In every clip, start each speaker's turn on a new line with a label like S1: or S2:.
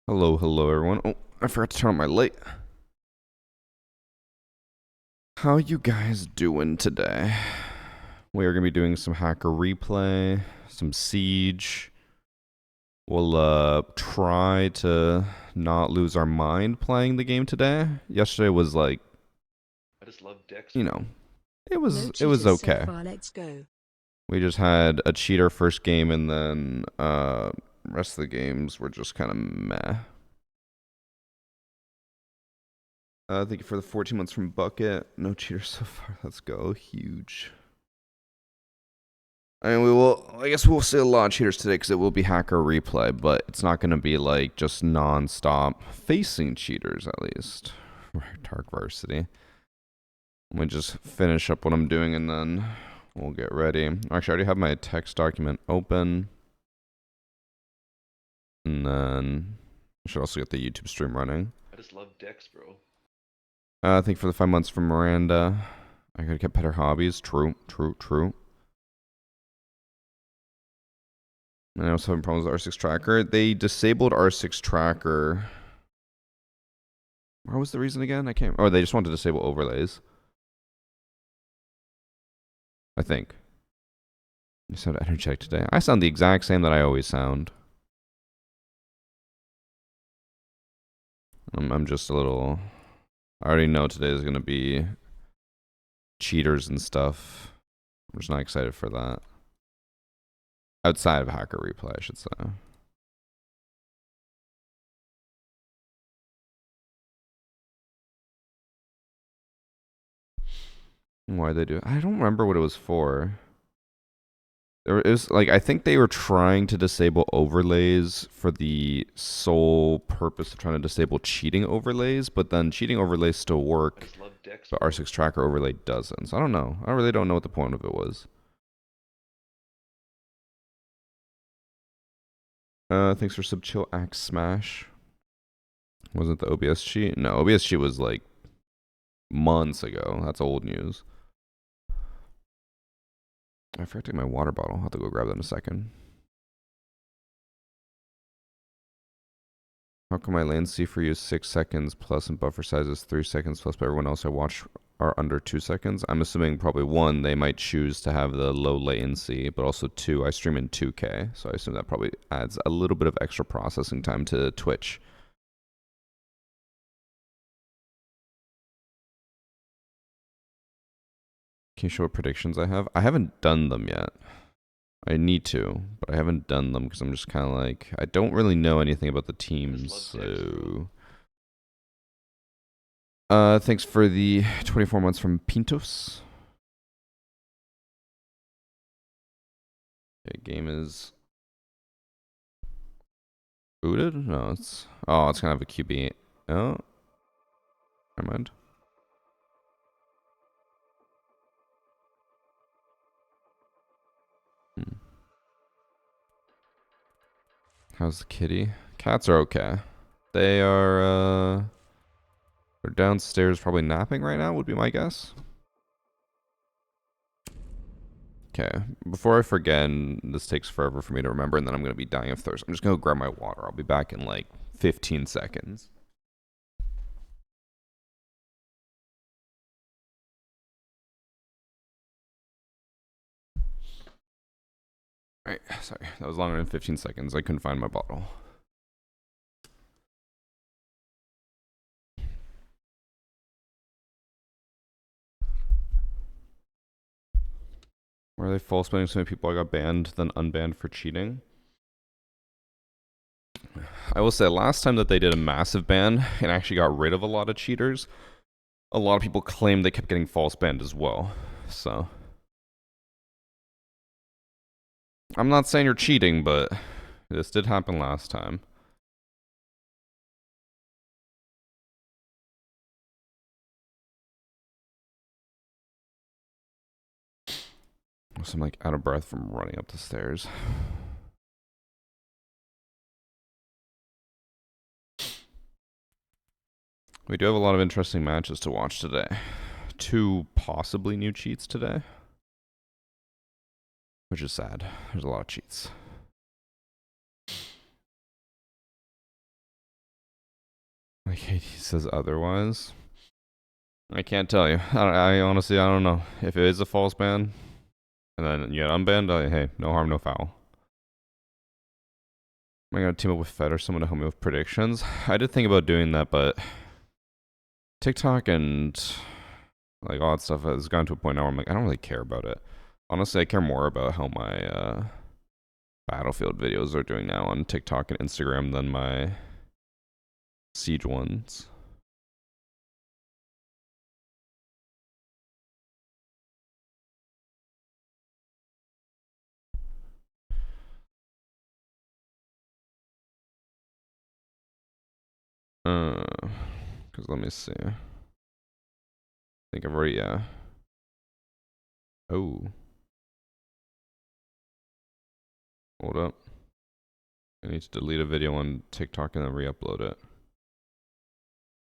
S1: Hello, hello everyone. Oh, I forgot to turn on my light. How you guys doing today? We are going to be doing some hacker replay, some siege. We'll try to not lose our mind playing the game today. Yesterday was like,
S2: I just love dicks,
S1: you
S2: bro.
S1: know, it was
S3: No
S1: it was
S3: cheaters so
S1: okay.
S3: far, let's go.
S1: We just had a cheater first game and then rest of the games were just kind of meh. Thank you for the 14 months from Bucket. No cheaters so far. Let's go. Huge. I mean, I guess we'll see a lot of cheaters today because it will be hacker replay, but it's not going to be like just non-stop facing cheaters, at least. Dark Varsity. Let me just finish up what I'm doing and then we'll get ready. Actually, I already have my text document open. And then I should also get the YouTube stream running.
S2: I just love dicks, bro.
S1: Thank you for the 5 months from Miranda. I gotta get better hobbies. True. And I was having problems with R6 Tracker. They disabled R6 Tracker. What was the reason again? I can't. Oh, they just wanted to disable overlays. I think. You sound energetic today. I sound the exact same that I always sound. I'm just a little. I already know today is gonna be cheaters and stuff. I'm just not excited for that. Outside of hacker replay, I should say. Why they do? I don't remember what it was for. It was like I think they were trying to disable overlays for the sole purpose of trying to disable cheating overlays, but then cheating overlays still
S2: I
S1: work,
S2: just love dicks,
S1: but
S2: bro.
S1: R6 Tracker overlay doesn't. So I don't know. I really don't know what the point of it was. Thanks for sub chill axe smash. Wasn't the OBS cheat? No, OBS cheat was like months ago. That's old news. I forgot to take my water bottle. I'll have to go grab that in a second. How come my latency for you is 6 seconds plus and buffer size is 3 seconds plus, but everyone else I watch are under 2 seconds? I'm assuming probably one, they might choose to have the low latency, but also two, I stream in 2K, so I assume that probably adds a little bit of extra processing time to Twitch. Can you show what predictions I have? I haven't done them yet. I need to, but I haven't done them because I'm just kind of like, I don't really know anything about the teams, so... Thanks for the 24 months from Pintos. Okay, game is booted? No, it's... Oh, it's gonna have a QB. Oh. Never mind. How's the kitty? Cats are okay. They are, they're downstairs probably napping right now, would be my guess. Okay, before I forget, and this takes forever for me to remember, and then I'm going to be dying of thirst. I'm just going to grab my water. I'll be back in like 15 seconds. Alright, sorry. That was longer than 15 seconds. I couldn't find my bottle. Were they false banning so many people I got banned, then unbanned for cheating? I will say, last time that they did a massive ban and actually got rid of a lot of cheaters, a lot of people claimed they kept getting false banned as well. So I'm not saying you're cheating, but this did happen last time. So I'm like out of breath from running up the stairs. We do have a lot of interesting matches to watch today. 2 possibly new cheats today, which is sad. There's a lot of cheats. Like Katie says otherwise. I can't tell you. I honestly, I don't know. If it is a false ban, and then you get unbanned, hey, no harm, no foul. Am I gonna team up with Fed or someone to help me with predictions? I did think about doing that, but TikTok and like all that stuff has gone to a point now where I'm like, I don't really care about it. Honestly, I care more about how my Battlefield videos are doing now on TikTok and Instagram than my Siege ones. Cause let me see. I think I've already, yeah. Oh. Hold up. I need to delete a video on TikTok and then re-upload it.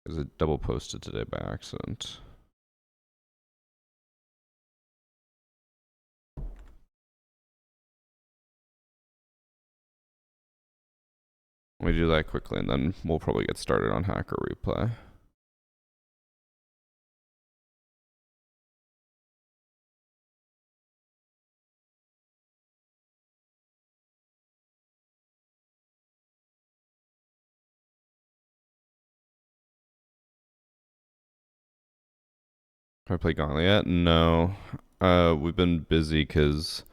S1: Because it double posted today by accident. Let me do that quickly and then we'll probably get started on Hacker Replay. Have I played Gauntlet yet? No. We've been busy because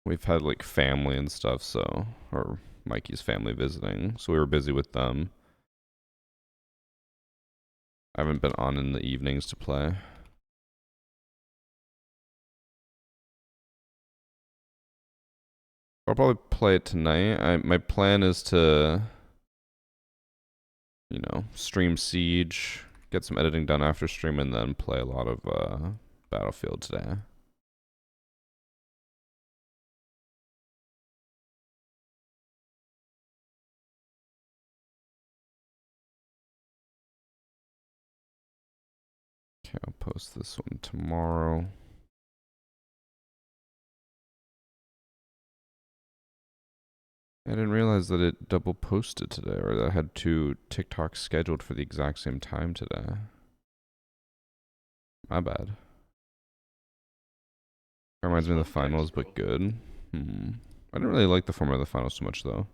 S1: we've had like family and stuff, so, or Mikey's family visiting, so we were busy with them. I haven't been on in the evenings to play. I'll probably play it tonight. My plan is to, you know, stream Siege, get some editing done after stream, and then play a lot of Battlefield today. Okay, I'll post this one tomorrow. I didn't realize that it double posted today, or that I had two TikToks scheduled for the exact same time today. My bad. Reminds me of the finals, but good. I didn't really like the format of the finals too much, though.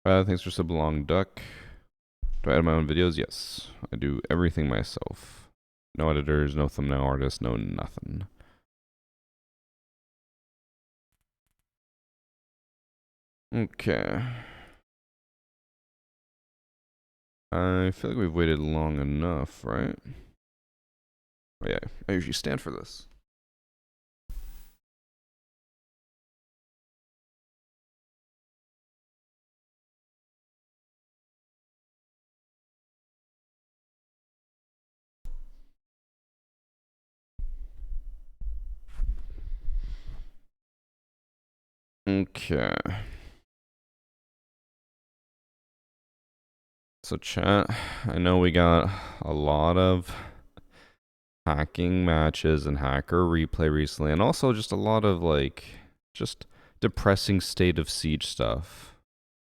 S1: Thanks for sub long duck. Do I edit my own videos? Yes. I do everything myself. No editors, no thumbnail artists, no nothing. Okay. I feel like we've waited long enough, right? Oh yeah, I usually stand for this. Okay. So chat, I know we got a lot of hacking matches and hacker replay recently, and also just a lot of like just depressing state of siege stuff.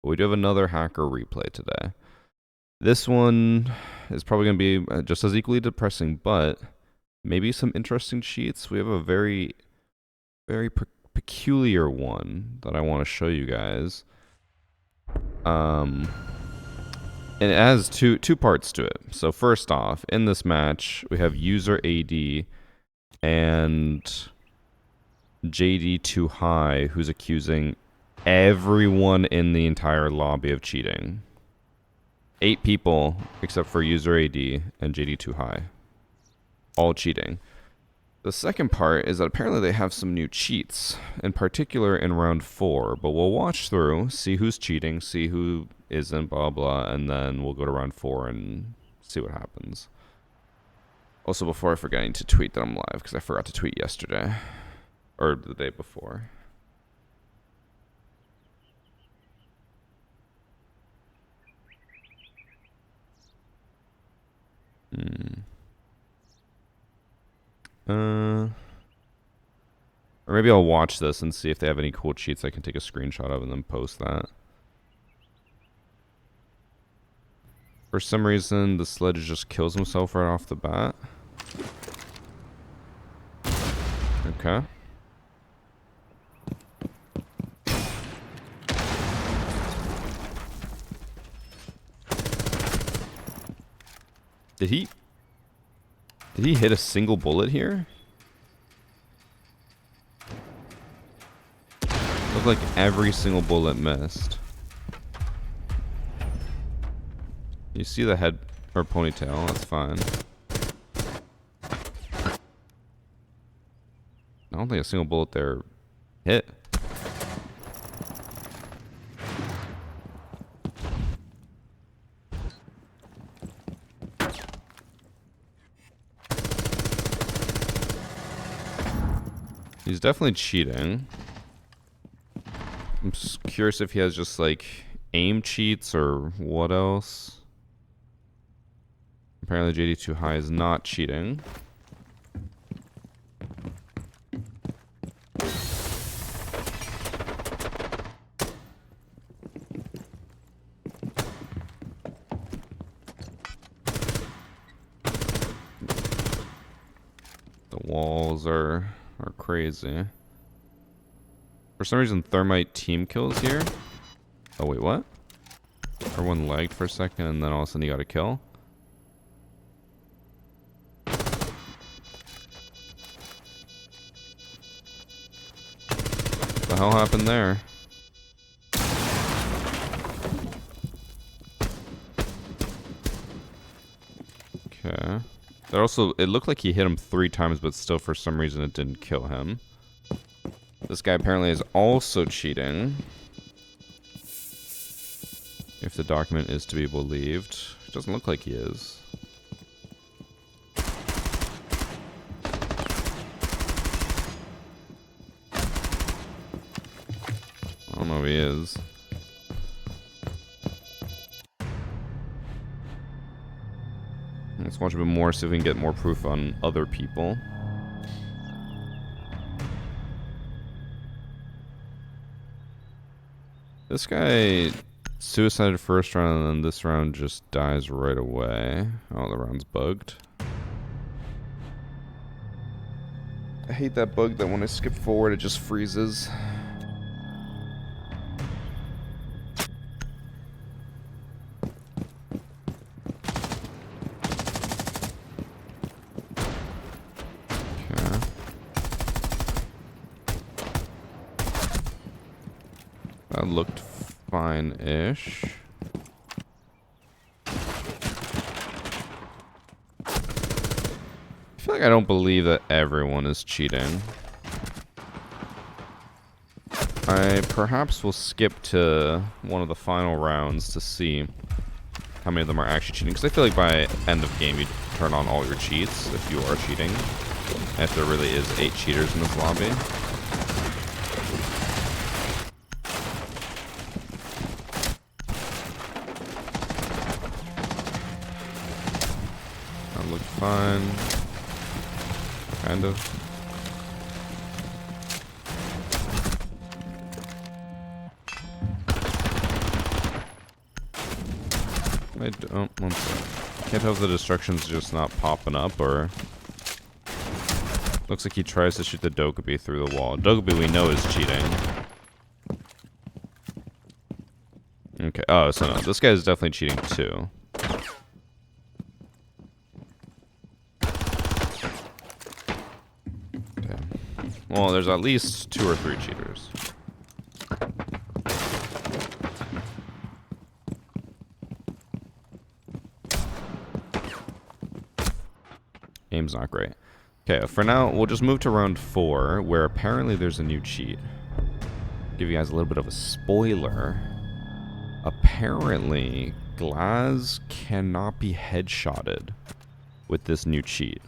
S1: But we do have another hacker replay today. This one is probably going to be just as equally depressing, but maybe some interesting cheats. We have a very peculiar one that I want to show you guys. And it has two parts to it. So first off, in this match, we have user AD and JD Too High, who's accusing everyone in the entire lobby of cheating. 8 people, except for user AD and JD Too High. All cheating. The second part is that apparently they have some new cheats, in particular in round 4, but we'll watch through, see who's cheating, see who isn't, blah blah, and then we'll go to round 4 and see what happens. Also, before I forget, I need to tweet that I'm live, because I forgot to tweet yesterday. Or the day before. Or maybe I'll watch this and see if they have any cool cheats I can take a screenshot of and then post that. For some reason, the sledge just kills himself right off the bat. Okay. Did he hit a single bullet here? Looked like every single bullet missed. You see the head or ponytail, that's fine. I don't think a single bullet there hit. He's definitely cheating. I'm just curious if he has just like aim cheats or what else. Apparently JD too high is not cheating. The walls are crazy. For some reason Thermite team kills here. Oh wait, what? Everyone lagged for a second and then all of a sudden he got a kill. What the hell happened there? Okay. There also, it looked like he hit him 3 times, but still for some reason it didn't kill him. This guy apparently is also cheating. If the document is to be believed. It doesn't look like he is. I don't know if he is. Let's watch a bit more, see if we can get more proof on other people. This guy suicided first round and then this round just dies right away. Oh, the round's bugged. I hate that bug that when I skip forward it just freezes. That looked fine-ish. I feel like I don't believe that everyone is cheating. I perhaps will skip to one of the final rounds to see how many of them are actually cheating. Because I feel like by end of game you turn on all your cheats if you are cheating. If there really is 8 cheaters in this lobby. Fine. Kind of. I don't. One sec. Can't tell if the destruction's just not popping up or. Looks like he tries to shoot the Dokkaebi through the wall. Dokkaebi we know is cheating. Okay. Oh, so no. This guy is definitely cheating too. Well, there's at least 2 or 3 cheaters. Aim's not great. Okay, for now, we'll just move to round 4, where apparently there's a new cheat. Give you guys a little bit of a spoiler. Apparently, Glaz cannot be headshotted with this new cheat.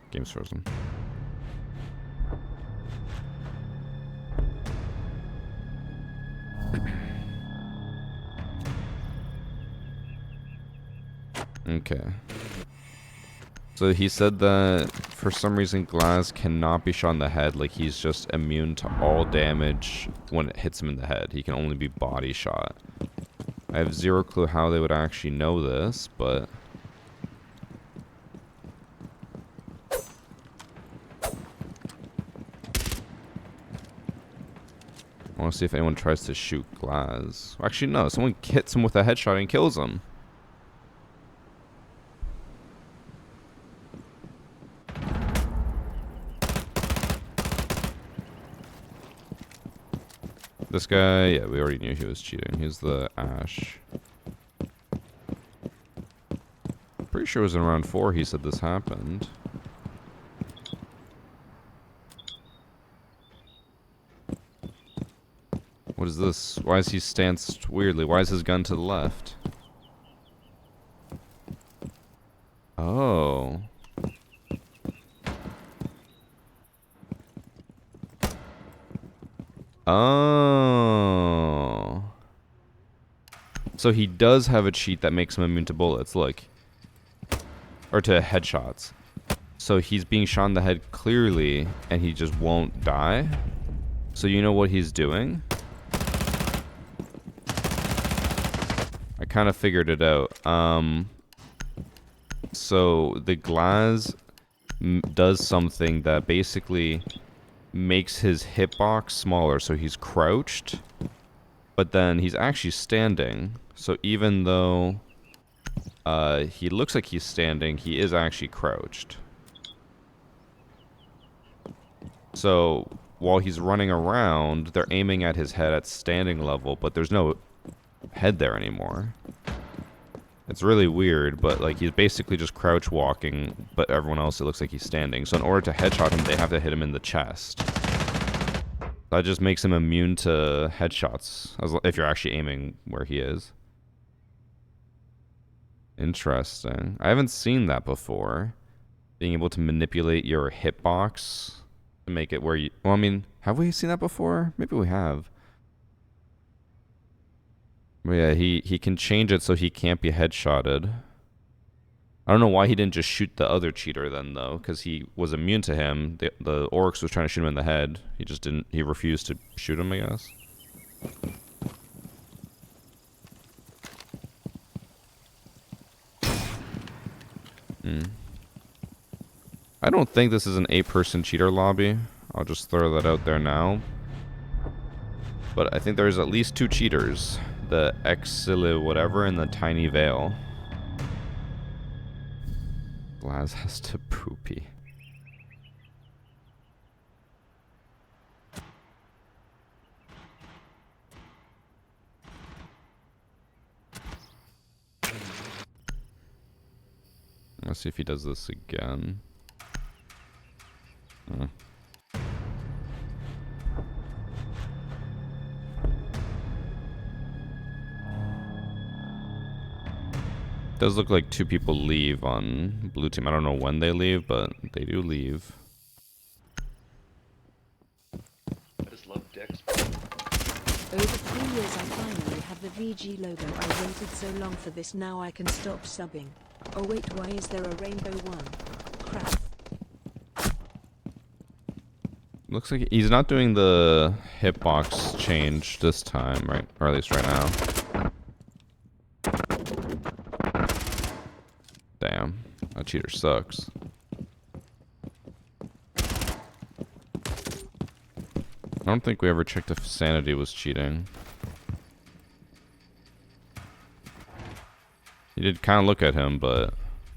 S1: Game's frozen. Okay. So he said that for some reason Glass cannot be shot in the head. Like he's just immune to all damage when it hits him in the head. He can only be body shot. I have zero clue how they would actually know this, but... I want to see if anyone tries to shoot Glass. Actually, no. Someone hits him with a headshot and kills him. This guy, yeah, we already knew he was cheating. He's the Ash. Pretty sure it was in round 4 he said this happened. What is this? Why is he stanced weirdly? Why is his gun to the left? Oh. Oh. So he does have a cheat that makes him immune to bullets, look. Or to headshots. So he's being shot in the head clearly, and he just won't die? So you know what he's doing? I kind of figured it out. So the Glass does something that basically makes his hitbox smaller, so he's crouched, but then he's actually standing. So even though he looks like he's standing, he is actually crouched. So while he's running around, they're aiming at his head at standing level, but there's no head there anymore. It's really weird, but like he's basically just crouch walking, but everyone else it looks like he's standing. So in order to headshot him, they have to hit him in the chest. That just makes him immune to headshots, if you're actually aiming where he is. Interesting. I haven't seen that before. Being able to manipulate your hitbox to make it where you... Well, I mean, have we seen that before? Maybe we have. But yeah, he can change it so he can't be headshotted. I don't know why he didn't just shoot the other cheater then, though, because he was immune to him. The Oryx was trying to shoot him in the head. He just didn't... He refused to shoot him, I guess. I don't think this is an 8-person cheater lobby. I'll just throw that out there now. But I think there's at least 2 cheaters. The Exile whatever and the Tiny Veil. Glass has to poopy. Let's see if he does this again. Does look like 2 people leave on blue team. I don't know when they leave, but they do leave.
S2: I just love dicks, bro.
S3: Over 3 years I finally have the VG logo. I waited so long for this, now I can stop subbing. Oh wait, why is there a rainbow one? Crap.
S1: Looks like he's not doing the hitbox change this time, right? Or at least right now. Damn, that cheater sucks. I don't think we ever checked if Sanity was cheating. He did kind of look at him, but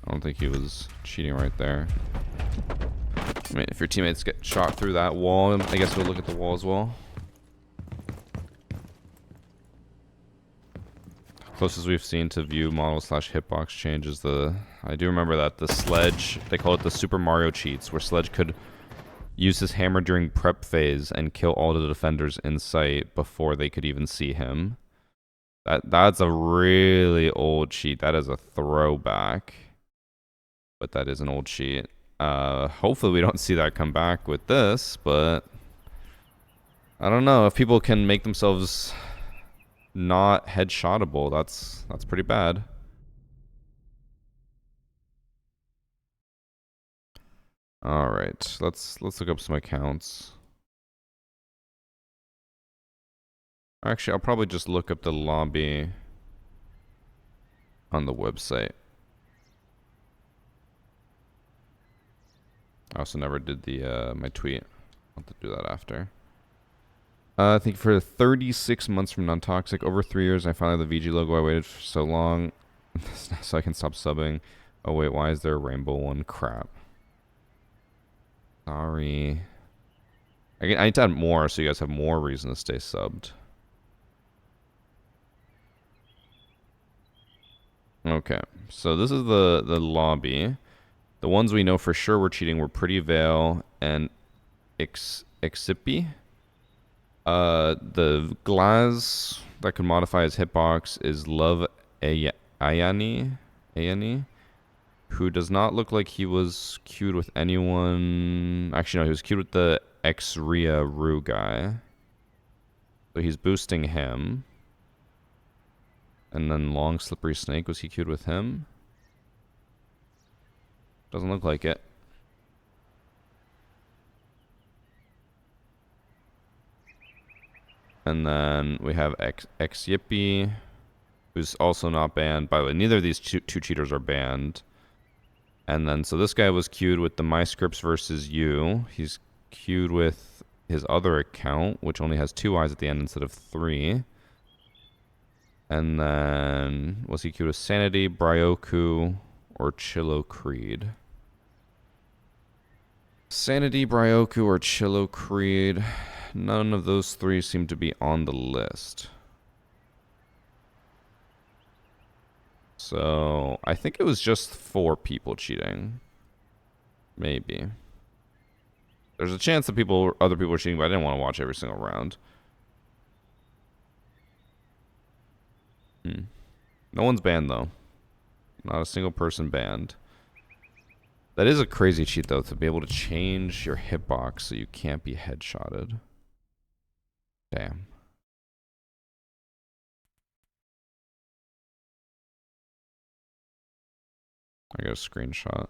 S1: I don't think he was cheating right there. I mean, if your teammates get shot through that wall, I guess we'll look at the wall as well. Closest we've seen to view model / hitbox change is the... I do remember that. The Sledge, they call it the Super Mario cheats, where Sledge could use his hammer during prep phase and kill all the defenders in sight before they could even see him. That's a really old cheat. That is a throwback. But that is an old cheat. Hopefully we don't see that come back with this, but I don't know. If people can make themselves not headshotable, that's pretty bad. All right, let's look up some accounts. Actually, I'll probably just look up the lobby on the website. I also never did the my tweet. I'll have to do that after. I think for 36 months from non-toxic, over 3 years, I finally have the VG logo. I waited for so long, so I can stop subbing. Oh wait, why is there a rainbow one? Crap. Sorry. I need to add more so you guys have more reason to stay subbed. Okay, so this is the lobby. The ones we know for sure were cheating were Pretty Veil and Exipi. The Glaz that can modify his hitbox is Love Ayani, who does not look like he was queued with anyone. Actually, no, he was queued with the Xria Rue guy. So he's boosting him. And then Long Slippery Snake, was he queued with him? Doesn't look like it. And then we have X Yippee, who's also not banned. By the way, neither of these two cheaters are banned. And then, so this guy was queued with the MyScripts versus you. He's queued with his other account, which only has 2 eyes at the end instead of 3. And then, was he queued with Sanity, Bryoku, or Chillo Creed? Sanity, Bryoku, or Chillo Creed. None of those 3 seem to be on the list. So, I think it was just 4 people cheating. Maybe. There's a chance that other people were cheating, but I didn't want to watch every single round. No one's banned, though. Not a single person banned. That is a crazy cheat, though, to be able to change your hitbox so you can't be headshotted. Damn. I got a screenshot.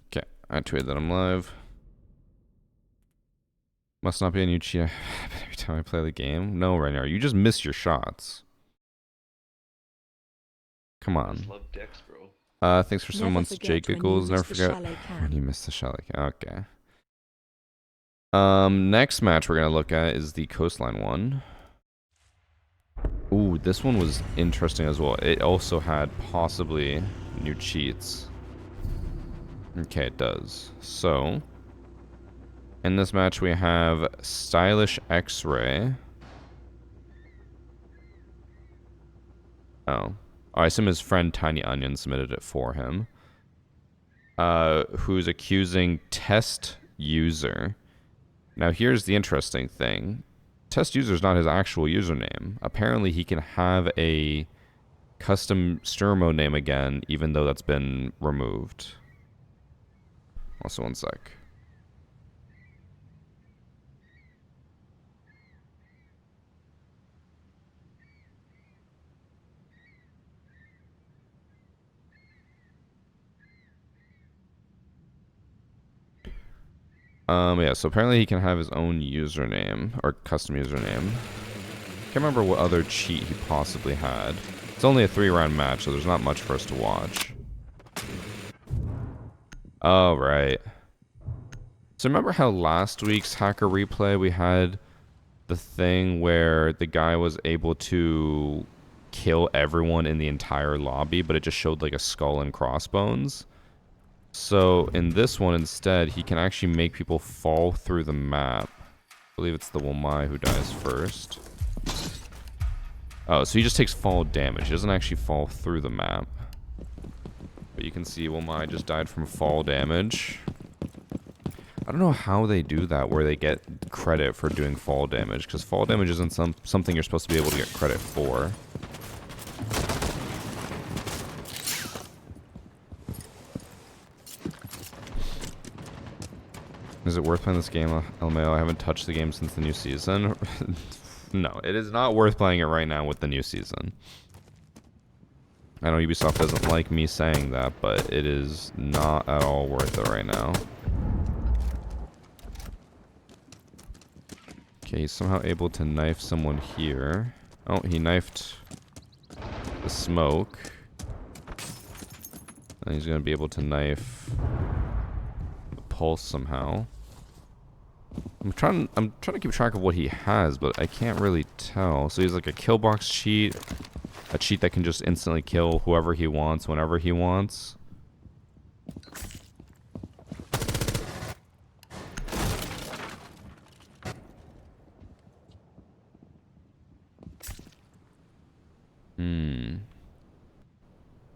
S1: Okay, I tweeted that I'm live. Must not be a new cheat every time I play the game. No, Rainier, you just miss your shots. Come
S2: I just
S1: on.
S2: love dicks, bro.
S1: Thanks for 7
S3: Never
S1: months,
S3: forget
S1: Jake
S3: when you
S1: Giggles. Never
S3: miss the
S1: forget
S3: chalet
S1: when
S3: can.
S1: you miss the chalet can. Okay. Next match we're gonna look at is the Coastline one. Ooh, this one was interesting as well. It also had possibly new cheats. Okay, it does. So, in this match we have Stylish X-Ray. Oh, I assume his friend Tiny Onion submitted it for him. Who's accusing Test User. Now, here's the interesting thing. Test User is not his actual username. Apparently, he can have a custom streamer mode name again, even though that's been removed. Also, one sec. Yeah, so apparently he can have his own username, or custom username. Can't remember what other cheat he possibly had. It's only a 3-round match, so there's not much for us to watch. Oh, right. So remember how last week's hacker replay we had the thing where the guy was able to kill everyone in the entire lobby, but it just showed like a skull and crossbones? So in this one instead, he can actually make people fall through the map. I believe it's the Womai who dies first. Oh, so he just takes fall damage. He doesn't actually fall through the map. But you can see Womai just died from fall damage. I don't don't know how they do that, where they get credit for doing fall damage, because fall damage isn't something you're supposed to be able to get credit for. Is it worth playing this game, LMAO? I haven't touched the game since the new season. No, it is not worth playing it right now with the new season. I know Ubisoft doesn't like me saying that, but it is not at all worth it right now. Okay, he's somehow able to knife someone here. Oh, he knifed the smoke. And he's going to be able to knife the pulse somehow. I'm trying to keep track of what he has, but I can't really tell. So he's like a kill box cheat. A cheat that can just instantly kill whoever he wants, whenever he wants.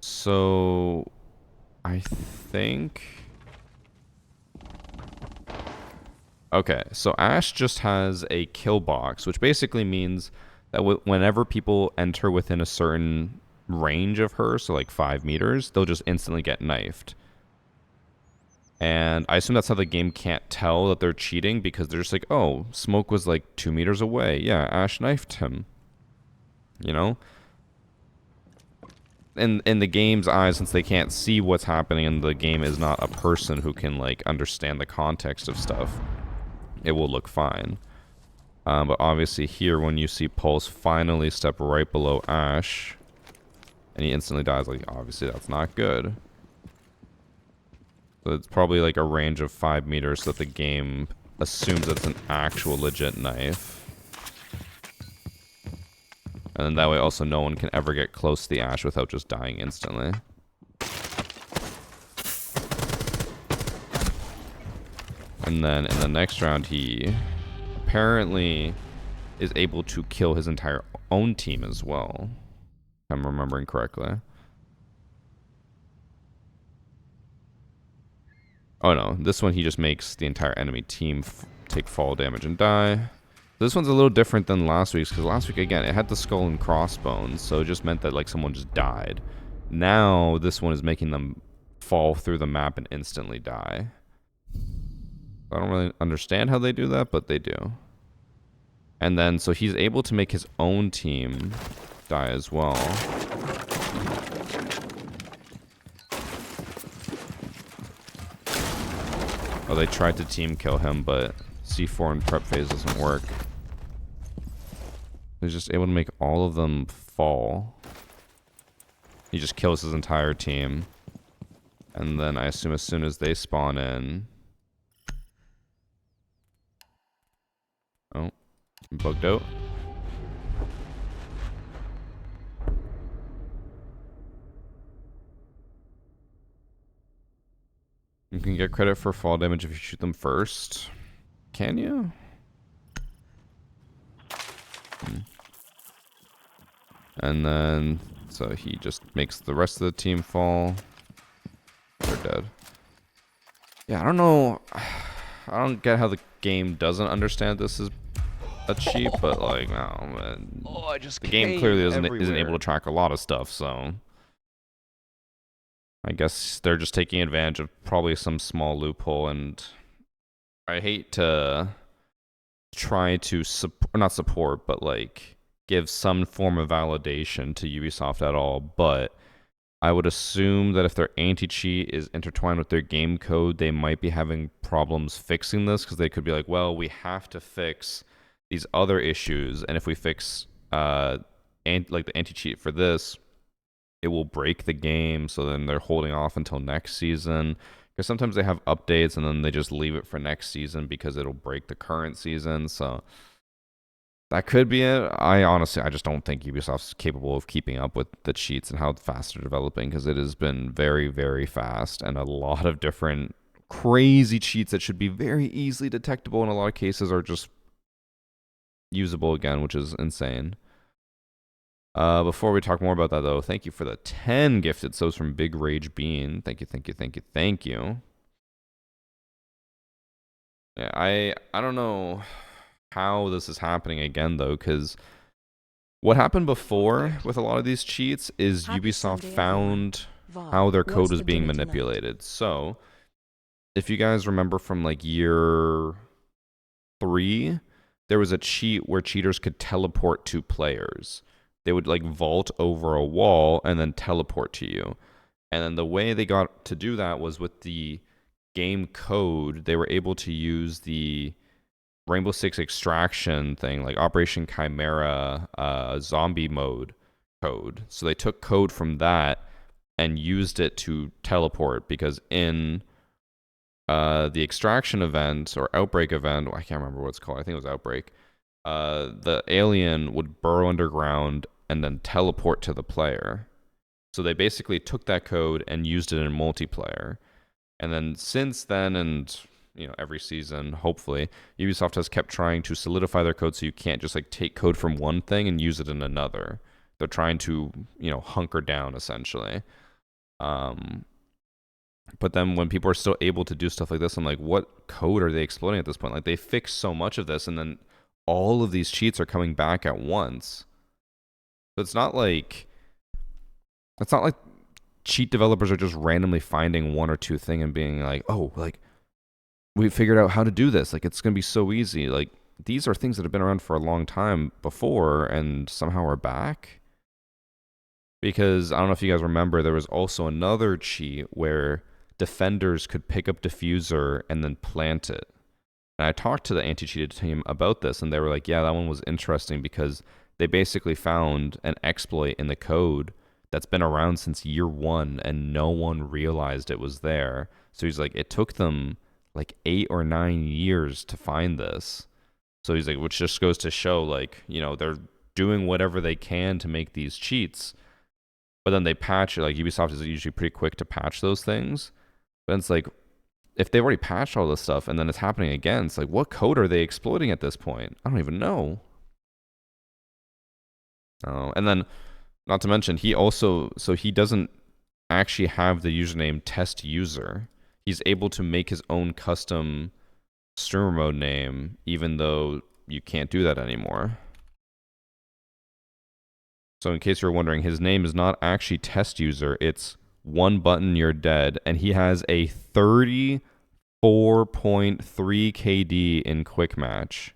S1: So, I think... Okay, so Ash just has a kill box, which basically means that whenever people enter within a certain range of her, so like 5 meters, they'll just instantly get knifed. And I assume that's how the game can't tell that they're cheating, because they're just like, oh, Smoke was like 2 meters away. Yeah, Ash knifed him. You know? In the game's eyes, since they can't see what's happening and the game is not a person who can like understand the context of stuff, it will look fine. But obviously here, when you see Pulse finally step right below Ash, and he instantly dies, like, obviously that's not good. So it's probably like a range of 5 meters so that the game assumes it's an actual legit knife. And then that way also no one can ever get close to the Ash without just dying instantly. And then in the next round, he apparently is able to kill his entire own team as well, if I'm remembering correctly. Oh no, this one he just makes the entire enemy team take fall damage and die. This one's a little different than last week's, because last week, again, it had the skull and crossbones, so it just meant that like someone just died. Now, this one is making them fall through the map and instantly die. I don't really understand how they do that, but they do. And then, so he's able to make his own team die as well. Oh, they tried to team kill him, but C4 and prep phase doesn't work. He's just able to make all of them fall. He just kills his entire team. And then I assume as soon as they spawn in... Oh, I'm bugged out. You can get credit for fall damage if you shoot them first. Can you? And then, so he just makes the rest of the team fall. They're dead. Yeah, I don't know. I don't get how the game doesn't understand this is a cheat, but like, no, man.
S2: Oh, I just
S1: The game clearly isn't able
S2: everywhere.
S1: to track a lot of stuff, so I guess they're just taking advantage of probably some small loophole. And I hate to try to not support, but like give some form of validation to Ubisoft at all, but I would assume that if their anti-cheat is intertwined with their game code, they might be having problems fixing this, because they could be like, well, we have to fix these other issues, and if we fix like the anti-cheat for this, it will break the game, so then they're holding off until next season. Because sometimes they have updates and then they just leave it for next season because it'll break the current season, so that could be it. I just don't think Ubisoft's capable of keeping up with the cheats and how fast they're developing, because it has been very, very fast, and a lot of different crazy cheats that should be very easily detectable in a lot of cases are just usable again, which is insane. Before we talk more about that, though, thank you for the 10 gifted subs from Big Rage Bean. Thank you, thank you, thank you, thank you. Yeah, I don't know how this is happening again though, because what happened before with a lot of these cheats is
S3: Happy
S1: Ubisoft
S3: Sunday, everyone.
S1: found
S3: Var,
S1: how their code
S3: what's
S1: was
S3: for
S1: being
S3: dinner tonight?
S1: manipulated. So if you guys remember from like year 3, there was a cheat where cheaters could teleport to players. They would like vault over a wall and then teleport to you. And then the way they got to do that was with the game code. They were able to use the Rainbow Six extraction thing, like Operation Chimera zombie mode code. So they took code from that and used it to teleport, because in the extraction event or outbreak event, I can't remember what it's called. I think it was outbreak. The alien would burrow underground and then teleport to the player. So they basically took that code and used it in multiplayer. And then since then, and every season, hopefully, Ubisoft has kept trying to solidify their code so you can't just like take code from one thing and use it in another. They're trying to hunker down essentially. But then when people are still able to do stuff like this, I'm like, what code are they exploiting at this point? Like, they fixed so much of this, and then all of these cheats are coming back at once. So it's not like cheat developers are just randomly finding one or two thing and being like, oh, like we figured out how to do this. Like, it's gonna be so easy. Like, these are things that have been around for a long time before, and somehow are back. Because I don't know if you guys remember, there was also another cheat where defenders could pick up diffuser and then plant it. And I talked to the anti-cheated team about this, and they were like, yeah, that one was interesting because they basically found an exploit in the code that's been around since year 1 and no one realized it was there. So he's like, it took them like 8 or 9 years to find this. So he's like, which just goes to show, like, they're doing whatever they can to make these cheats, but then they patch it. Like, Ubisoft is usually pretty quick to patch those things. But it's like, if they've already patched all this stuff and then it's happening again, it's like, what code are they exploiting at this point? I don't even know. Oh, and then, not to mention, he doesn't actually have the username test user. He's able to make his own custom streamer mode name, even though you can't do that anymore. So in case you're wondering, his name is not actually test user. It's one button, you're dead. And he has a 34.3 KD in quick match.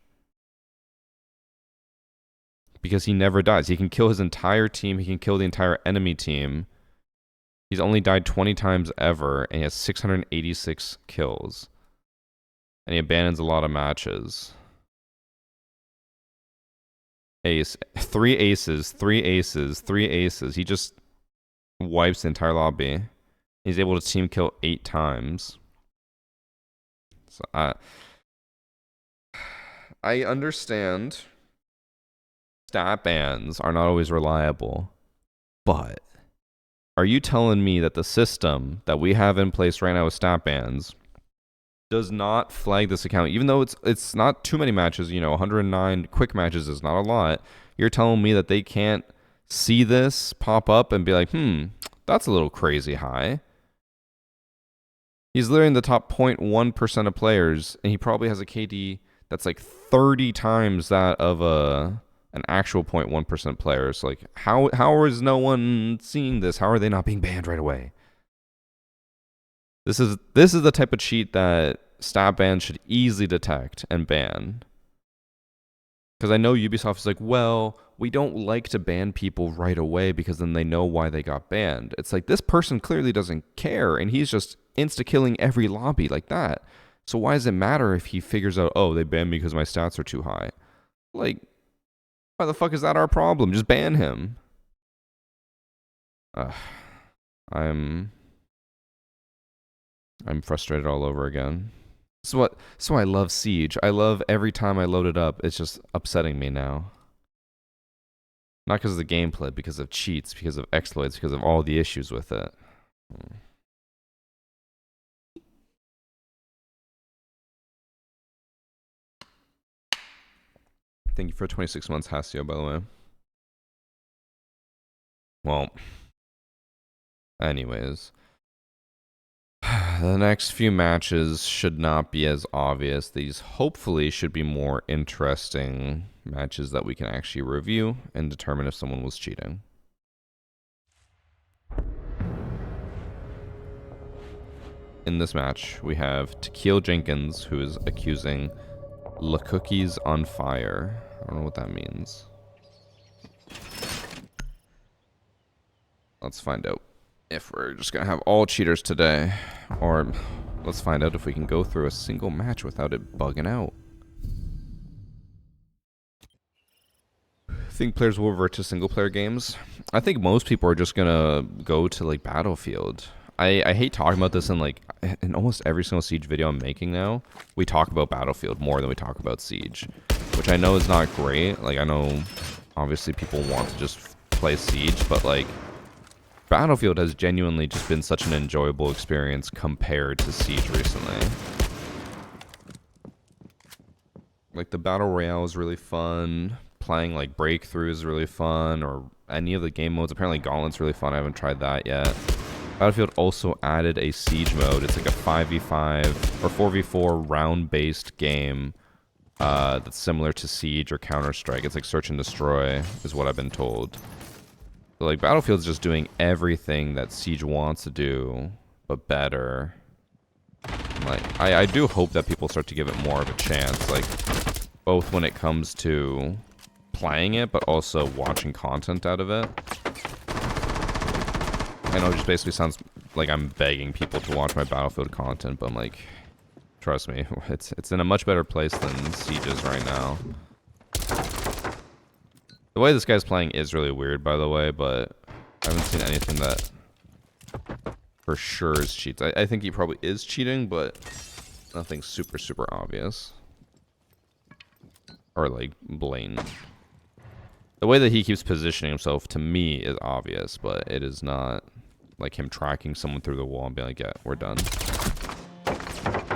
S1: Because he never dies. He can kill his entire team. He can kill the entire enemy team. He's only died 20 times ever, and he has 686 kills. And he abandons a lot of matches. Ace. 3 aces, 3 aces, 3 aces. He just wipes the entire lobby. He's able to team kill 8 times. So I understand stat bans are not always reliable, but are you telling me that the system that we have in place right now with stat bans does not flag this account, even though it's not too many matches, 109 quick matches is not a lot. You're telling me that they can't see this pop up and be like, that's a little crazy high. He's literally in the top 0.1% of players, and he probably has a KD that's like 30 times that of an actual 0.1% player. So like, how is no one seeing this? How are they not being banned right away? This is the type of cheat that stat bans should easily detect and ban. Because I know Ubisoft is like, well, we don't like to ban people right away because then they know why they got banned. It's like, this person clearly doesn't care, and he's just insta-killing every lobby like that. So why does it matter if he figures out, oh, they banned me because my stats are too high? Like, why the fuck is that our problem? Just ban him. I'm frustrated all over again. So I love Siege. I love every time I load it up. It's just upsetting me now. Not because of the gameplay, because of cheats, because of exploits, because of all the issues with it. Thank you for 26 months, Hasio, by the way. Well, anyways. The next few matches should not be as obvious. These hopefully should be more interesting matches that we can actually review and determine if someone was cheating. In this match, we have Tequil Jenkins, who is accusing La Cookies on Fire. I don't know what that means. Let's find out if we're just going to have all cheaters today. Or let's find out if we can go through a single match without it bugging out. I think players will revert to single player games. I think most people are just going to go to like Battlefield. I hate talking about this in almost every single Siege video I'm making now. We talk about Battlefield more than we talk about Siege, which I know is not great. Like, I know obviously people want to just play Siege, but like Battlefield has genuinely just been such an enjoyable experience compared to Siege recently. Like, the Battle Royale is really fun. Playing like Breakthrough is really fun, or any of the game modes. Apparently Gauntlet's really fun. I haven't tried that yet. Battlefield also added a siege mode. It's like a 5v5 or 4v4 round-based game that's similar to Siege or Counter-Strike. It's like Search and Destroy is what I've been told. So like Battlefield's just doing everything that Siege wants to do, but better. Like I do hope that people start to give it more of a chance, like both when it comes to playing it, but also watching content out of it. I know it just basically sounds like I'm begging people to watch my Battlefield content, but I'm like, trust me, it's in a much better place than Siege is right now. The way this guy's playing is really weird, by the way, but I haven't seen anything that for sure is cheats. I think he probably is cheating, but nothing super, super obvious. Or like blatant. The way that he keeps positioning himself to me is obvious, but it is not like him tracking someone through the wall and being like, yeah, we're done.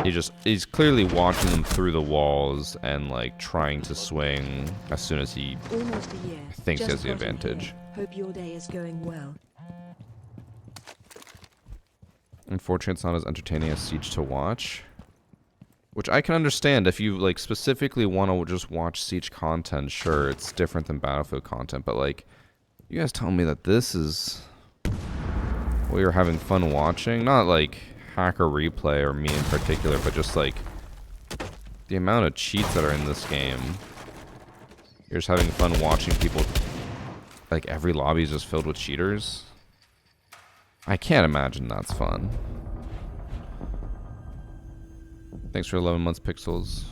S1: He's clearly watching them through the walls and like trying to swing as soon as he thinks he has the advantage.
S3: Hope your day is going well.
S1: Unfortunately, it's not as entertaining as Siege to watch. Which I can understand. If you like specifically want to just watch Siege content, sure, it's different than Battlefield content. But like, you guys telling me that this is what you're having fun watching? Not like Hacker Replay or me in particular, but just like the amount of cheats that are in this game. You're just having fun watching people. Like every lobby is just filled with cheaters. I can't imagine that's fun. Thanks for 11 months, Pixels.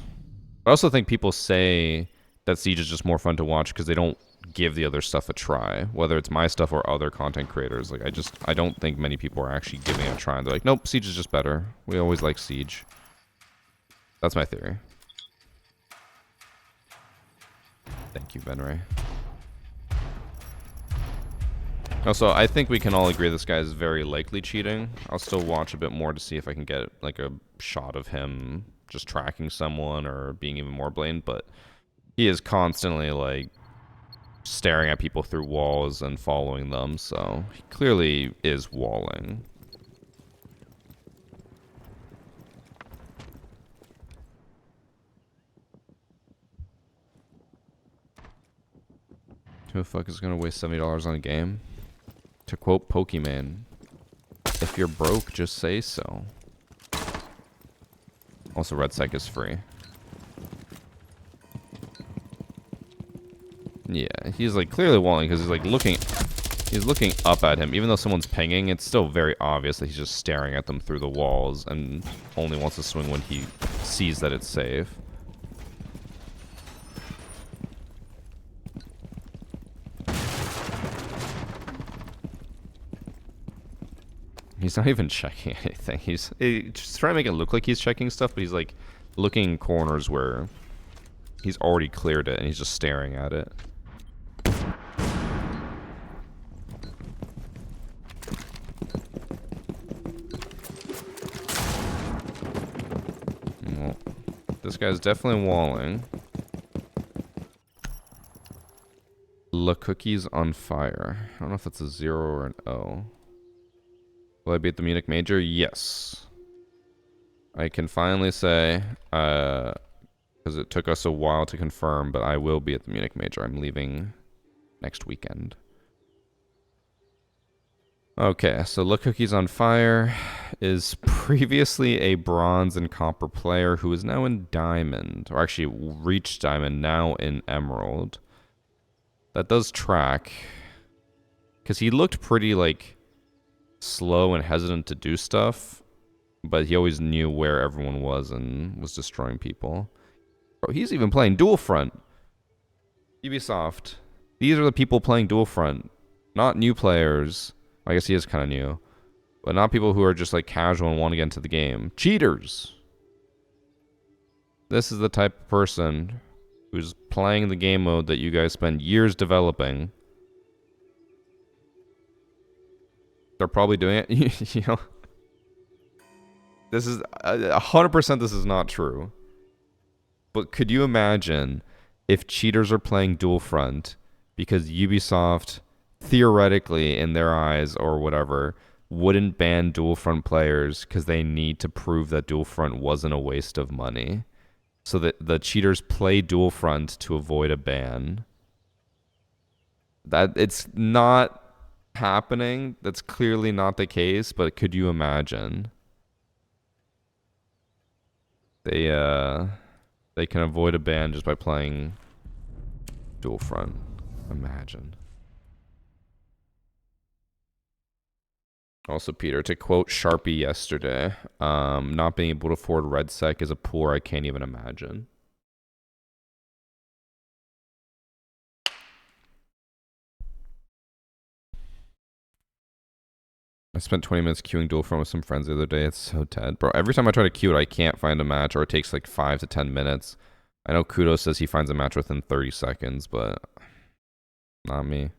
S1: I also think people say that Siege is just more fun to watch because they don't give the other stuff a try. Whether it's my stuff or other content creators. Like, I don't think many people are actually giving it a try. And they're like, nope, Siege is just better. We always like Siege. That's my theory. Thank you, Venray. Also, I think we can all agree this guy is very likely cheating. I'll still watch a bit more to see if I can get like a shot of him just tracking someone or being even more blatant, but he is constantly like staring at people through walls and following them, so he clearly is walling. Who the fuck is gonna waste $70 on a game? To quote Pokemon, if you're broke, just say so. Also, Red Sec is free. Yeah, he's like clearly walling because he's like looking up at him. Even though someone's pinging, it's still very obvious that he's just staring at them through the walls and only wants to swing when he sees that it's safe. He's not even checking anything. He's just trying to make it look like he's checking stuff, but he's like looking in corners where he's already cleared it and he's just staring at it. Well, this guy's definitely walling. La Cookie's on Fire. I don't know if that's a 0 or an O. Will I be at the Munich Major? Yes. I can finally say, because it took us a while to confirm, but I will be at the Munich Major. I'm leaving next weekend. Okay, so Look Cookies on Fire is previously a bronze and copper player who is now in diamond, or actually reached diamond, now in emerald. That does track, because he looked pretty like slow and hesitant to do stuff, but he always knew where everyone was and was destroying people. Bro, he's even playing Dual Front. Ubisoft. These are the people playing Dual Front, not new players. I guess he is kind of new. But not people who are just like casual and want to get into the game. Cheaters! This is the type of person who's playing the game mode that you guys spend years developing. They're probably doing it, you know? This is 100% this is not true. But could you imagine if cheaters are playing Dual Front because Ubisoft, theoretically, in their eyes or whatever, wouldn't ban Dual Front players because they need to prove that Dual Front wasn't a waste of money? So that the cheaters play Dual Front to avoid a ban. That it's not happening. That's clearly not the case, but could you imagine? They can avoid a ban just by playing Dual Front. Imagine. Also, Peter, to quote Sharpie yesterday, not being able to afford RedSec is a poor I can't even imagine. I spent 20 minutes queuing Dual Front with some friends the other day. It's so dead. Bro, every time I try to queue it, I can't find a match, or it takes like 5 to 10 minutes. I know Kudos says he finds a match within 30 seconds, but not me.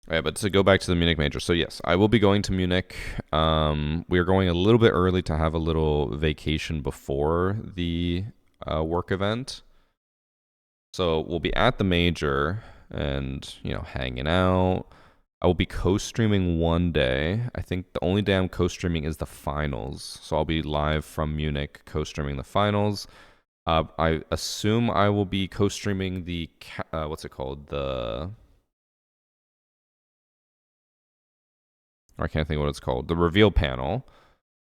S1: All right, but to go back to the Munich Major. So yes, I will be going to Munich. We are going a little bit early to have a little vacation before the work event. So we'll be at the Major and, you know, hanging out. I will be co-streaming one day. I think the only day I'm co-streaming is the finals. So I'll be live from Munich co-streaming the finals. I assume I will be co-streaming the, what's it called? I can't think of what it's called. The reveal panel.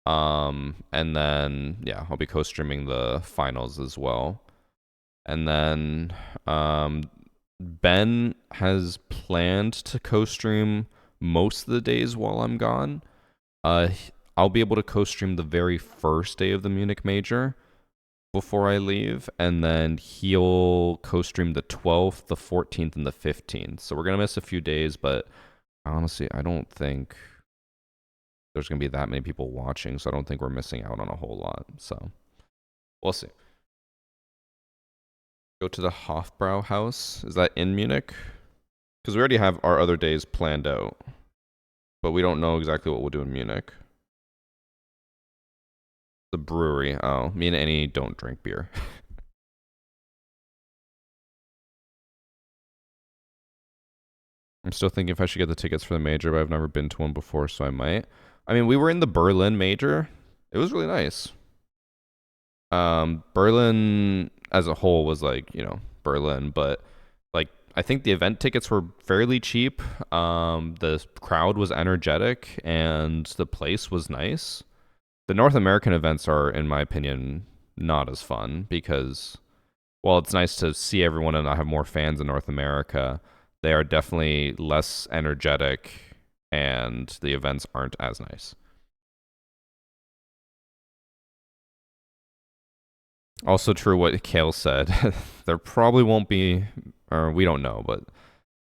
S1: And then, yeah, I'll be co-streaming the finals as well. And then, Ben has planned to co-stream most of the days while I'm gone. I'll be able to co-stream the very first day of the Munich Major before I leave, and then he'll co-stream the 12th, the 14th, and the 15th. So we're going to miss a few days, but honestly, I don't think there's going to be that many people watching, so I don't think we're missing out on a whole lot. So we'll see. Go to the Hofbrau house. Is that in Munich? Because we already have our other days planned out, but we don't know exactly what we'll do in Munich. The brewery. Oh, me and Annie don't drink beer. I'm still thinking if I should get the tickets for the major, but I've never been to one before, so I might. I mean, we were in the Berlin major. It was really nice. Berlin as a whole was like, you know, Berlin, but like I think the event tickets were fairly cheap. The crowd was energetic and the place was nice. The North American events are, in my opinion, not as fun because while it's nice to see everyone and I have more fans in North America, they are definitely less energetic and the events aren't as nice. Also true what Kale said. There probably won't be, or we don't know, but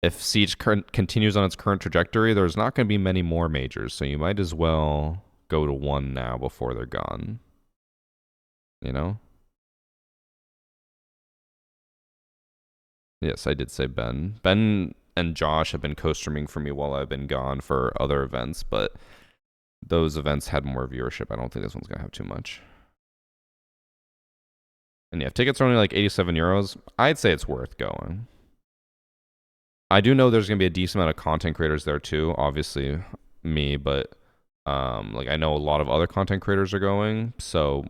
S1: if Siege continues on its current trajectory, there's not going to be many more majors, so you might as well go to one now before they're gone. You know? Yes, I did say Ben. Ben and Josh have been co-streaming for me while I've been gone for other events, but those events had more viewership. I don't think this one's going to have too much. And yeah, if tickets are only like 87 euros, I'd say it's worth going. I do know there's gonna be a decent amount of content creators there too. Obviously, me, but like I know a lot of other content creators are going. So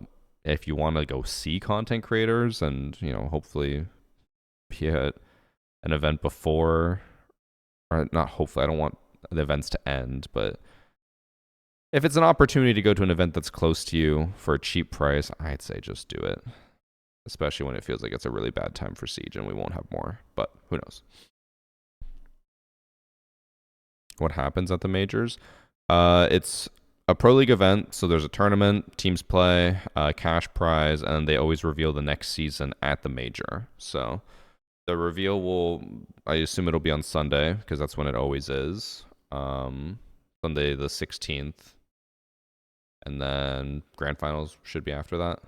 S1: if you want to go see content creators and hopefully be at an event before, or not hopefully, I don't want the events to end, but if it's an opportunity to go to an event that's close to you for a cheap price, I'd say just do it. Especially when it feels like it's a really bad time for Siege and we won't have more. But who knows? What happens at the majors? It's a pro league event, so there's a tournament, teams play, cash prize, and they always reveal the next season at the major. So the reveal I assume it'll be on Sunday because that's when it always is. Sunday the 16th. And then grand finals should be after that.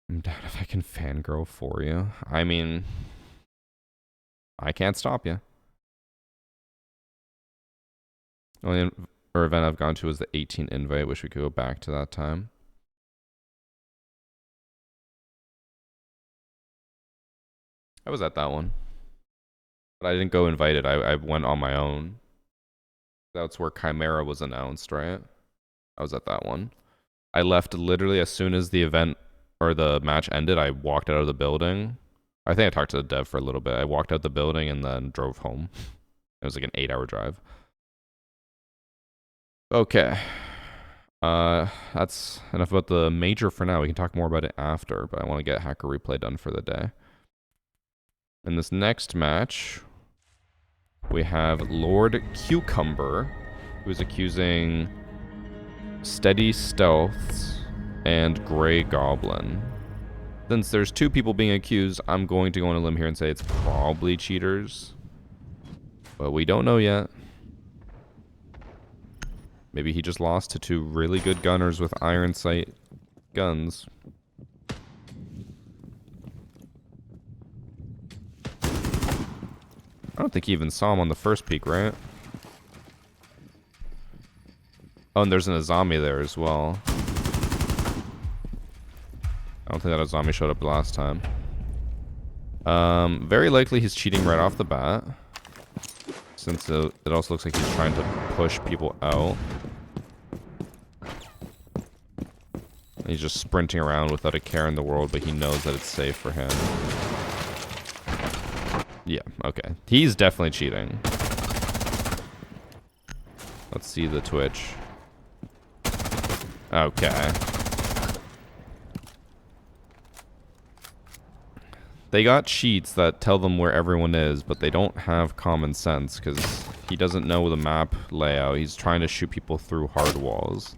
S1: I'm down if I can fangirl for you. I mean, I can't stop you. Only event I've gone to was the 18 invite. Wish we could go back to that time. I was at that one. But I didn't go invited. I went on my own. That's where Chimera was announced, right? I was at that one. I left literally as soon as the event or the match ended. I walked out of the building. I think I talked to the dev for a little bit. I walked out the building and then drove home. It was like an 8-hour drive. Okay. That's enough about the major for now. We can talk more about it after, but I want to get Hacker Replay done for the day. In this next match, we have Lord Cucumber, who is accusing Steady Stealths and Grey Goblin. Since there's two people being accused, I'm going to go on a limb here and say it's probably cheaters. But we don't know yet. Maybe he just lost to two really good gunners with iron sight guns. I don't think he even saw him on the first peek, right? Oh, and there's an Azami there as well. I don't think that Azami showed up last time. Very likely he's cheating right off the bat. Since it also looks like he's trying to push people out. He's just sprinting around without a care in the world, but he knows that it's safe for him. Yeah, okay. He's definitely cheating. Let's see the Twitch. Okay. They got cheats that tell them where everyone is, but they don't have common sense because he doesn't know the map layout. He's trying to shoot people through hard walls.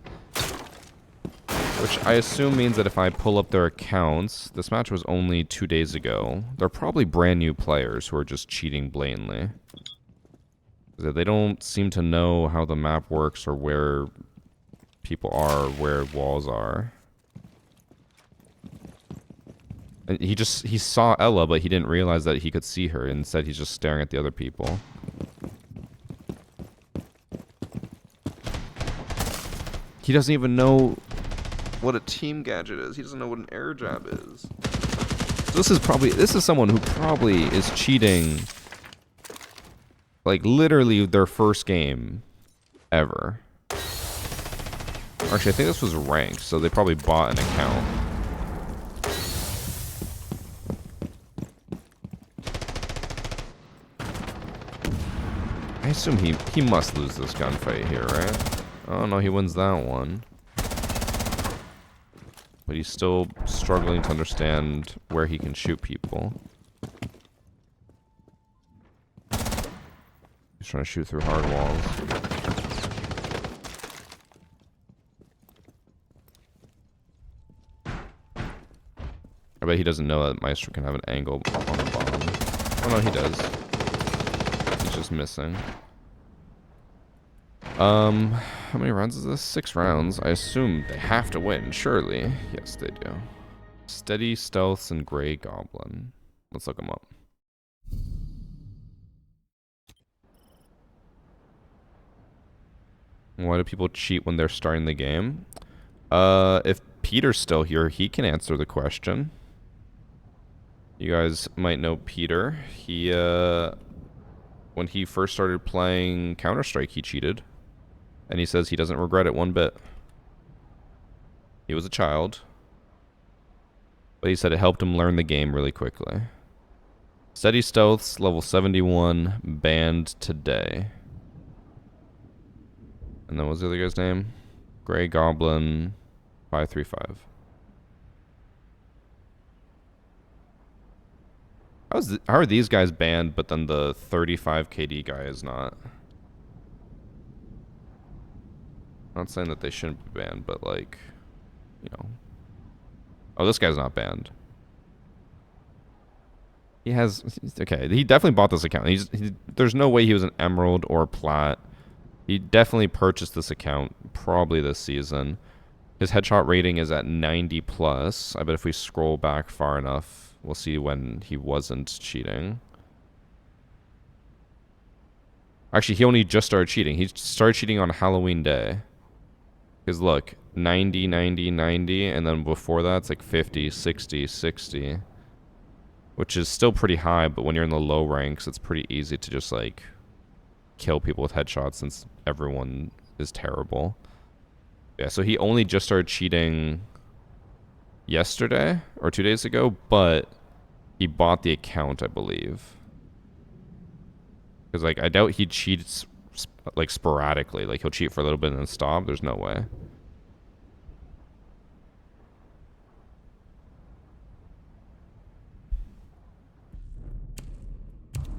S1: Which I assume means that if I pull up their accounts, this match was only 2 days ago. They're probably brand new players who are just cheating blatantly. They don't seem to know how the map works or where people are, where walls are. And he saw Ella, but he didn't realize that he could see her. Instead, he's just staring at the other people. He doesn't even know what a team gadget is. He doesn't know what an air jab is. So this is someone who probably is cheating like literally their first game ever. Actually, I think this was ranked, so they probably bought an account. I assume he must lose this gunfight here, right? Oh no, he wins that one. But he's still struggling to understand where he can shoot people. He's trying to shoot through hard walls. I bet he doesn't know that Maestro can have an angle on the bomb. Oh no, he does. He's just missing. How many rounds is this? 6 rounds. I assume they have to win, surely. Yes, they do. Steady Stealths and Grey Goblin. Let's look them up. Why do people cheat when they're starting the game? If Peter's still here, he can answer the question. You guys might know Peter. He, when he first started playing Counter-Strike, he cheated. And he says he doesn't regret it one bit. He was a child. But he said it helped him learn the game really quickly. Steady Stealths, level 71, banned today. And then what was the other guy's name? Grey Goblin 535. How are these guys banned, but then the 35 KD guy is not? Not saying that they shouldn't be banned, but like, you know. Oh, this guy's not banned. He has, okay, he definitely bought this account. There's no way he was an Emerald or Plat. He definitely purchased this account probably this season. His headshot rating is at 90 plus. I bet if we scroll back far enough, we'll see when he wasn't cheating. Actually, he only just started cheating. He started cheating on Halloween Day. Because look, 90, 90, 90, and then before that, it's like 50, 60, 60. Which is still pretty high, but when you're in the low ranks, it's pretty easy to just, like, kill people with headshots since everyone is terrible. Yeah, so he only just started cheating yesterday, or 2 days ago, but he bought the account, I believe. Because, like, I doubt he cheats like sporadically. Like he'll cheat for a little bit and then stop. There's no way.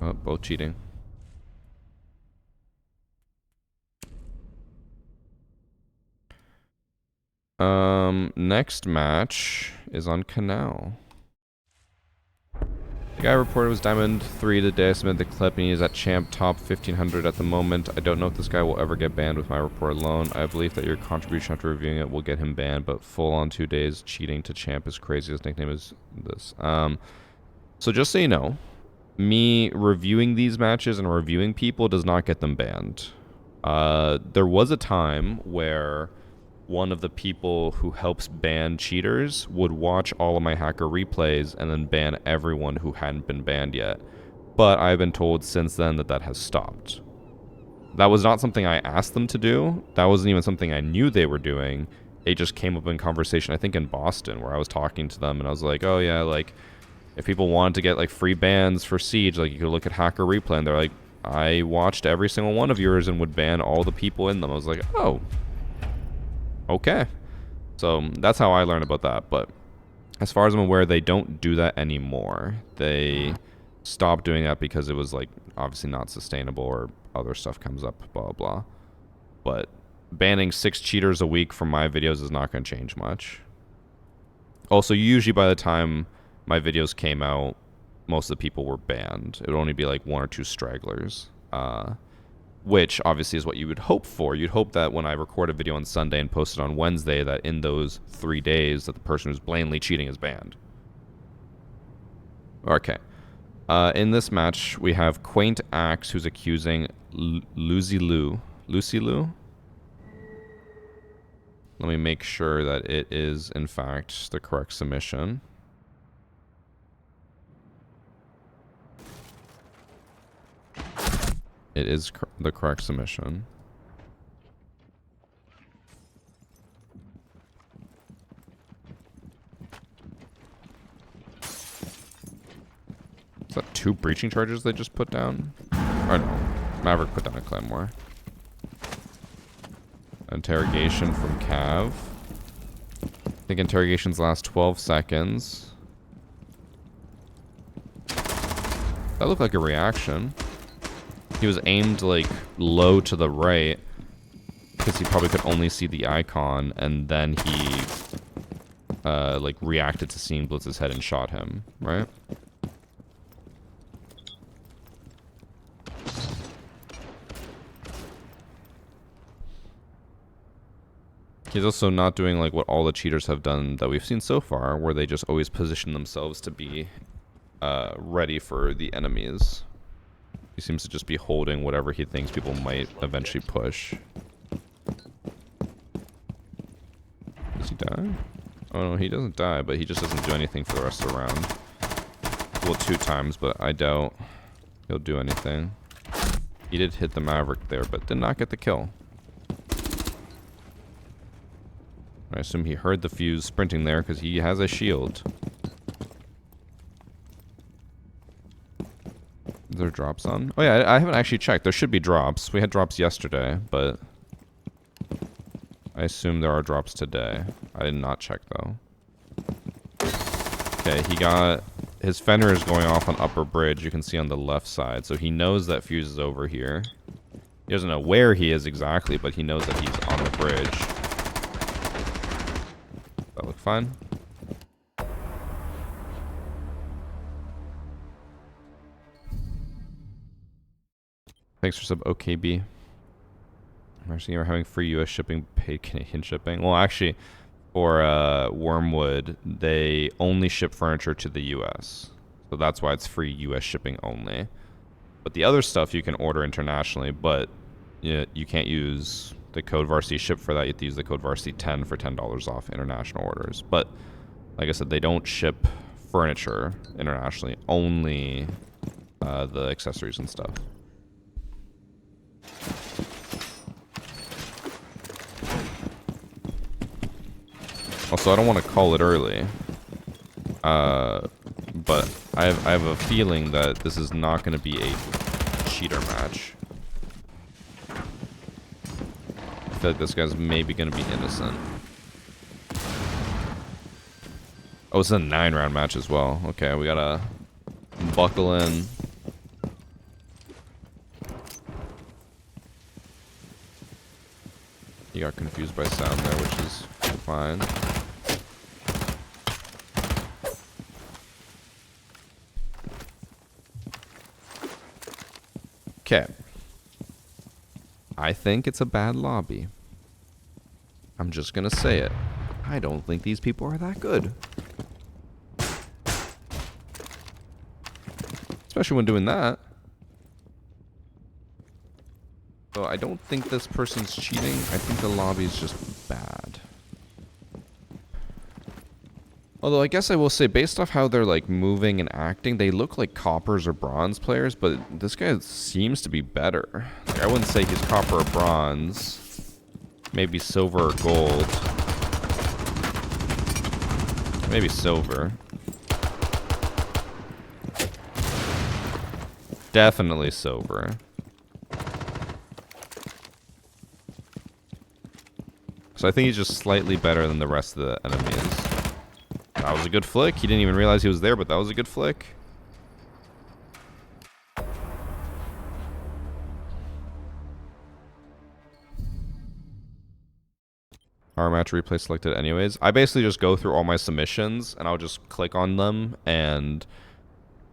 S1: Oh, both cheating. Next match is on Canal. The guy reported was Diamond 3 the day I submitted the clip, and he is at Champ top 1500 at the moment. I don't know if this guy will ever get banned with my report alone. I believe that your contribution after reviewing it will get him banned, but full on 2 days cheating to Champ is crazy. His nickname is this. So just so you know, me reviewing these matches and reviewing people does not get them banned. There was a time where one of the people who helps ban cheaters would watch all of my hacker replays and then ban everyone who hadn't been banned yet. But I've been told since then that that has stopped. That was not something I asked them to do. That wasn't even something I knew they were doing. It just came up in conversation, I think in Boston, where I was talking to them and I was like, oh yeah, like, if people wanted to get like free bans for Siege, like you could look at hacker replay, and they're like, I watched every single one of yours and would ban all the people in them. I was like, oh, okay. So that's how I learned about that. But as far as I'm aware, they don't do that anymore. They stopped doing that because it was like obviously not sustainable, or other stuff comes up, blah blah. But banning 6 cheaters a week from my videos is not going to change much. Also, usually by the time my videos came out, most of the people were banned. It would only be like 1 or 2 stragglers. Which obviously is what you would hope for. You'd hope that when I record a video on Sunday and post it on Wednesday, that in those 3 days that the person who's blatantly cheating is banned. Okay. In this match, we have Quaint Axe, who's accusing Lucy Lou. Let me make sure that it is, in fact, the correct submission. It is the correct submission. Is that 2 breaching charges they just put down? Or no, Maverick put down a Claymore. Interrogation from Cav. I think interrogations last 12 seconds. That looked like a reaction. He was aimed like low to the right because he probably could only see the icon, and then he like reacted to seeing Blitz's head and shot him, right? He's also not doing like what all the cheaters have done that we've seen so far, where they just always position themselves to be ready for the enemies. He seems to just be holding whatever he thinks people might eventually push. Does he die? Oh no, he doesn't die, but he just doesn't do anything for the rest of the round. Well, 2 times, but I doubt he'll do anything. He did hit the Maverick there, but did not get the kill. I assume he heard the fuse sprinting there because he has a shield. Is there drops on? Oh yeah, I haven't actually checked. There should be drops. We had drops yesterday, but I assume there are drops today. I did not check though. Okay, he got... His fender is going off on upper bridge, you can see on the left side. So he knows that fuse is over here. He doesn't know where he is exactly, but he knows that he's on the bridge. That look fine? Thanks for sub OKB. I'm actually having free US shipping, paid Canadian shipping. Well, actually, for Wormwood, they only ship furniture to the US. So that's why it's free US shipping only. But the other stuff you can order internationally, but you can't use the code Varsity ship for that. You have to use the code Varsity10 for $10 off international orders. But like I said, they don't ship furniture internationally, only the accessories and stuff. Also, I don't want to call it early, but I have a feeling that this is not going to be a cheater match. I feel like this guy's maybe going to be innocent. Oh, it's a 9-round match as well. Okay, we gotta buckle in. He got confused by sound there, which is fine. Okay. I think it's a bad lobby. I'm just gonna say it. I don't think these people are that good. Especially when doing that. So I don't think this person's cheating. I think the lobby's just bad. Although I guess I will say, based off how they're like moving and acting, they look like coppers or bronze players, but this guy seems to be better. Like, I wouldn't say he's copper or bronze. Maybe silver or gold. Maybe silver. Definitely silver. So I think he's just slightly better than the rest of the enemies. That was a good flick. He didn't even realize he was there, but that was a good flick. Our match replay selected anyways. I basically just go through all my submissions and I'll just click on them, and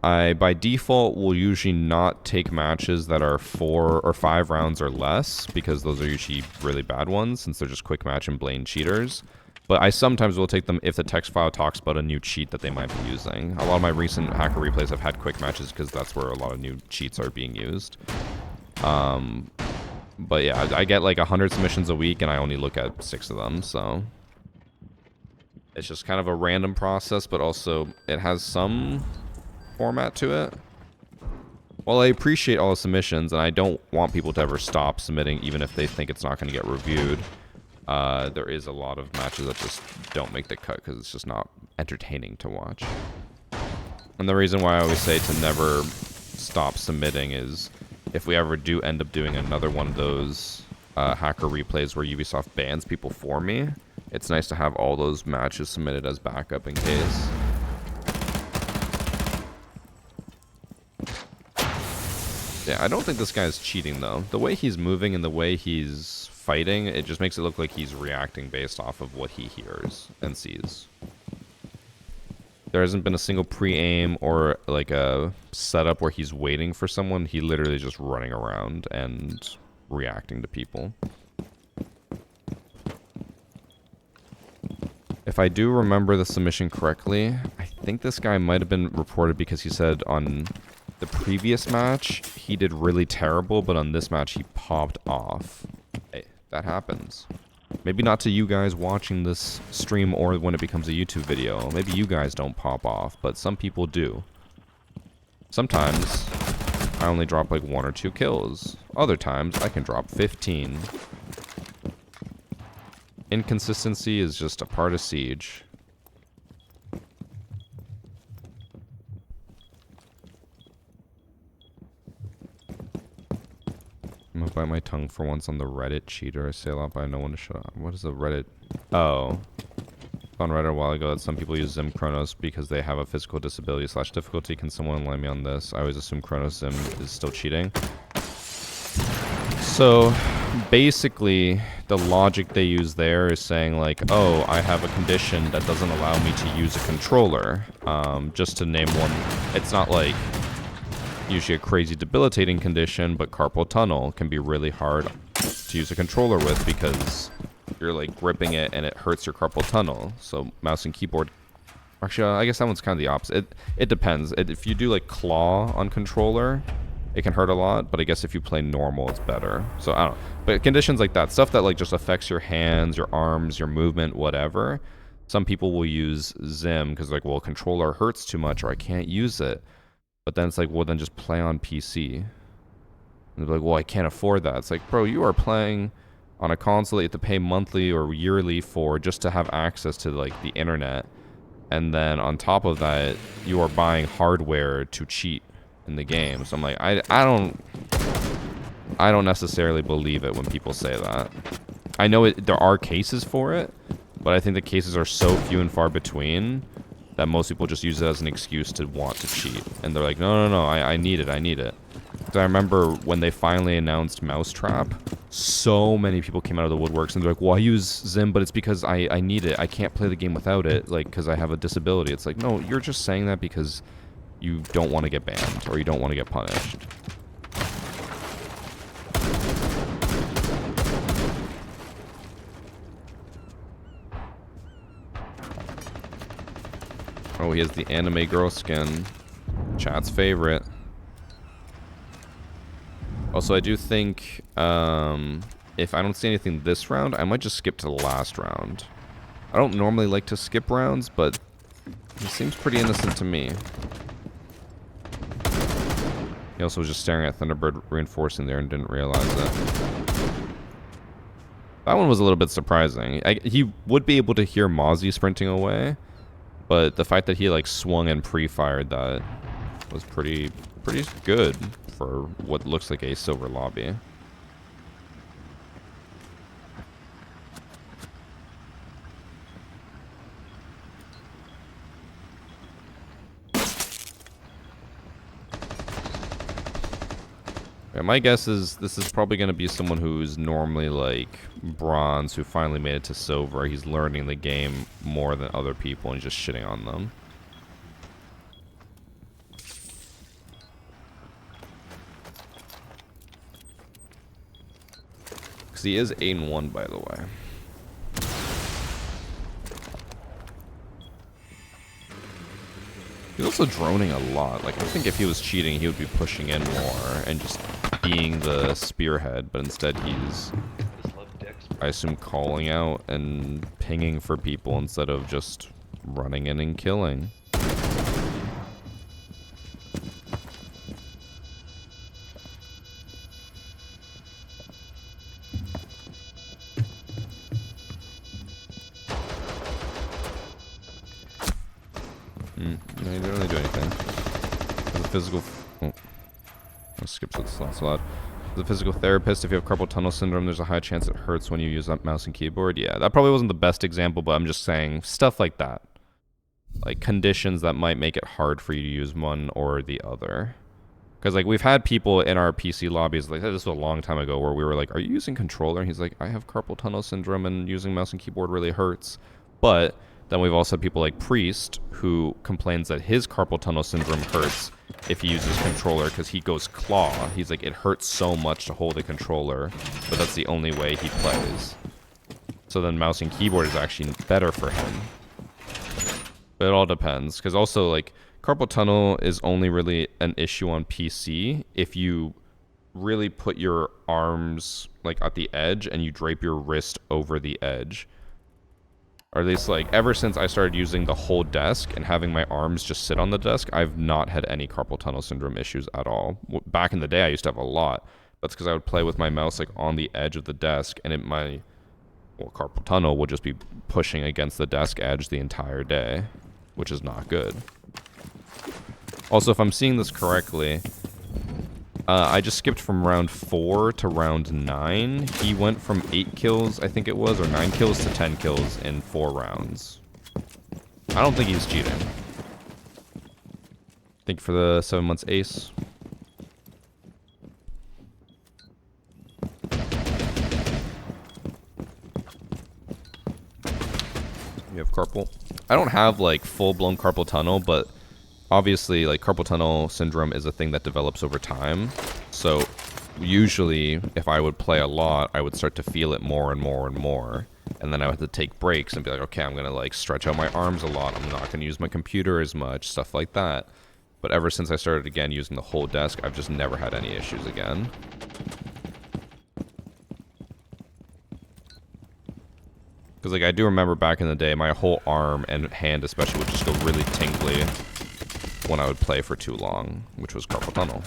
S1: I by default will usually not take matches that are 4 or 5 rounds or less, because those are usually really bad ones since they're just quick match and blatant cheaters. But I sometimes will take them if the text file talks about a new cheat that they might be using. A lot of my recent hacker replays have had quick matches because that's where a lot of new cheats are being used. But yeah, I get like 100 submissions a week and I only look at 6 of them, so it's just kind of a random process, but also it has some format to it. While I appreciate all the submissions and I don't want people to ever stop submitting even if they think it's not going to get reviewed, there is a lot of matches that just don't make the cut because it's just not entertaining to watch. And the reason why I always say to never stop submitting is if we ever do end up doing another one of those hacker replays where Ubisoft bans people for me, it's nice to have all those matches submitted as backup in case. Yeah, I don't think this guy's cheating though. The way he's moving and the way he's fighting, it just makes it look like he's reacting based off of what he hears and sees. There hasn't been a single pre-aim or like a setup where he's waiting for someone. He literally just running around and reacting to people. If I do remember the submission correctly, I think this guy might have been reported because he said on the previous match he did really terrible, but on this match he popped off. Hey, that happens. Maybe not to you guys watching this stream or when it becomes a YouTube video. Maybe you guys don't pop off, but some people do. Sometimes I only drop like 1 or 2 kills. Other times I can drop 15. Inconsistency is just a part of Siege. I'm gonna bite my tongue for once on the Reddit cheater. I say a lot, but I know when to shut up. What is the Reddit? Oh. On Reddit a while ago that some people use Zim Chronos because they have a physical disability / difficulty. Can someone enlighten me on this? I always assume Chronos Zim is still cheating. So, basically, the logic they use there is saying like, oh, I have a condition that doesn't allow me to use a controller. Just to name one, it's not like usually a crazy debilitating condition, but carpal tunnel can be really hard to use a controller with because you're like gripping it and it hurts your carpal tunnel. So mouse and keyboard, actually I guess that one's kind of the opposite. It depends. If you do like claw on controller, it can hurt a lot, but I guess if you play normal it's better. So I don't know, but conditions like that, stuff that like just affects your hands, your arms, your movement, whatever, some people will use Zim because like, well, controller hurts too much or I can't use it. But then it's like, well, then just play on PC. And they're like, well, I can't afford that. It's like, bro, you are playing on a console that you have to pay monthly or yearly for just to have access to like the internet. And then on top of that, you are buying hardware to cheat in the game. So I'm like, I don't necessarily believe it when people say that. I know there are cases for it, but I think the cases are so few and far between that most people just use it as an excuse to want to cheat. And they're like, no, I need it. So I remember when they finally announced Mousetrap, so many people came out of the woodworks and they're like, well, I use Zim, but it's because I need it. I can't play the game without it, like, because I have a disability. It's like, no, you're just saying that because you don't want to get banned or you don't want to get punished. Oh, he has the anime girl skin. Chat's favorite. Also, I do think if I don't see anything this round, I might just skip to the last round. I don't normally like to skip rounds, but he seems pretty innocent to me. He also was just staring at Thunderbird reinforcing there and didn't realize it. That one was a little bit surprising. He would be able to hear Mozzie sprinting away, but the fact that he like swung and pre-fired that was pretty good for what looks like a silver lobby. Yeah, my guess is this is probably going to be someone who's normally like bronze who finally made it to silver. He's learning the game more than other people and just shitting on them. Because he is 8-1, by the way. He's also droning a lot. Like, I think if he was cheating, he would be pushing in more and just being the spearhead, but instead he's, I assume, calling out and pinging for people instead of just running in and killing. No, he didn't really do anything. As a physical... Oh. I'll skip so it's not so loud. As a physical therapist, if you have carpal tunnel syndrome, there's a high chance it hurts when you use that mouse and keyboard. Yeah, that probably wasn't the best example, but I'm just saying stuff like that. Like conditions that might make it hard for you to use one or the other. Because like we've had people in our PC lobbies, like this was a long time ago, where we were like, are you using controller? And he's like, I have carpal tunnel syndrome and using mouse and keyboard really hurts. But then we've also had people like Priest, who complains that his carpal tunnel syndrome hurts if he uses controller because he goes claw. He's like, it hurts so much to hold a controller, but that's the only way he plays. So then mouse and keyboard is actually better for him. But it all depends, because also like carpal tunnel is only really an issue on PC if you really put your arms like at the edge and you drape your wrist over the edge. Or at least, like, ever since I started using the whole desk and having my arms just sit on the desk, I've not had any carpal tunnel syndrome issues at all. Back in the day, I used to have a lot. That's because I would play with my mouse, like, on the edge of the desk, and carpal tunnel would just be pushing against the desk edge the entire day, which is not good. Also, if I'm seeing this correctly, I just skipped from round 4 to round 9. He went from 8 kills, I think it was, or 9 kills to 10 kills in 4 rounds. I don't think he's cheating. Thank you for the 7 months ace. You have carpal. I don't have, like, full-blown carpal tunnel, but obviously, like, carpal tunnel syndrome is a thing that develops over time. So usually, if I would play a lot, I would start to feel it more and more and more. And then I would have to take breaks and be like, okay, I'm going to, like, stretch out my arms a lot. I'm not going to use my computer as much, stuff like that. But ever since I started, again, using the whole desk, I've just never had any issues again. Because, like, I do remember back in the day, my whole arm and hand especially would just go really tingly when I would play for too long, which was carpal tunnel.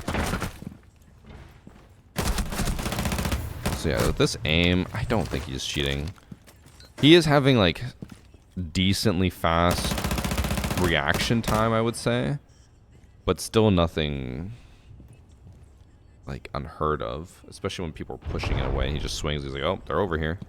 S1: So yeah, with this aim, I don't think he's cheating. He is having, like, decently fast reaction time, I would say. But still nothing, like, unheard of. Especially when people are pushing it away. He just swings, he's like, oh, they're over here.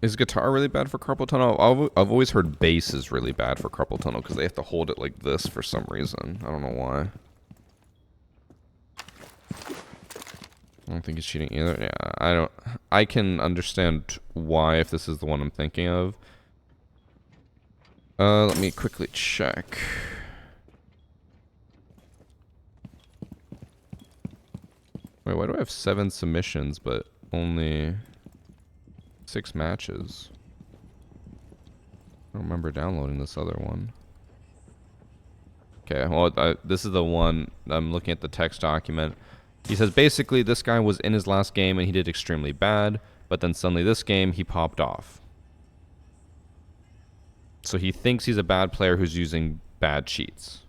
S1: Is guitar really bad for carpal tunnel? I've always heard bass is really bad for carpal tunnel because they have to hold it like this for some reason. I don't know why. I don't think he's cheating either. Yeah, I can understand why if this is the one I'm thinking of. Let me quickly check. Wait, why do I have 7 submissions but only 6 matches? I don't remember downloading this other one. Okay, well, this is the one. I'm looking at the text document. He says, basically, this guy was in his last game and he did extremely bad, but then suddenly this game, he popped off. So he thinks he's a bad player who's using bad cheats.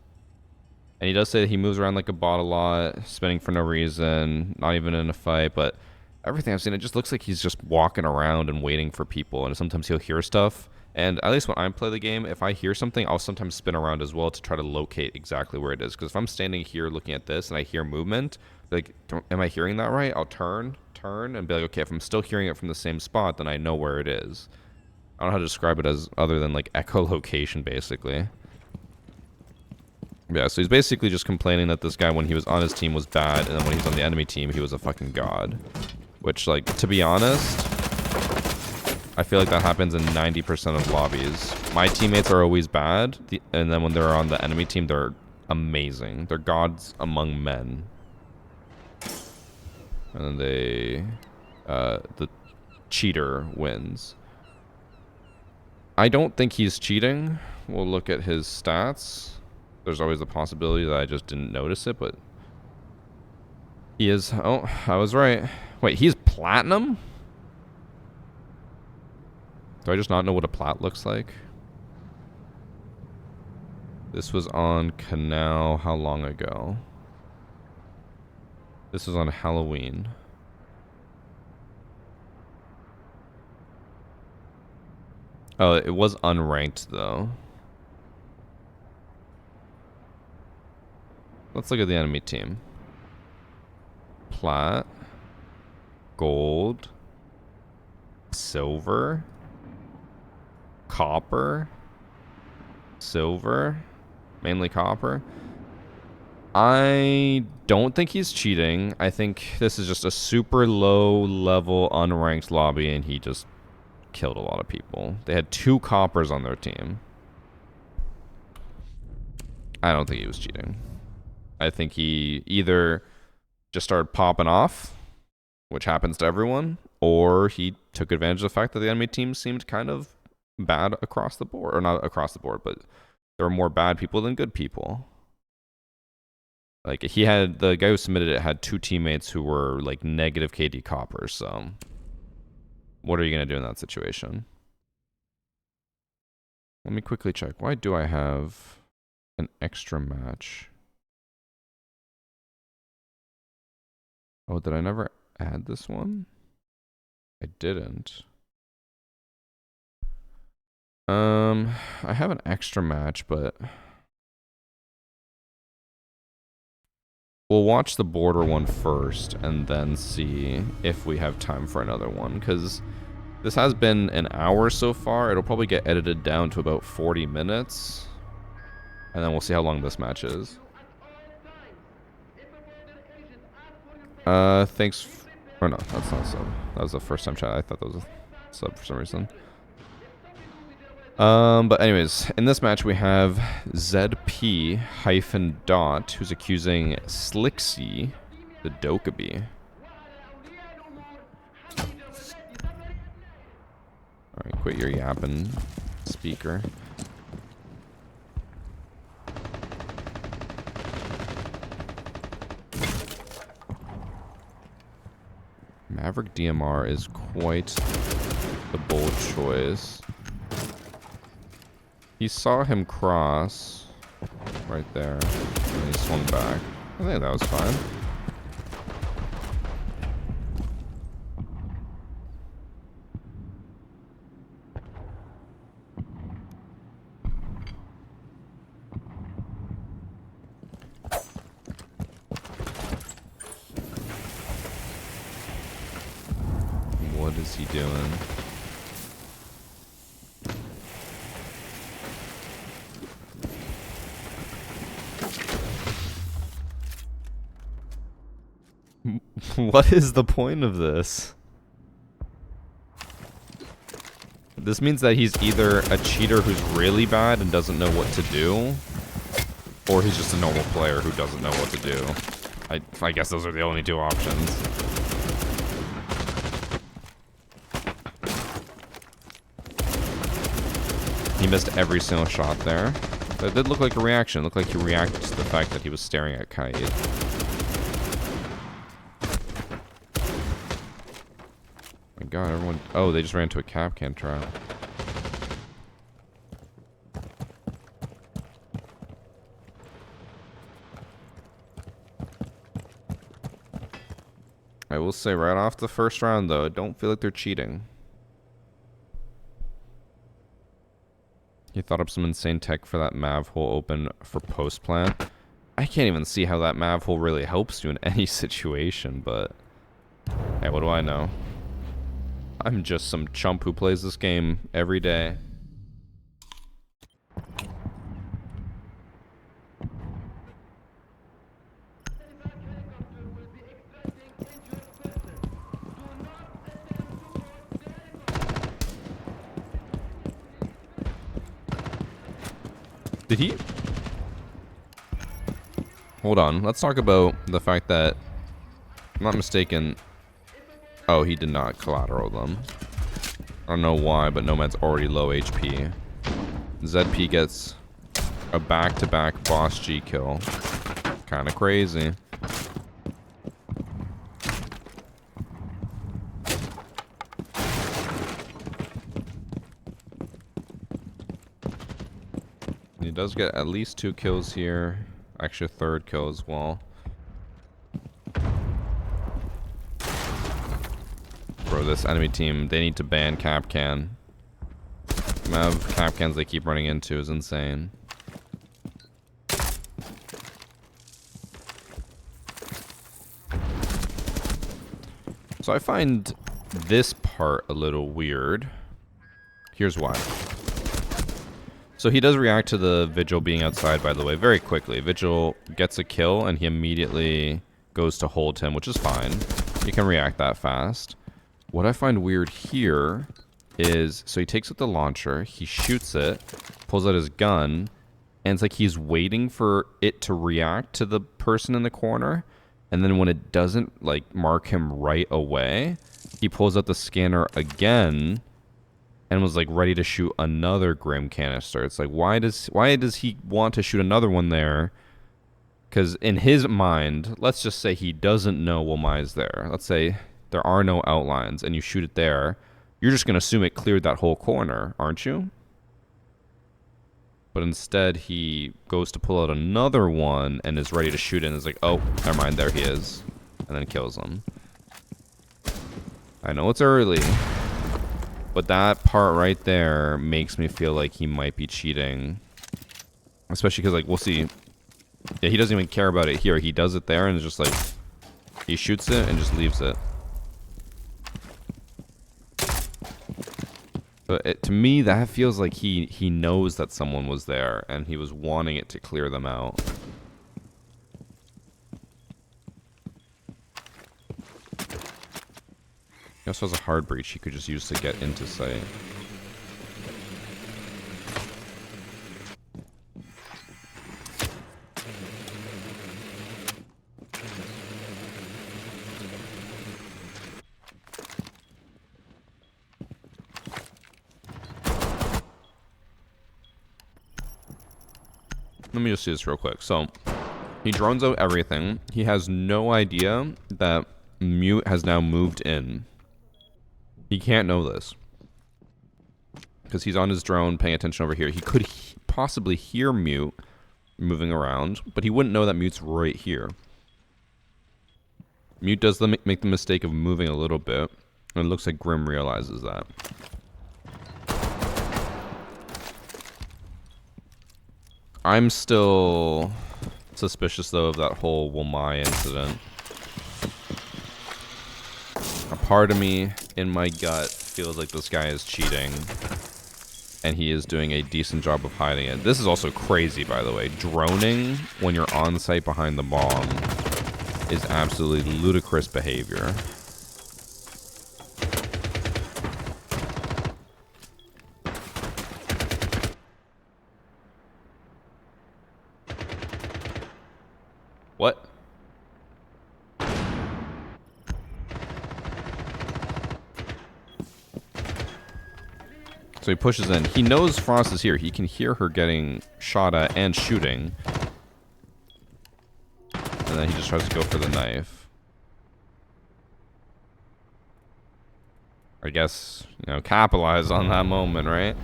S1: And he does say that he moves around like a bot a lot, spinning for no reason, not even in a fight, but everything I've seen, it just looks like he's just walking around and waiting for people, and sometimes he'll hear stuff. And at least when I play the game, if I hear something, I'll sometimes spin around as well to try to locate exactly where it is. Because if I'm standing here looking at this and I hear movement, like, am I hearing that right? I'll turn, and be like, okay, if I'm still hearing it from the same spot, then I know where it is. I don't know how to describe it as other than, like, echolocation, basically. Yeah, so he's basically just complaining that this guy, when he was on his team, was bad, and then when he was on the enemy team, he was a fucking god. Which, like, to be honest, I feel like that happens in 90% of lobbies. My teammates are always bad, and then when they're on the enemy team, they're amazing. They're gods among men. And then the cheater wins. I don't think he's cheating. We'll look at his stats. There's always the possibility that I just didn't notice it, but he is. Oh, I was right. Wait, he's platinum? Do I just not know what a plat looks like? This was on Canal how long ago? This was on Halloween. Oh, it was unranked though. Let's look at the enemy team. Plat. Gold. Silver. Copper. Silver. Mainly copper. I don't think he's cheating. I think this is just a super low level unranked lobby and he just killed a lot of people. They had 2 coppers on their team. I don't think he was cheating. I think he either just started popping off, which happens to everyone, or he took advantage of the fact that the enemy team seemed kind of bad across the board. Or not across the board, but there were more bad people than good people. Like, he had, the guy who submitted it had 2 teammates who were, like, negative KD coppers, so. What are you going to do in that situation? Let me quickly check. Why do I have an extra match? Oh, did I never add this one? I didn't. I have an extra match, but we'll watch the border one first and then see if we have time for another one, because this has been an hour so far. It'll probably get edited down to about 40 minutes, and then we'll see how long this match is. Thanks. Oh no, that's not a sub. That was the first time chat. I thought that was a sub for some reason. But anyways, in this match we have ZP-Dot, who's accusing Slixy, the Dokkaebi. Alright, quit your yapping, speaker. Maverick DMR is quite the bold choice. He saw him cross right there, and he swung back. I think that was fine. What is he doing? What is the point of this? This means that he's either a cheater who's really bad and doesn't know what to do, or he's just a normal player who doesn't know what to do. I guess those are the only 2 options. He missed every single shot there. That did look like a reaction. It looked like he reacted to the fact that he was staring at Kite. My god, everyone... Oh, they just ran into a Capcan trap. I will say right off the first round, though, I don't feel like they're cheating. He thought up some insane tech for that Mav hole open for post plant. I can't even see how that Mav hole really helps you in any situation, but... Hey, what do I know? I'm just some chump who plays this game every day. Did he? Hold on. Let's talk about the fact that, if I'm not mistaken... Oh, he did not collateral them. I don't know why, but Nomad's already low HP. ZP gets a back-to-back boss G kill. Kinda crazy. He does get at least 2 kills here. Actually, a 3rd kill as well. Bro, this enemy team, they need to ban Capcan. The amount of Capcans they keep running into is insane. So I find this part a little weird. Here's why. So he does react to the Vigil being outside, by the way, very quickly. Vigil gets a kill, and he immediately goes to hold him, which is fine. You can react that fast. What I find weird here is, so he takes out the launcher, he shoots it, pulls out his gun, and it's like he's waiting for it to react to the person in the corner, and then when it doesn't, like, mark him right away, he pulls out the scanner again, and was like ready to shoot another Grim canister. It's like, why does he want to shoot another one there Because in his mind, let's just say he doesn't know Wilmai's there. Let's say there are no outlines and you shoot it there. You're just going to assume it cleared that whole corner, aren't you? But instead, he goes to pull out another one and is ready to shoot it and is like, oh, never mind, there he is. And then kills him. I know it's early, but that part right there makes me feel like he might be cheating. Especially because, like, we'll see. Yeah, he doesn't even care about it here. He does it there and it's just like, he shoots it and just leaves it. But to me, that feels like he knows that someone was there and he was wanting it to clear them out. He also has a hard breach he could just use to get into sight. Let me just see this real quick. So, he drones out everything. He has no idea that Mute has now moved in. He can't know this. Because he's on his drone paying attention over here. He could possibly hear Mute moving around, but he wouldn't know that Mute's right here. Mute does make the mistake of moving a little bit, and it looks like Grim realizes that. I'm still suspicious, though, of that whole Wilmai incident. A part of me, in my gut, feels like this guy is cheating. And he is doing a decent job of hiding it. This is also crazy, by the way. Droning when you're on site behind the bomb is absolutely ludicrous behavior. What? So he pushes in. He knows Frost is here. He can hear her getting shot at and shooting. And then he just tries to go for the knife. I guess, you know, capitalize on that moment, right?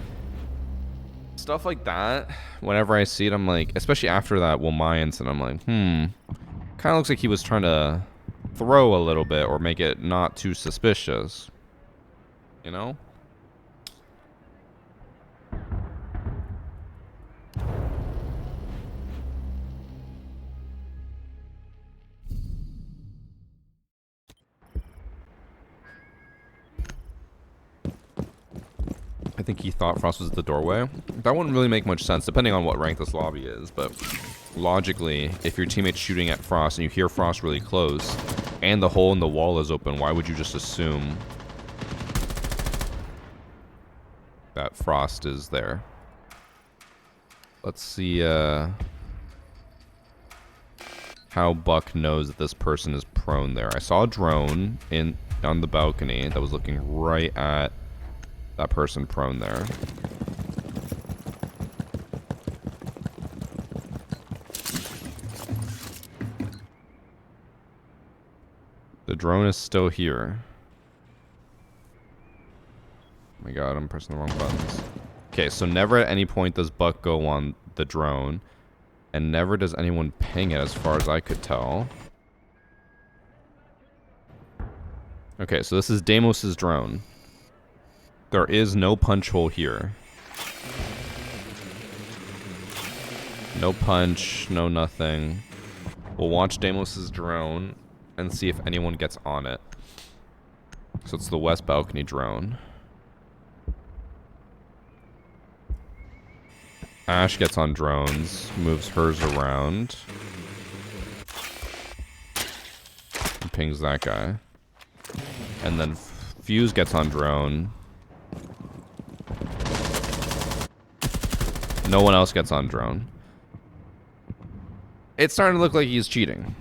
S1: Stuff like that, whenever I see it, I'm like, especially after that Wilmai incident, I'm like, kind of looks like he was trying to throw a little bit or make it not too suspicious. You know? I think he thought Frost was at the doorway. That wouldn't really make much sense, depending on what rank this lobby is, but logically, if your teammate's shooting at Frost and you hear Frost really close, and the hole in the wall is open, why would you just assume that Frost is there? Let's see how Buck knows that this person is prone there. I saw a drone on the balcony that was looking right at that person prone there. The drone is still here. Oh my god, I'm pressing the wrong buttons. Okay, so never at any point does Buck go on the drone. And never does anyone ping it as far as I could tell. Okay, so this is Deimos' drone. There is no punch hole here. No punch, no nothing. We'll watch Deimos' drone and see if anyone gets on it. So it's the west balcony drone. Ash gets on drones, moves hers around. And pings that guy. And then Fuse gets on drone. No one else gets on drone. It's starting to look like he's cheating.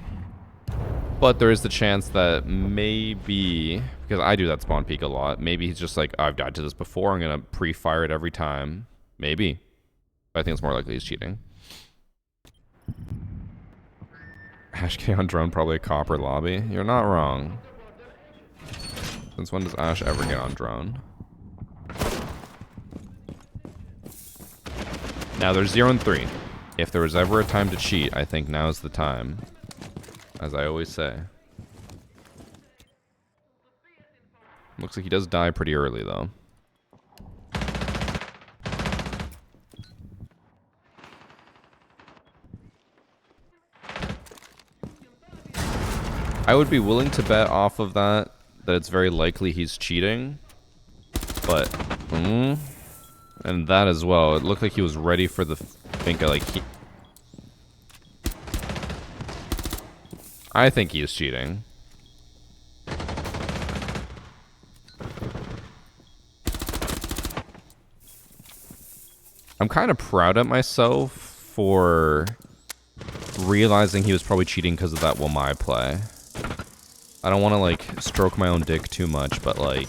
S1: But there is the chance that maybe, because I do that spawn peek a lot, maybe he's just like, I've died to this before, I'm going to pre-fire it every time. Maybe. But I think it's more likely he's cheating. Ash K on drone, probably a copper lobby. You're not wrong. Since when does Ash ever get on drone? Now there's 0 and 3. If there was ever a time to cheat, I think now's the time. As I always say. Looks like he does die pretty early though. I would be willing to bet off of that it's very likely he's cheating. But, and that as well. It looked like he was ready for the Finka, like he... I think he is cheating. I'm kind of proud of myself for realizing he was probably cheating because of that Wamai play. I don't want to, like, stroke my own dick too much, but, like...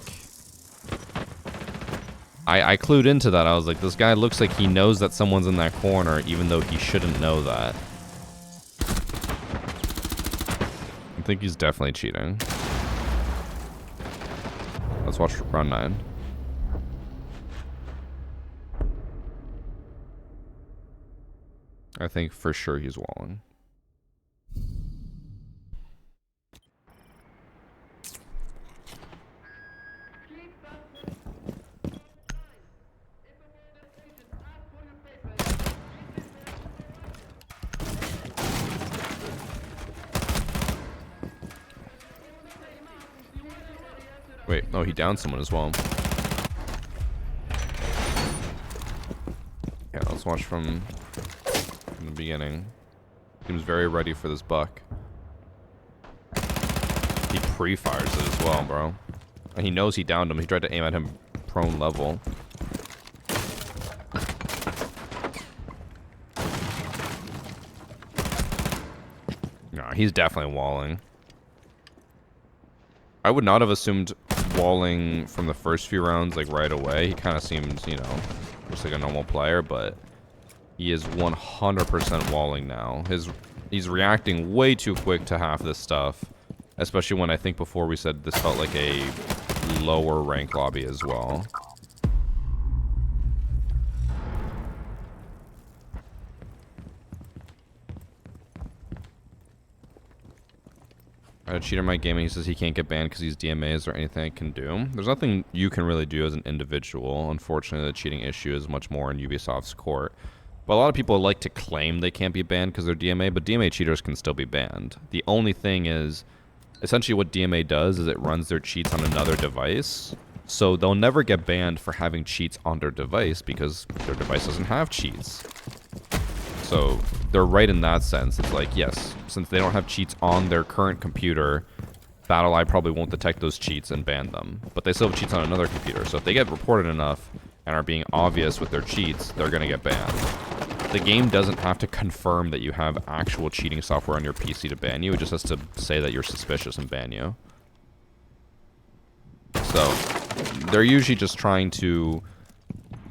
S1: I clued into that. I was like, this guy looks like he knows that someone's in that corner, even though he shouldn't know that. I think he's definitely cheating. Let's watch round 9. I think for sure he's walling. Wait, oh, he downed someone as well. Yeah, let's watch from the beginning. Seems very ready for this buck. He pre-fires it as well, bro. And he knows he downed him. He tried to aim at him prone level. Nah, he's definitely walling. I would not have assumed walling from the first few rounds, like, right away. He kind of seems, you know, just like a normal player, but he is 100% walling now. He's reacting way too quick to half this stuff, especially when I think before we said this felt like a lower rank lobby as well. Cheater My Gaming, he says he can't get banned because he's DMA. Is there anything I can do? There's nothing you can really do as an individual. Unfortunately, the cheating issue is much more in Ubisoft's court. But a lot of people like to claim they can't be banned because they're DMA, but DMA cheaters can still be banned. The only thing is, essentially what DMA does is it runs their cheats on another device. So they'll never get banned for having cheats on their device because their device doesn't have cheats. So they're right in that sense. It's like, yes, since they don't have cheats on their current computer, BattleEye probably won't detect those cheats and ban them. But they still have cheats on another computer. So if they get reported enough and are being obvious with their cheats, they're going to get banned. The game doesn't have to confirm that you have actual cheating software on your PC to ban you. It just has to say that you're suspicious and ban you. So they're usually just trying to...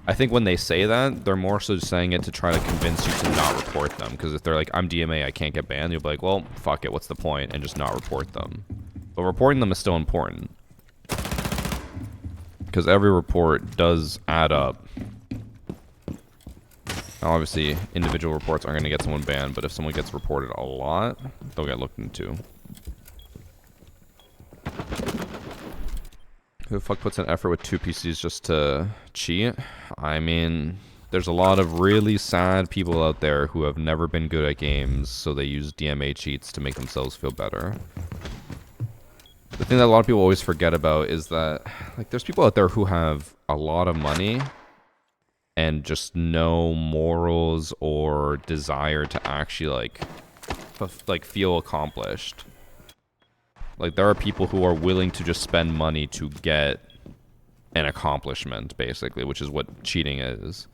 S1: I think when they say that, they're more so saying it to try to convince you to not report them. Because if they're like, I'm DMA, I can't get banned, you'll be like, well, fuck it, what's the point? And just not report them. But reporting them is still important. Because every report does add up. Now, obviously, individual reports aren't going to get someone banned, but if someone gets reported a lot, they'll get looked into. Who the fuck puts in effort with 2 PCs just to cheat? I mean, there's a lot of really sad people out there who have never been good at games, so they use DMA cheats to make themselves feel better. The thing that a lot of people always forget about is that, like, there's people out there who have a lot of money and just no morals or desire to actually, like feel accomplished. Like, there are people who are willing to just spend money to get an accomplishment, basically, which is what cheating is.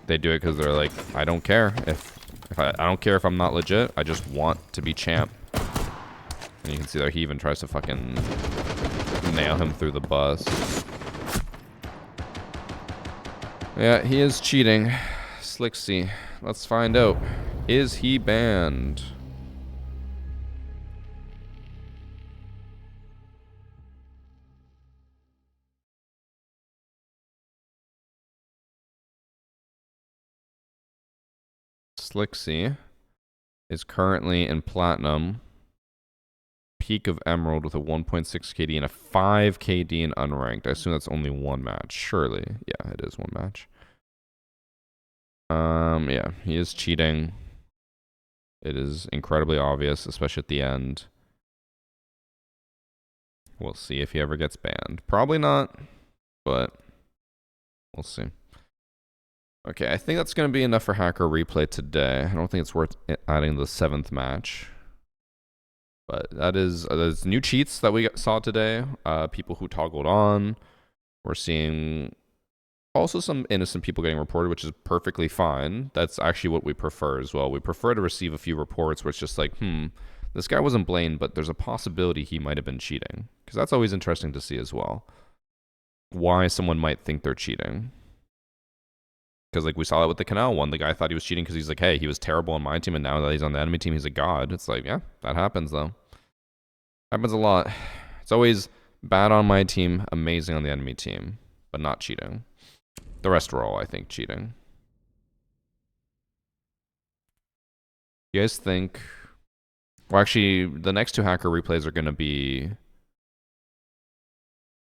S1: They do it because they're like, I don't care if I don't care if I'm not legit. I just want to be champ. And you can see there he even tries to fucking nail him through the bus. Yeah, he is cheating. Slicksy. Let's find out. Is he banned? Slixie is currently in Platinum. Peak of Emerald with a 1.6 KD and a 5 KD in Unranked. I assume that's only one match. Surely. Yeah, it is one match. Yeah, he is cheating. It is incredibly obvious, especially at the end. We'll see if he ever gets banned. Probably not, but we'll see. Okay, I think that's going to be enough for Hacker Replay today. I don't think it's worth adding the 7th match. But that is there's new cheats that we saw today. People who toggled on. We're seeing also some innocent people getting reported, which is perfectly fine. That's actually what we prefer as well. We prefer to receive a few reports where it's just like, this guy wasn't blamed, but there's a possibility he might have been cheating. Because that's always interesting to see as well. Why someone might think they're cheating. Because like we saw that with the Canal one. The guy thought he was cheating because he's like, hey, he was terrible on my team, and now that he's on the enemy team, he's a god. It's like, yeah, that happens though. Happens a lot. It's always bad on my team, amazing on the enemy team, but not cheating. The rest are all, I think, cheating. You guys think... Well, actually, the next 2 Hacker Replays are going to be...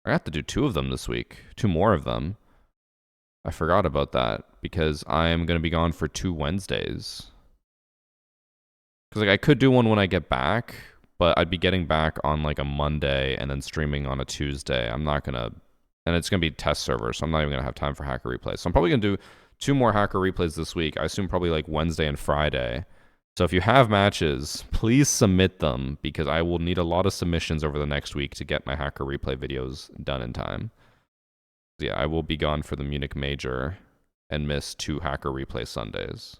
S1: I have to do 2 of them this week. 2 more of them. I forgot about that because I am going to be gone for 2 Wednesdays. Because like I could do one when I get back, but I'd be getting back on like a Monday and then streaming on a Tuesday. I'm not going to... And it's going to be test server, so I'm not even going to have time for Hacker Replays. So I'm probably going to do 2 more Hacker Replays this week. I assume probably like Wednesday and Friday. So if you have matches, please submit them because I will need a lot of submissions over the next week to get my Hacker Replay videos done in time. Yeah, I will be gone for the Munich Major and miss 2 Hacker Replay Sundays.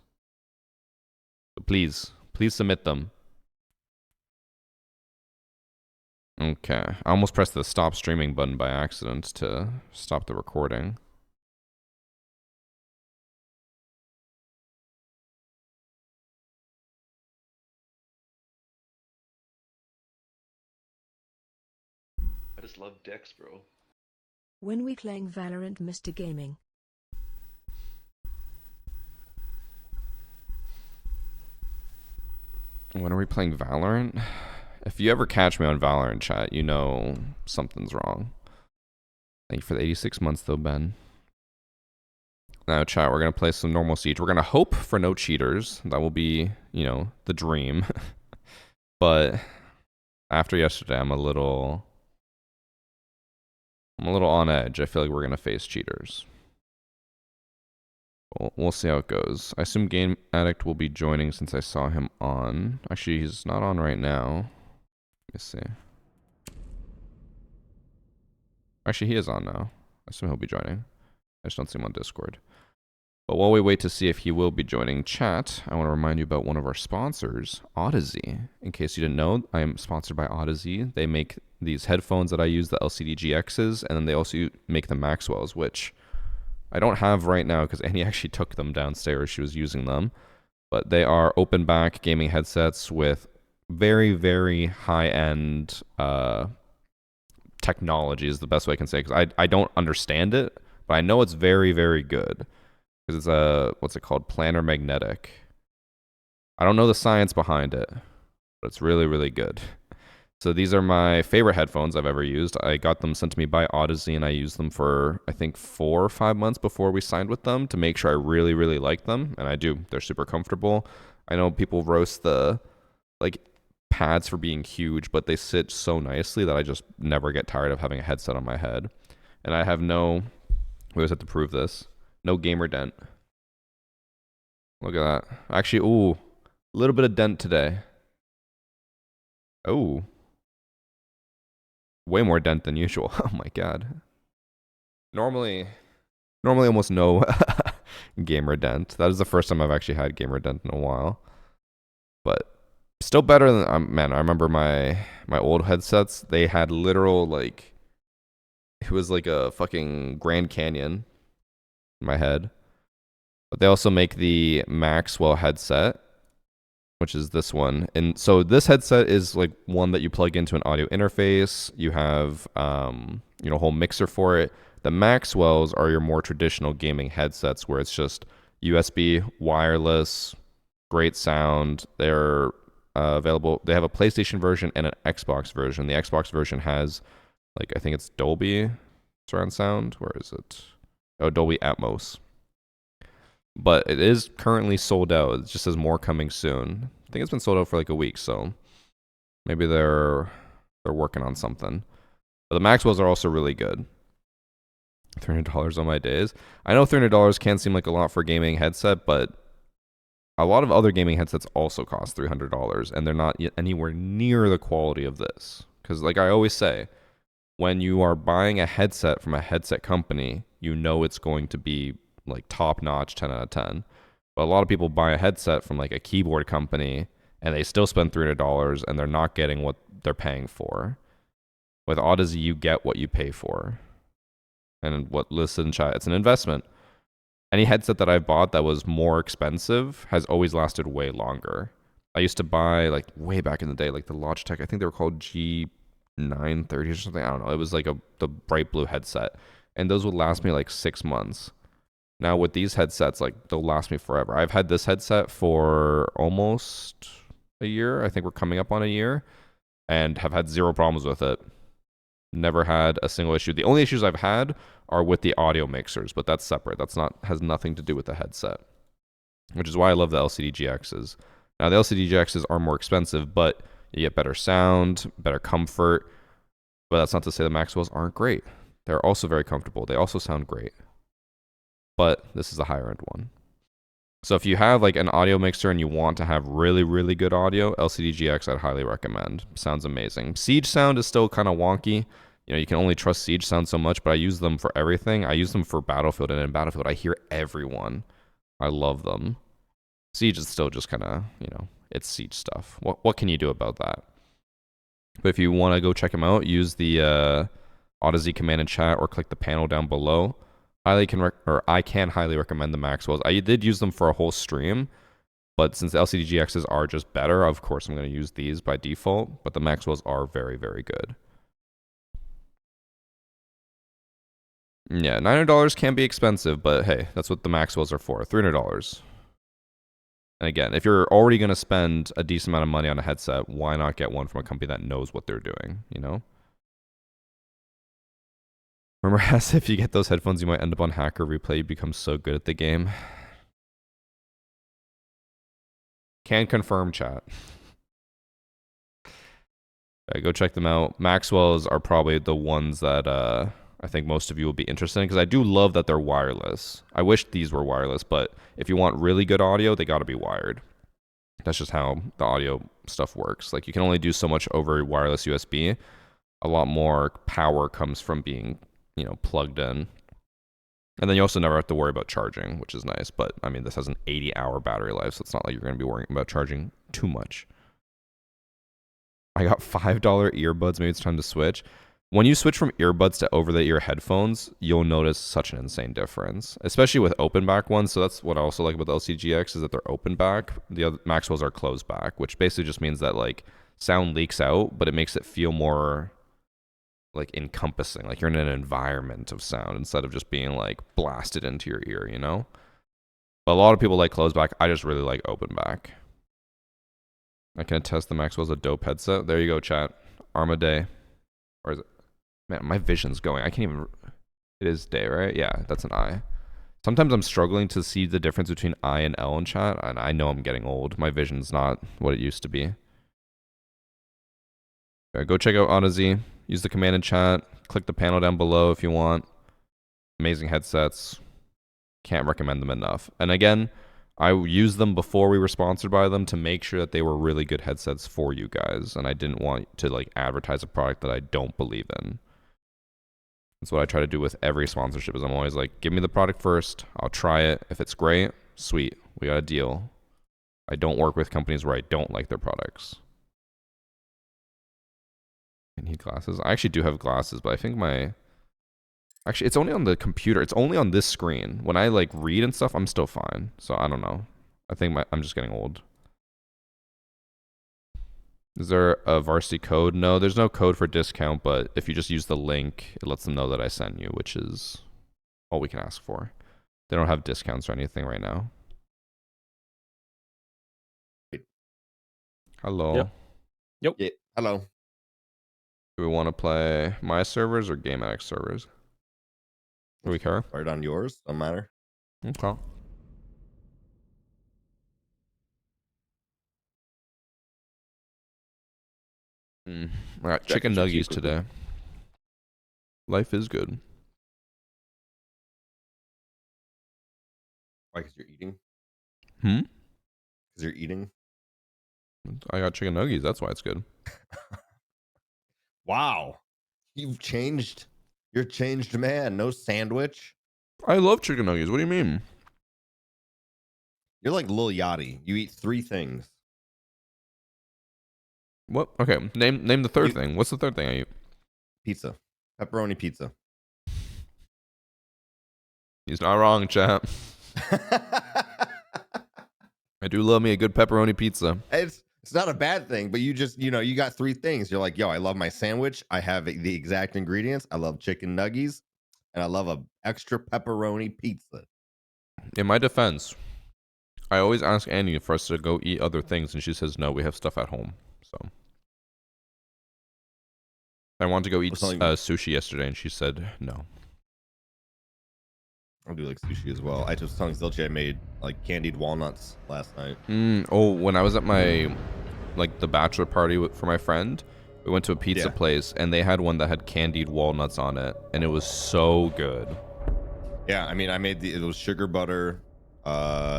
S1: So please submit them. Okay, I almost pressed the stop streaming button by accident to stop the recording.
S2: I just love dicks, bro.
S3: When we playing Valorant, Mr. Gaming?
S1: When are we playing Valorant? If you ever catch me on Valorant chat, you know something's wrong. Thank you for the 86 months though, Ben. Now chat, we're going to play some normal Siege. We're going to hope for no cheaters. That will be, you know, the dream. But after yesterday, I'm a little on edge. I feel like we're going to face cheaters. We'll see how it goes. I assume Game Addict will be joining since I saw him on. Actually, he's not on right now. Let me see. Actually, he is on now. I assume he'll be joining. I just don't see him on Discord. But while we wait to see if he will be joining chat, I want to remind you about one of our sponsors, Odyssey. In case you didn't know, I am sponsored by Odyssey. They make these headphones that I use, the LCD GXs, and then they also make the Maxwells, which I don't have right now because Annie actually took them downstairs. She was using them. But they are open back gaming headsets with very, very high-end technology is the best way I can say, because I don't understand it, but I know it's very, very good. Because it's a, what's it called? Planar magnetic. I don't know the science behind it, but it's really, really good. So these are my favorite headphones I've ever used. I got them sent to me by Odyssey, and I used them for, I think, 4 or 5 months before we signed with them to make sure I really, really like them. And I do. They're super comfortable. I know people roast the, like, pads for being huge, but they sit so nicely that I just never get tired of having a headset on my head. And I have no, we always have to prove this, no gamer dent. Look at that. Actually, ooh, a little bit of dent today. Oh. Way more dent than usual. Oh my god. Normally almost no gamer dent. That is the first time I've actually had gamer dent in a while. But still better than, man, I remember my old headsets, they had literal, like, it was like a fucking Grand Canyon in my head. But they also make the Maxwell headset, which is this one. And so this headset is like one that you plug into an audio interface. You have, you know, a whole mixer for it. The Maxwells are your more traditional gaming headsets where it's just USB, wireless, Great sound. They're available. They have a PlayStation version and an Xbox version. The Xbox version has, like, I think it's Dolby surround sound. Where is it? Oh, Dolby Atmos. But it is currently sold out. It just says more coming soon. I think it's been sold out for like a week, so maybe they're working on something. But the Maxwells are also really good. $300 on my days. I know $300 can seem like a lot for a gaming headset, but a lot of other gaming headsets also cost $300, and they're not yet anywhere near the quality of this. Because, like I always say, when you are buying a headset from a headset company, you know it's going to be like top notch, 10 out of 10. But a lot of people buy a headset from like a keyboard company, and they still spend $300, and they're not getting what they're paying for. With Odyssey, you get what you pay for. And what listen chat, it's an investment. Any headset that I've bought that was more expensive has always lasted way longer. I used to buy, like, way back in the day, like the Logitech, I think they were called G930 or something. I don't know. It was like the bright blue headset. And those would last me like 6 months. Now with these headsets, like, they'll last me forever. I've had this headset for almost a year. I think we're coming up on a year. And have had zero problems with it. Never had a single issue. The only issues I've had are with the audio mixers, but that's separate. That's not has nothing to do with the headset, which is why I love the LCD GXs. Now the LCD GXs are more expensive, but you get better sound, better comfort. But that's not to say the Maxwells aren't great. They're also very comfortable. They also sound great. But this is a higher end one. So if you have like an audio mixer and you want to have really, really good audio, LCD GX I'd highly recommend. Sounds amazing. Siege sound is still kind of wonky. You know, you can only trust Siege sound so much, but I use them for everything. I use them for Battlefield, and in Battlefield I hear everyone. I love them. Siege is still just kind of, you know, it's Siege stuff. What can you do about that? But if you want to go check them out, use the Odyssey command and chat or click the panel down below. I can highly recommend the Maxwells. I did use them for a whole stream, but since the LCD GXs are just better, of course I'm going to use these by default, but the Maxwells are very, very good. Yeah, $900 can be expensive, but hey, that's what the Maxwells are for, $300. And again, if you're already going to spend a decent amount of money on a headset, why not get one from a company that knows what they're doing, you know? Remember, as if you get those headphones, you might end up on Hacker Replay. You become so good at the game. Can confirm, chat. Okay, go check them out. Maxwells are probably the ones that I think most of you will be interested in, because I do love that they're wireless. I wish these were wireless, but if you want really good audio, they got to be wired. That's just how the audio stuff works. Like, you can only do so much over wireless USB. A lot more power comes from being, you know, plugged in. And then you also never have to worry about charging, which is nice. But, I mean, this has an 80-hour battery life, so it's not like you're going to be worrying about charging too much. I got $5 earbuds. Maybe it's time to switch. When you switch from earbuds to over-the-ear headphones, you'll notice such an insane difference, especially with open-back ones. So that's what I also like about the LCGX, is that they're open-back. The other Maxwells are closed-back, which basically just means that, like, sound leaks out, but it makes it feel more, like, encompassing. Like, you're in an environment of sound instead of just being, like, blasted into your ear, you know? But a lot of people like closed-back. I just really like open-back. I can attest the Maxwell's a dope headset. There you go, chat. Armaday. Or is it? Man, my vision's going. I can't even... It is day, right? Yeah, that's an I. Sometimes I'm struggling to see the difference between I and L in chat, and I know I'm getting old. My vision's not what it used to be. Okay, go check out Odyssey. Use the command and chat. Click the panel down below if you want. Amazing headsets. Can't recommend them enough. And again, I used them before we were sponsored by them to make sure that they were really good headsets for you guys. And I didn't want to, like, advertise a product that I don't believe in. That's what I try to do with every sponsorship, is I'm always like, give me the product first. I'll try it. If it's great, sweet. We got a deal. I don't work with companies where I don't like their products. I need glasses. I actually do have glasses, but I think my... Actually, it's only on the computer. It's only on this screen. When I, like, read and stuff, I'm still fine. So I don't know. I think I'm just getting old. Is there a varsity code? No, there's no code for discount, but if you just use the link, it lets them know that I sent you, which is all we can ask for. They don't have discounts or anything right now. Hello.
S4: Yep.
S5: Yeah. Hello.
S1: Do we want to play my servers or GameX servers? Do we care?
S5: Right on yours. Don't matter.
S1: Okay. I got chicken
S4: Breakfast or tea
S1: nuggies
S4: cookie?
S1: today. Life is good.
S5: Why? Because you're eating.
S1: Hmm?
S5: Because you're eating.
S1: I got chicken nuggies. That's why it's good.
S5: Wow. You've changed. You're a changed man. No sandwich.
S1: I love chicken nuggies. What do you mean?
S5: You're like Lil Yachty. You eat 3 things.
S1: What? Okay. Name the third
S5: You-
S1: thing. What's the third thing I eat?
S5: Pizza. Pepperoni pizza.
S1: He's not wrong, chap. I do love me a good pepperoni pizza.
S5: It's not a bad thing, but you just, you got 3 things. You're like, yo, I love my sandwich. I have the exact ingredients. I love chicken nuggies, and I love a extra pepperoni pizza.
S1: In my defense, I always ask Annie for us to go eat other things, and she says no. We have stuff at home. So I wanted to go eat
S5: something-
S1: sushi yesterday, and she said no.
S5: I'll do like sushi as well. I was telling Zilchi I made like candied walnuts last night.
S1: Oh, when I was at my the bachelor party for my friend, we went to a pizza
S5: Yeah.
S1: place, and they had one that had candied walnuts on it, and it was so good.
S5: Yeah, I mean, I made it was sugar butter,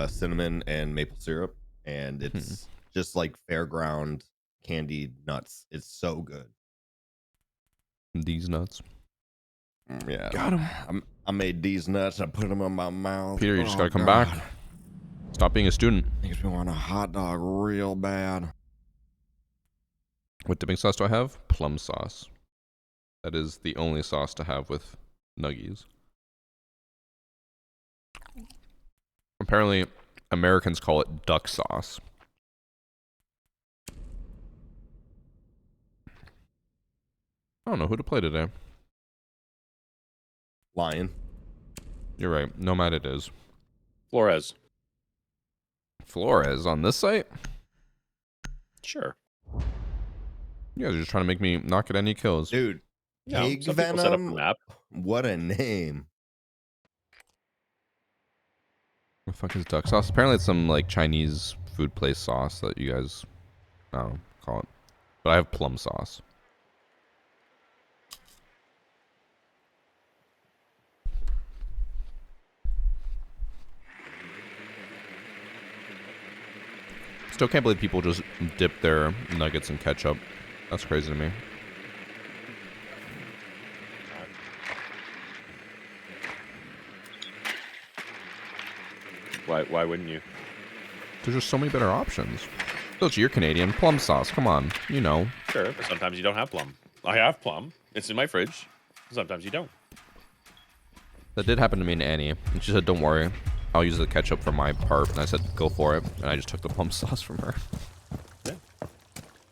S5: cinnamon, and maple syrup, and it's just like fairground candied nuts. It's so good.
S1: These nuts.
S5: Yeah,
S1: Got him.
S5: I made these nuts. I put them in my mouth.
S1: Peter, you just gotta come
S5: God.
S1: back. Stop being a student.
S5: Makes me want a hot dog real bad.
S1: What dipping sauce do I have? Plum sauce. That is the only sauce to have with nuggies. Apparently, Americans call it duck sauce. I don't know who to play today.
S5: Lion.
S1: You're right. Nomad it is.
S4: Flores.
S1: Flores on this site?
S4: Sure.
S1: You guys are just trying to make me not get any kills.
S5: Dude,
S4: No,
S5: pig
S4: some people set up a
S5: venom.
S4: map.
S5: What a name.
S1: What the fuck is duck sauce? Apparently it's some Chinese food place sauce that you guys, I don't know, call it. But I have plum sauce. Still can't believe people just dip their nuggets in ketchup. That's crazy to me.
S4: Why wouldn't you?
S1: There's just so many better options. Those you're Canadian. Plum sauce, come on. You know.
S4: Sure, but sometimes you don't have plum. I have plum. It's in my fridge. Sometimes you don't.
S1: That did happen to me and Annie. And she said, don't worry. I'll use the ketchup for my part. And I said, go for it. And I just took the plum sauce from her.
S4: Yeah.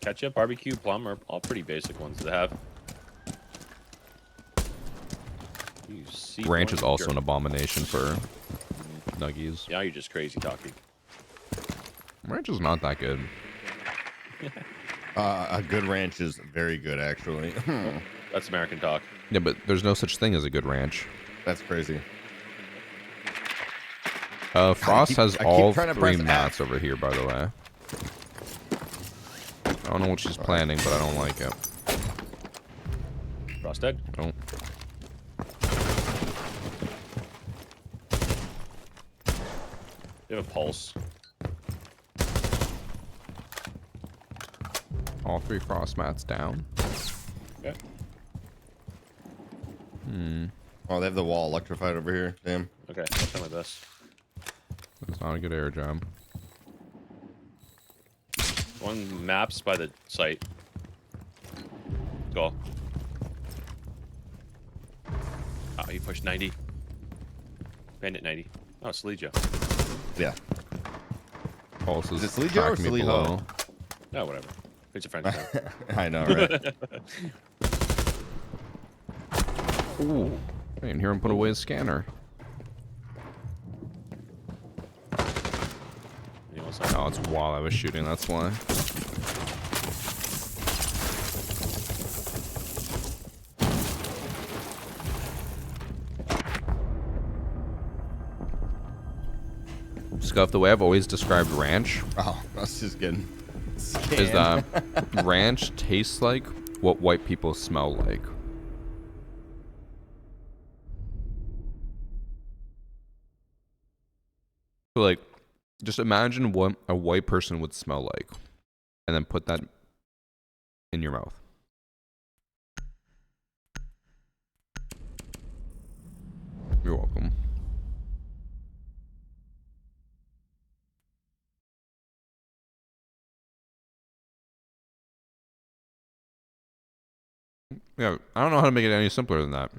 S4: Ketchup, barbecue, plum are all pretty basic ones to have. You see
S1: Ranch is also an
S4: jerk.
S1: abomination for nuggies.
S4: Now you're just crazy talking.
S1: Ranch is not that good.
S5: A good ranch is very good, actually.
S4: That's American talk.
S1: Yeah, but there's no such thing as a good ranch.
S5: That's crazy.
S1: Frost has
S5: I keep
S1: all
S5: trying to
S1: 3
S5: press
S1: mats
S5: F.
S1: over here, by the way. I don't know what she's planning, but I don't like it.
S4: Frost dead.
S1: Don't.
S4: You have a pulse.
S1: All 3 frost mats down.
S4: Okay.
S5: Oh, they have the wall electrified over here. Damn.
S4: Okay, I'll come with this.
S1: That's not a good air job.
S4: One maps by the site. Go. Oh, he pushed 90. Bandit 90. Oh, Sleejo.
S5: Yeah.
S1: Pulse
S5: Is it
S1: is
S5: Sleejo or
S1: tracking me
S5: Sleeho?
S1: below.
S4: No, whatever. It's a friend's name.
S5: I know, right?
S1: Ooh. I didn't hear him put away his scanner.
S4: You know, so-
S1: No, it's while I was shooting, that's why. Scuff, the way I've always described ranch
S5: Oh, I was just getting
S1: is that ranch tastes like what white people smell like. So, like, just imagine what a white person would smell like, and then put that in your mouth. You're welcome. Yeah, I don't know how to make it any simpler than that.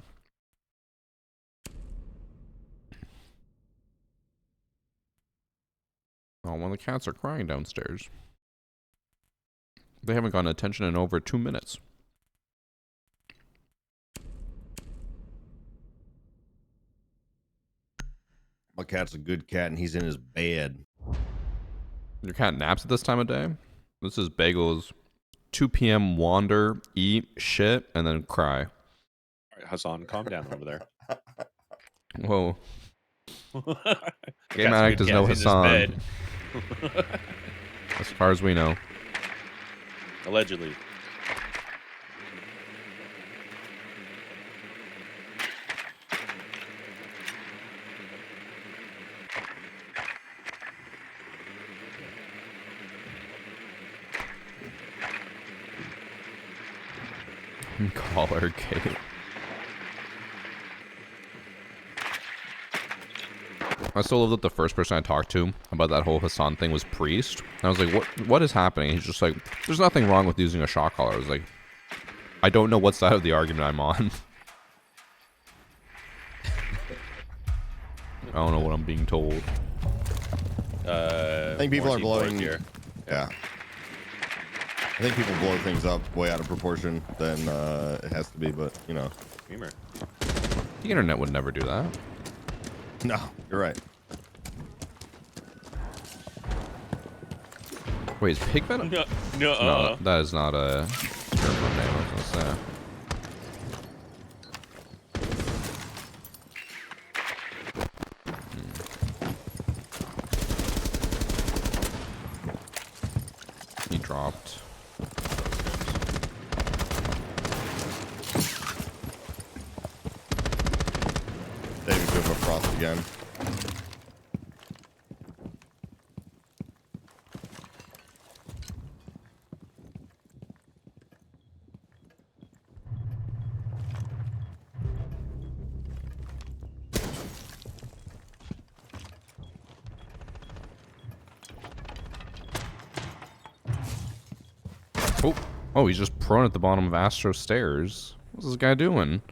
S1: Oh, one of the cats are crying downstairs. They haven't gotten attention in over 2 minutes.
S5: My cat's a good cat, and he's in his bed.
S1: Your cat naps at this time of day? This is Bagel's 2 p.m. wander, eat, shit, and then cry.
S4: All right, Hassan, calm down over there.
S1: Whoa.
S4: The
S1: Game
S4: cat's
S1: addict
S4: good
S1: is no
S4: cat in his
S1: Hassan.
S4: bed.
S1: As far as we know.
S4: Allegedly.
S1: Collar Kate. I still love that the first person I talked to about that whole Hassan thing was Priest. And I was like, what is happening? He's just like, there's nothing wrong with using a shock collar. I was like, I don't know what side of the argument I'm on. I don't know what I'm being told.
S5: I think people are blowing.
S4: Here.
S5: Yeah. I think people blow things up way out of proportion than it has to be, but you know.
S4: Beamer.
S1: The internet would never do that.
S5: No, you're right.
S1: Wait, is Pig Venom?
S4: No,
S1: No, that is not a scarecrow name, I was gonna say. He dropped.
S5: David Good of Frost again.
S1: Oh, he's just prone at the bottom of Astro Stairs. What's this guy doing?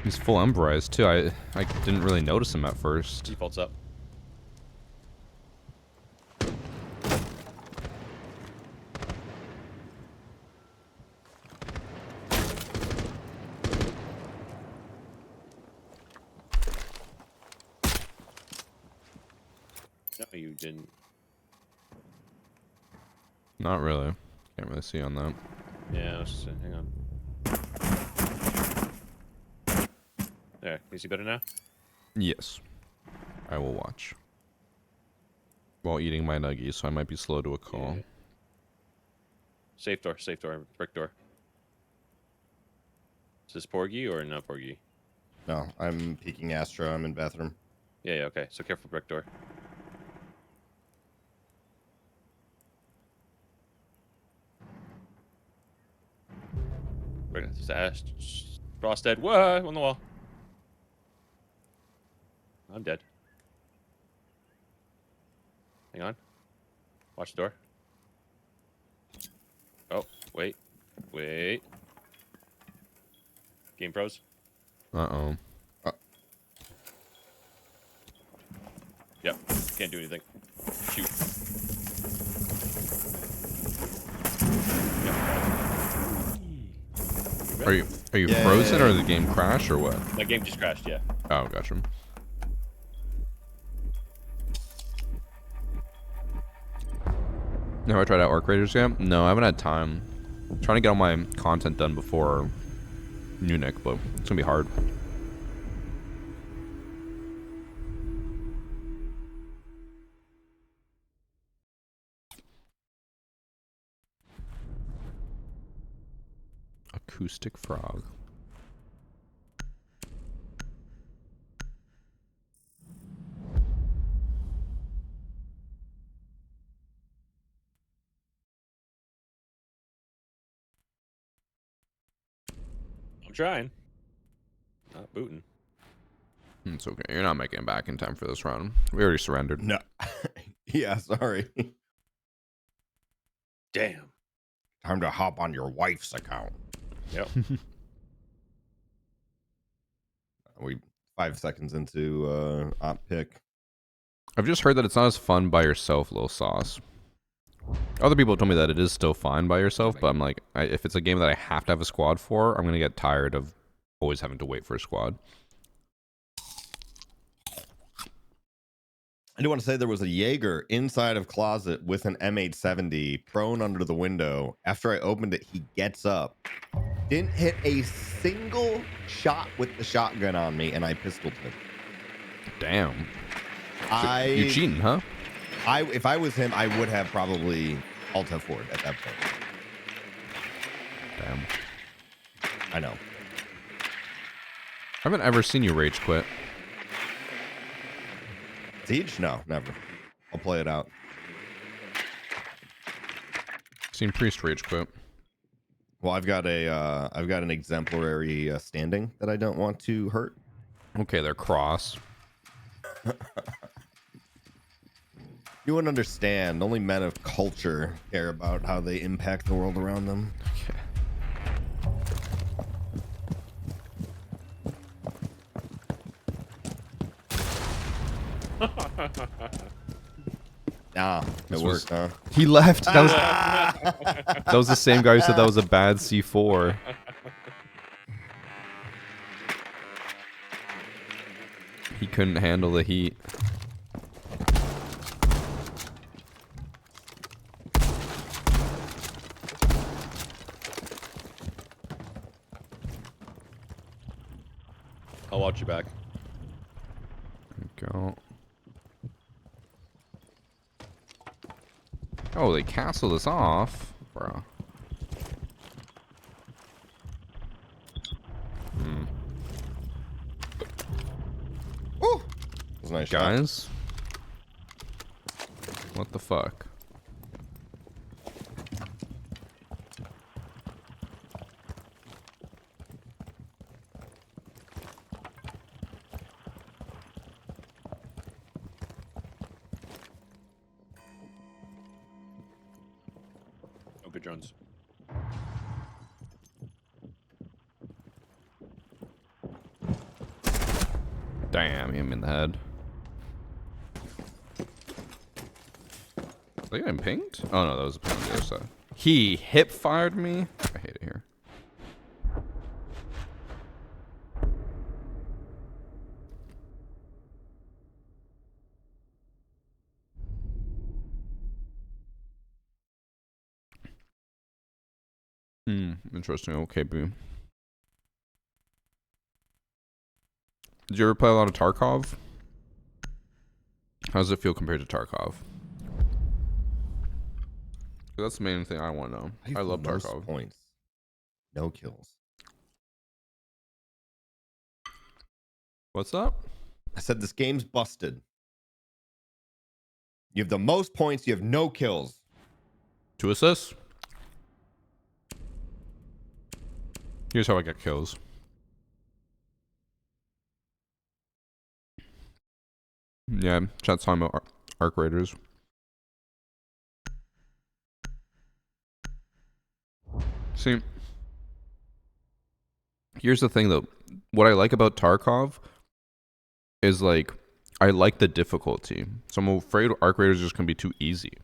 S1: He's full Emberized too. I didn't really notice him at first.
S4: Default's up. No, you didn't.
S1: Not really. Can't really see on that.
S4: Yeah, let's just, hang on. There, can you see better now?
S1: Yes. I will watch. While eating my nuggies, so I might be slow to a call.
S4: Yeah. Safe door, brick door. Is this Porgy or not Porgy?
S5: No, I'm peeking Astra. I'm in bathroom.
S4: Yeah, okay. So careful, brick door. Frost dead. What? On the wall. I'm dead. Hang on. Watch the door. Oh, wait. Wait. Game pros.
S1: Uh-oh.
S4: Yep. Can't do anything. Shoot. Yep.
S1: Are you
S5: Yay.
S1: frozen or did the game crash or what?
S4: My game just crashed, yeah.
S1: Oh, gotcha. Have I tried out Arc Raiders yet? No, I haven't had time. I'm trying to get all my content done before Munich, but it's gonna be hard. Acoustic frog.
S4: I'm trying. Not booting.
S1: It's okay. You're not making it back in time for this run. We already surrendered.
S5: No. Yeah, sorry.
S4: Damn.
S5: Time to hop on your wife's account.
S4: Yep.
S5: We 5 seconds into op pick.
S1: I've just heard that it's not as fun by yourself, Lil Sauce. Other people told me that it is still fine by yourself, but I'm like, if it's a game that I have to have a squad for, I'm going to get tired of always having to wait for a squad.
S5: I do want to say there was a Jaeger inside of closet with an M870 prone under the window. After I opened it, he gets up. Didn't hit a single shot with the shotgun on me, and I pistoled him.
S1: Damn.
S5: You
S1: You're cheating, huh?
S5: If I was him, I would have probably alt F4'd at that point.
S1: Damn.
S5: I know.
S1: I haven't ever seen you rage quit.
S5: Siege? No, never. I'll play it out.
S1: Seen Priest rage quit.
S5: Well, I've got an exemplary standing that I don't want to hurt.
S1: Okay, they're cross.
S5: You wouldn't understand. Only men of culture care about how they impact the world around them.
S1: Okay.
S5: Nah, it worked, huh?
S1: He left. That was the same guy who said that was a bad C4. He couldn't handle the heat.
S4: I'll watch you back.
S1: Go. Oh, they canceled us off, bro.
S5: Ooh, that was a nice shot.
S1: Guys, what the fuck?
S4: Oh, good drones.
S1: Damn, him in the head. Are they getting pinged? Oh no, that was a ping on the other side. He hip fired me. I hate it here. Interesting. Okay, boom. Did you ever play a lot of Tarkov? How does it feel compared to Tarkov? That's the main thing I want to know. I love
S5: Most
S1: Tarkov.
S5: points. No kills.
S1: What's up?
S5: I said this game's busted. You have the most points, you have no kills.
S1: 2 assists. Here's how I get kills. Yeah, chat's talking about Arc Raiders. See, here's the thing though. What I like about Tarkov is like, I like the difficulty. So I'm afraid Arc Raiders is just gonna be too easy.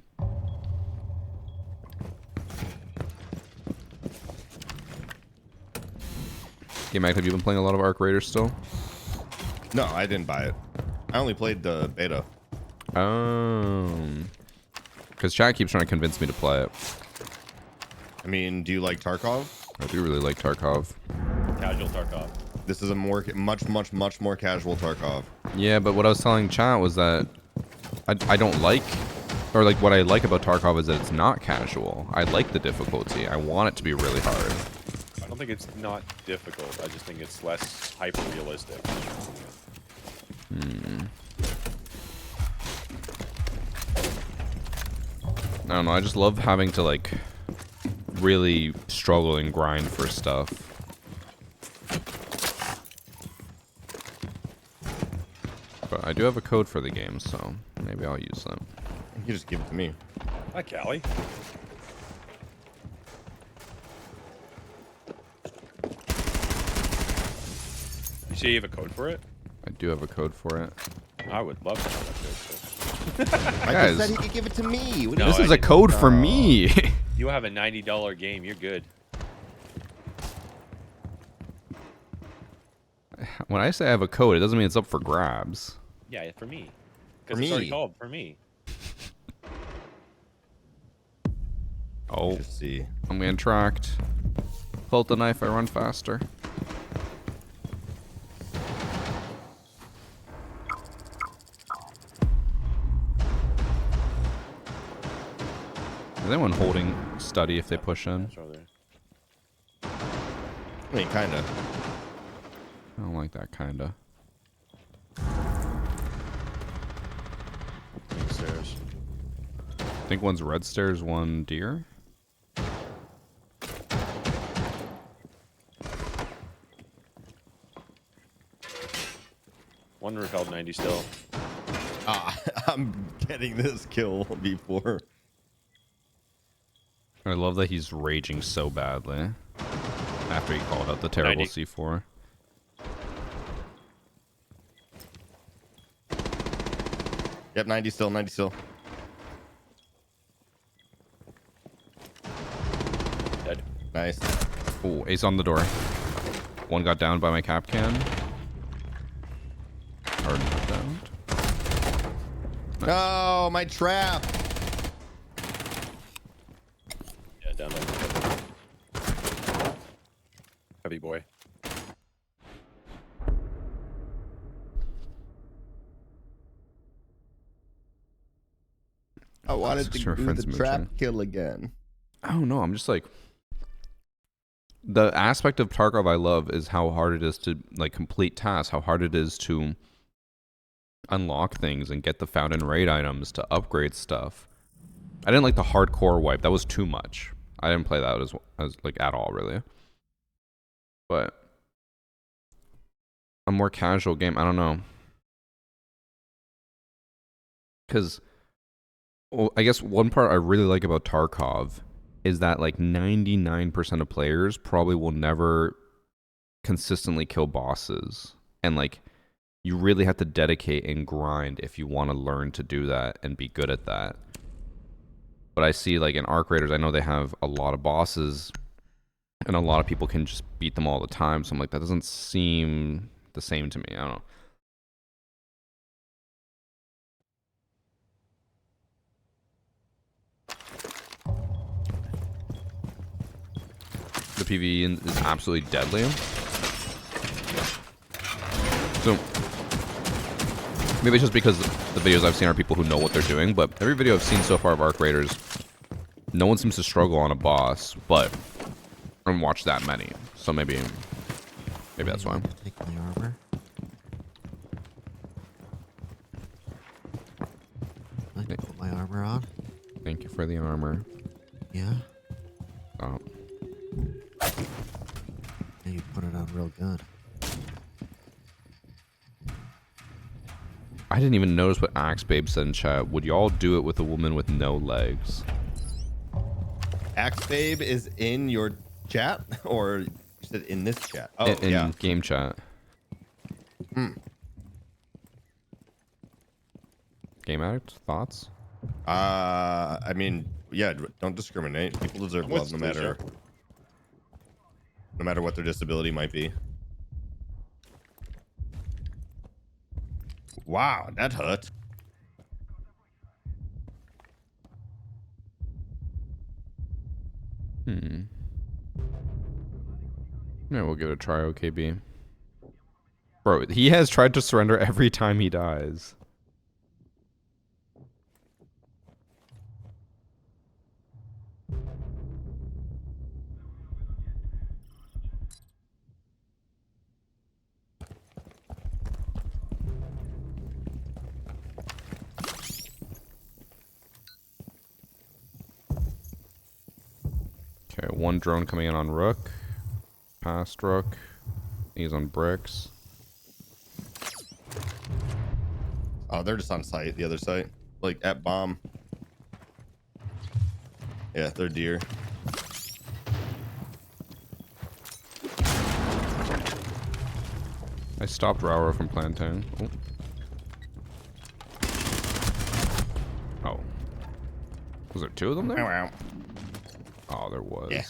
S1: Okay, Mac, have you been playing a lot of Arc Raiders still?
S5: No, I didn't buy it. I only played the beta.
S1: Because chat keeps trying to convince me to play it.
S5: I mean, do you like Tarkov?
S1: I do really like Tarkov.
S4: Casual Tarkov.
S5: This is a much more casual Tarkov.
S1: Yeah, but what I was telling chat was that I don't like, or like what I like about Tarkov is that it's not casual. I like the difficulty. I want it to be really hard.
S4: don't think it's not difficult. I just think it's less hyper realistic.
S1: I don't know. I just love having to like really struggle and grind for stuff. But I do have a code for the game, so maybe I'll use that.
S5: You just give it to me.
S4: Hi, Callie. You say you have a code for it?
S1: I do have a code for it.
S4: I would love to have that code.
S5: I
S1: Guys.
S5: just said he could give it to me. What do
S4: No,
S1: This
S5: you
S1: is
S4: I
S1: a
S4: didn't.
S1: code for me.
S4: You have a $90 game. You're good.
S1: When I say I have a code, it doesn't mean it's up for grabs.
S4: Yeah, for me.
S5: For
S4: Because it's already
S5: me.
S4: called for me.
S1: Oh,
S5: Just see.
S1: I'm getting tracked. Pull out the knife, I run faster. Is anyone holding study if they push in?
S4: That's over there.
S5: I mean, kind of.
S1: I don't like that kinda.
S4: Stairs.
S1: I think one's red stairs, one deer.
S4: One repelled 90 still.
S5: I'm getting this kill before.
S1: I love that he's raging so badly after he called out the terrible
S4: 90.
S1: C4.
S5: Yep, 90 still, 90 still.
S4: Dead.
S5: Nice.
S1: Oh, ace on the door. One got down by my cap can. Or not down.
S5: Oh, my trap.
S4: Yeah, down there. Heavy boy.
S5: I wanted to
S1: Sure,
S5: do
S1: friends
S5: the trap
S1: mooching.
S5: kill again.
S1: I don't know. I'm just like, the aspect of Tarkov I love is how hard it is to like complete tasks, how hard it is to unlock things and get the found in raid items to upgrade stuff. I didn't like the hardcore wipe. That was too much. I didn't play that as like at all really. But a more casual game, I don't know. Cuz well, I guess one part I really like about Tarkov is that like 99% of players probably will never consistently kill bosses. And like you really have to dedicate and grind if you want to learn to do that and be good at that. But I see like in Arc Raiders, I know they have a lot of bosses and a lot of people can just beat them all the time. So I'm like, that doesn't seem the same to me. I don't know. The PvE is absolutely deadly. So maybe it's just because the videos I've seen are people who know what they're doing, but every video I've seen so far of Arc Raiders, no one seems to struggle on a boss, but I haven't watched that many. So maybe that's why.
S6: Take my armor. I can put my armor on.
S1: Thank you for the armor.
S6: Yeah.
S1: Oh.
S6: Yeah, you put it on real good.
S1: I didn't even notice what Axe Babe said in chat. Would y'all do it with a woman with no legs?
S5: Axe Babe is in your chat, or you said in this chat? Oh,
S1: In
S5: yeah.
S1: game chat. Game Addict, thoughts?
S5: I mean, yeah, don't discriminate. People deserve love no matter what their disability might be. Wow, that hurt.
S1: Yeah, we'll give it a try, OKB. Bro, he has tried to surrender every time he dies. Okay, one drone coming in on Rook. Past Rook. He's on bricks.
S5: Oh, they're just on site, the other site. Like at bomb. Yeah, they're deer.
S1: I stopped Rauro from planting. Oh. Was there two of them there?
S5: Wow.
S1: Oh, there was.
S5: Yeah.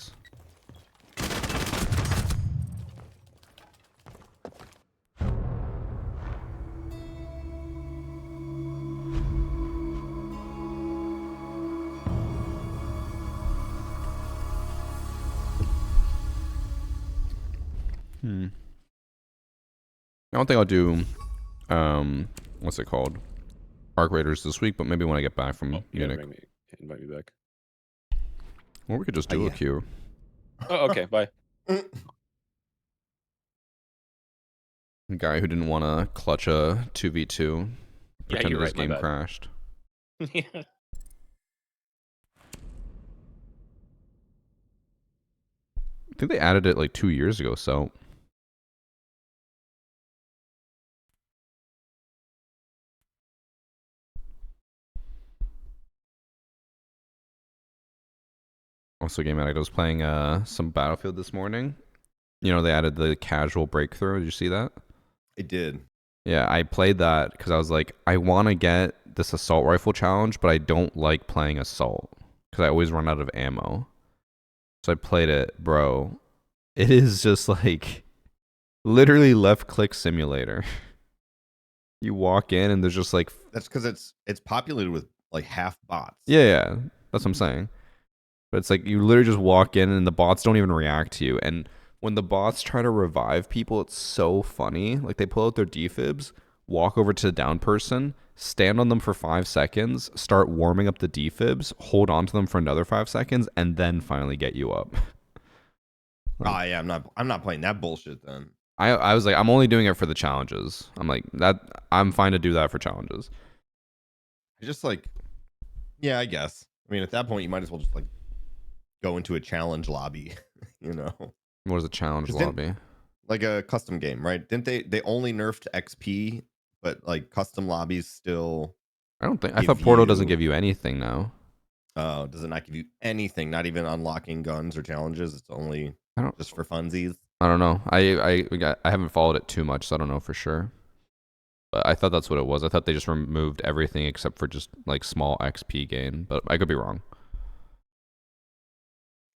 S1: I don't think I'll do, what's it called? Arc Raiders this week, but maybe when I get back from Munich.
S4: Invite me back.
S1: Or we could just do
S5: yeah.
S1: a queue.
S4: Oh, okay. Bye.
S1: A guy who didn't want to clutch a 2v2. Pretended
S4: you're
S1: his
S4: right, my
S1: game
S4: bad.
S1: crashed.
S4: Yeah.
S1: I think they added it like 2 years ago, so. Also, Game Addict, I was playing some Battlefield this morning. You know, they added the casual breakthrough. Did you see that?
S5: It did.
S1: Yeah, I played that because I was like, I want to get this assault rifle challenge, but I don't like playing assault because I always run out of ammo. So I played it, bro. It is just like literally left click simulator. You walk in and there's just like,
S5: That's because it's populated with like half bots.
S1: yeah, that's what I'm saying. But it's like you literally just walk in and the bots don't even react to you. And when the bots try to revive people, it's so funny. Like they pull out their defibs, walk over to the down person, stand on them for 5 seconds, start warming up the defibs, hold on to them for another 5 seconds, and then finally get you up.
S5: Oh yeah, I'm not playing that bullshit then.
S1: I was like, I'm only doing it for the challenges. I'm like, that I'm fine to do that for challenges.
S5: Just like, yeah, I guess. I mean, at that point, you might as well just like go into a challenge lobby, you know?
S1: What is a challenge
S5: 'Cause
S1: lobby?
S5: Like a custom game, right? Didn't they only nerfed XP, but like custom lobbies still?
S1: I don't think. I
S5: give
S1: thought Portal doesn't
S5: you-
S1: give you anything now.
S5: Oh, does it not give you anything? Not even unlocking guns or challenges? It's only
S1: I don't.
S5: just for funsies.
S1: I don't know. I haven't followed it too much, so I don't know for sure. But I thought that's what it was. I thought they just removed everything except for just like small XP gain. But I could be wrong.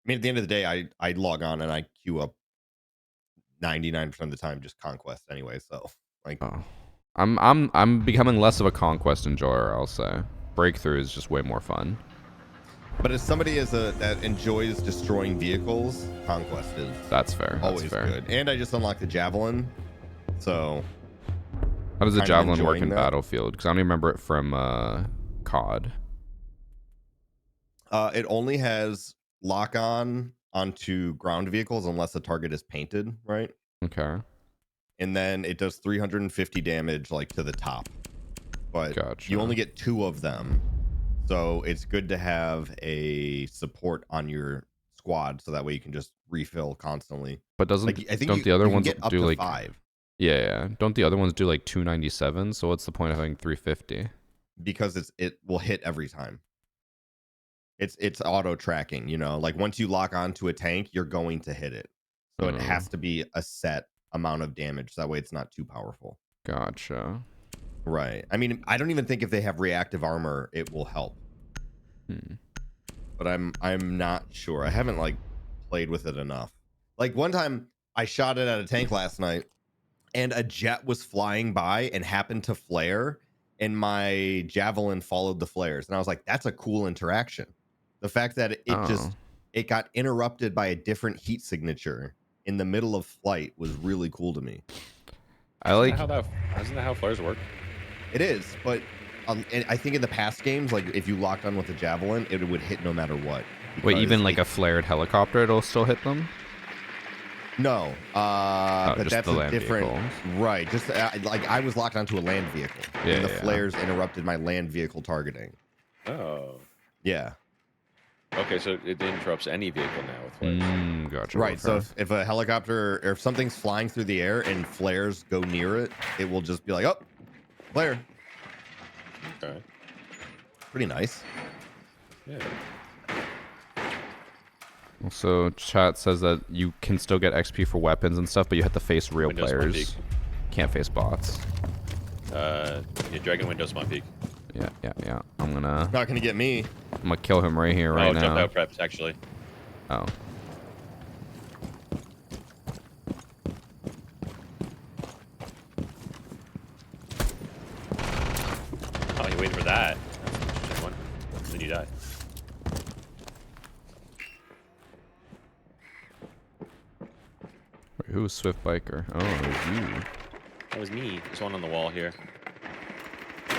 S5: I mean, at the end of the day, I log on and I queue up 99% of the time just conquest anyway. So like,
S1: Oh. I'm becoming less of a conquest enjoyer, I'll say. Breakthrough is just way more fun.
S5: but as somebody that enjoys destroying vehicles, conquest is
S1: That's fair. That's
S5: always
S1: fair.
S5: good. And I just unlocked the javelin, so
S1: How does the
S5: kind of
S1: javelin work
S5: enjoying
S1: in
S5: that.
S1: Battlefield? Because I don't even remember it from COD.
S5: It only has lock on onto ground vehicles unless the target is painted, right?
S1: Okay.
S5: And then it does 350 damage like to the top. But
S1: Gotcha.
S5: you only get 2 of them. So it's good to have a support on your squad so that way you can just refill constantly.
S1: But doesn't
S5: Like I think
S1: don't
S5: you,
S1: the other
S5: you can
S1: ones
S5: get up
S1: do
S5: to
S1: like
S5: 5
S1: yeah? Don't the other ones do like 297? So what's the point of having 350?
S5: because it will hit every time. It's auto tracking, you know, like once you lock onto a tank, you're going to hit it. So it has to be a set amount of damage. So that way it's not too powerful.
S1: Gotcha.
S5: Right. I mean, I don't even think if they have reactive armor, it will help. But I'm not sure. I haven't like played with it enough. Like one time I shot it at a tank last night and a jet was flying by and happened to flare and my javelin followed the flares. And I was like, that's a cool interaction. The fact that it got interrupted by a different heat signature in the middle of flight was really cool to me.
S1: I like
S4: Isn't that how flares work?
S5: It is, but and I think in the past games, like if you locked on with a javelin, it would hit no matter what.
S1: wait, even
S5: because
S1: like a flared helicopter, it'll still hit them.
S5: no, but
S1: just
S5: that's
S1: the
S5: a
S1: land
S5: different
S1: vehicles.
S5: right. Just like I was locked onto a land vehicle,
S1: Yeah,
S5: and the
S1: yeah.
S5: flares interrupted my land vehicle targeting.
S4: Oh.
S5: Yeah,
S4: Okay, so it interrupts any vehicle now with flares.
S1: Gotcha.
S5: Right. So
S1: okay.
S5: if a helicopter or if something's flying through the air and flares go near it, it will just be like, oh, flare.
S4: Okay.
S5: Pretty nice.
S4: Yeah.
S1: Also, chat says that you can still get XP for weapons and stuff, but you have to face real
S4: Windows spawn
S1: players. Can't face bots.
S4: Yeah, Dragon Windows spawn peak.
S1: Yeah. I'm gonna
S5: Not gonna get me.
S1: kill him right here, right
S4: Oh, jump
S1: now.
S4: out preps actually.
S1: Oh.
S4: Oh, you're waiting for that. That's an interesting one. Then you die.
S1: Wait, who was Swift Biker? Oh, it was you.
S4: That was me. There's one on the wall here.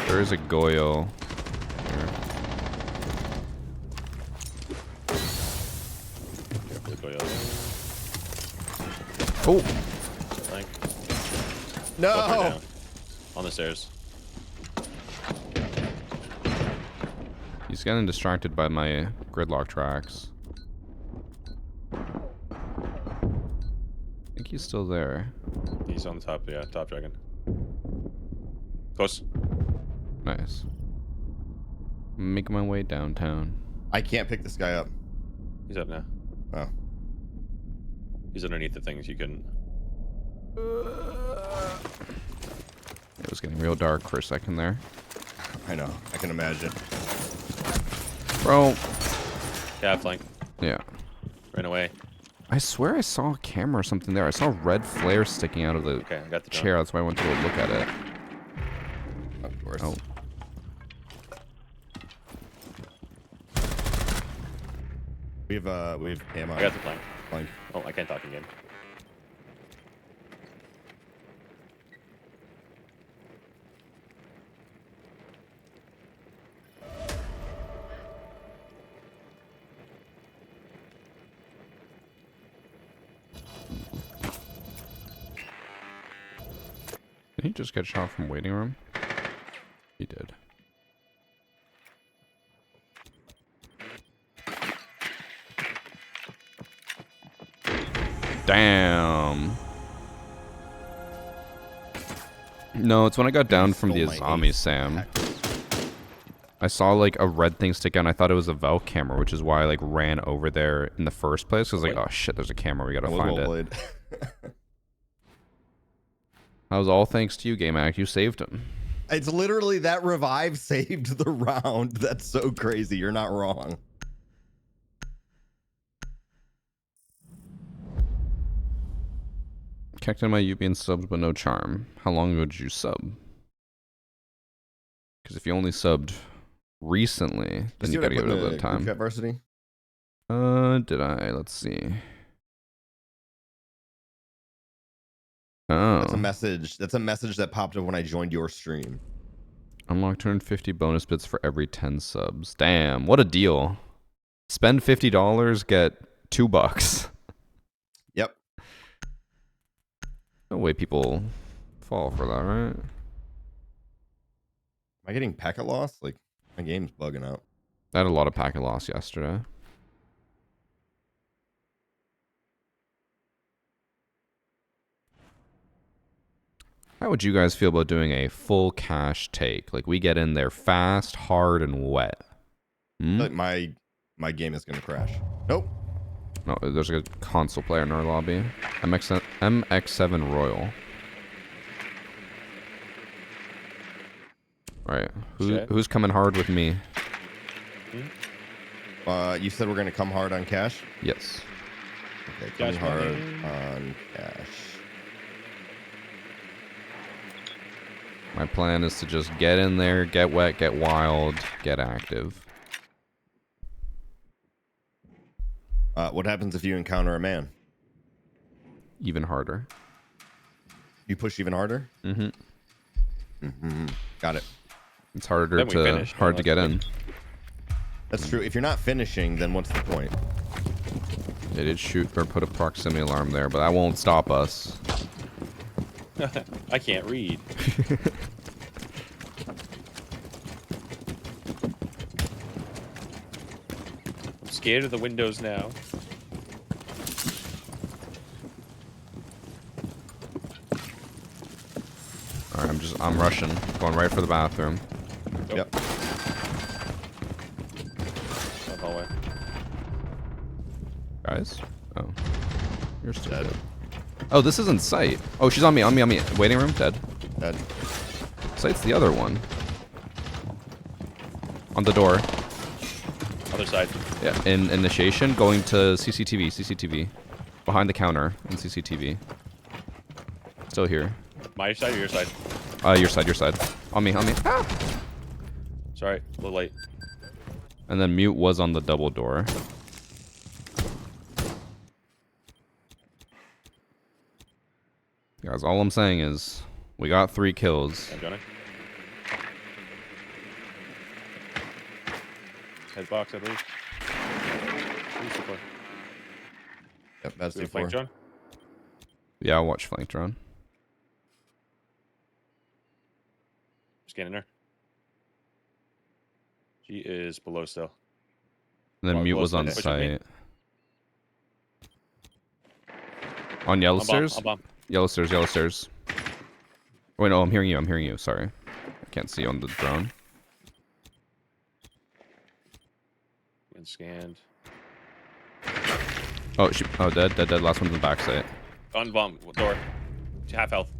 S1: There is a Goyo. Here.
S4: Careful, go yellow.
S1: Oh!
S4: Flank.
S5: No.
S4: Up or down? On the stairs.
S1: He's getting distracted by my gridlock tracks. I think he's still there.
S4: He's on the top, yeah, top dragon. Close.
S1: Nice. Making my way downtown.
S5: I can't pick this guy up.
S4: He's up now.
S5: Oh.
S4: He's underneath the things you couldn't.
S1: It was getting real dark for a second there.
S5: I know. I can imagine.
S1: Bro.
S4: Yeah, flank.
S1: Yeah.
S4: Ran away.
S1: I swear I saw a camera or something there. I saw red flare sticking out of the
S4: Okay, I got the jump.
S1: chair. That's why I went to go look at it.
S5: Of course.
S1: Oh.
S5: We have ammo.
S4: I got the flank.
S5: Flank.
S4: Oh, I can't talk again.
S1: Did he just get shot from waiting room? He did. Damn. No, it's when I got down from the
S5: Stole my
S1: Azami
S5: ace.
S1: Sam. I saw like a red thing stick out and I thought it was a Valve camera, which is why I like ran over there in the first place. Cause like, oh shit, there's a camera, we gotta
S5: Well
S1: find it.
S5: played.
S1: That was all thanks to you, Game Act. You saved him.
S5: It's literally that revive saved the round. That's so crazy. You're not wrong.
S1: Checked in my Ubian subs, but no charm. How long ago did you sub? Because if you only subbed recently, then you gotta give it a little time.
S5: At Varsity?
S1: Did I? Let's see. Oh.
S5: That's a message. That's a message that popped up when I joined your stream.
S1: Unlock 250 bonus bits for every 10 subs. Damn, what a deal. Spend $50, get $2.
S5: Yep.
S1: No way people fall for that, right?
S5: Am I getting packet loss? Like, my game's bugging out.
S1: I had a lot of packet loss yesterday. How would you guys feel about doing a full cash take? Like, we get in there fast, hard, and wet. Hmm?
S5: Like my game is gonna crash. Nope.
S1: No, there's a console player in our lobby. MX7 Royal. Alright,
S4: Shit.
S1: who's coming hard with me?
S5: You said we're gonna come hard on cash.
S1: Yes.
S5: Okay, coming
S4: Cash
S5: hard
S4: money.
S5: on cash.
S1: My plan is to just get in there, get wet, get wild, get active.
S5: What happens if you encounter a man?
S1: Even harder.
S5: You push even harder.
S1: Mm-hmm.
S5: Got it.
S1: It's harder
S4: Then we
S1: to
S4: finished.
S1: hard to
S4: Well,
S1: get
S4: that's
S1: in.
S5: That's true. If you're not finishing, then what's the point?
S1: They did shoot or put a proximity alarm there, but that won't stop us.
S4: I can't read. scared of the windows now.
S1: All right, I'm rushing, going right for the bathroom.
S5: Yep.
S4: Down hallway.
S1: Guys, oh, you're still
S5: Dead.
S1: dead. Oh, this isn't sight. Oh, she's on me, on me, on me. Waiting room, dead.
S5: Dead.
S1: Sight's the other one. On the door.
S4: Other side.
S1: Yeah, in initiation, going to CCTV. Behind the counter in CCTV. Still here.
S4: My side or your side?
S1: Your side. On me. Ah!
S4: Sorry, a little late.
S1: And then mute was on the double door. Guys, all I'm saying is we got 3 kills.
S4: I'm Johnny. Head box, I believe. Who's the play?
S5: Yep, that's
S4: Do we flank
S5: C4.
S4: John?
S1: Yeah, I'll watch flank drone.
S4: Scanning her. She is below still.
S1: And then
S4: Well,
S1: mute
S4: well,
S1: was on
S4: push at me.
S1: site. On yellow
S4: I'll
S1: stairs?
S4: bomb.
S1: Yellow stairs. Wait, no, I'm hearing you. Sorry. I can't see on the drone.
S4: And scanned.
S1: Oh, dead. Last one's in the back site.
S4: On bomb. Door. Half health.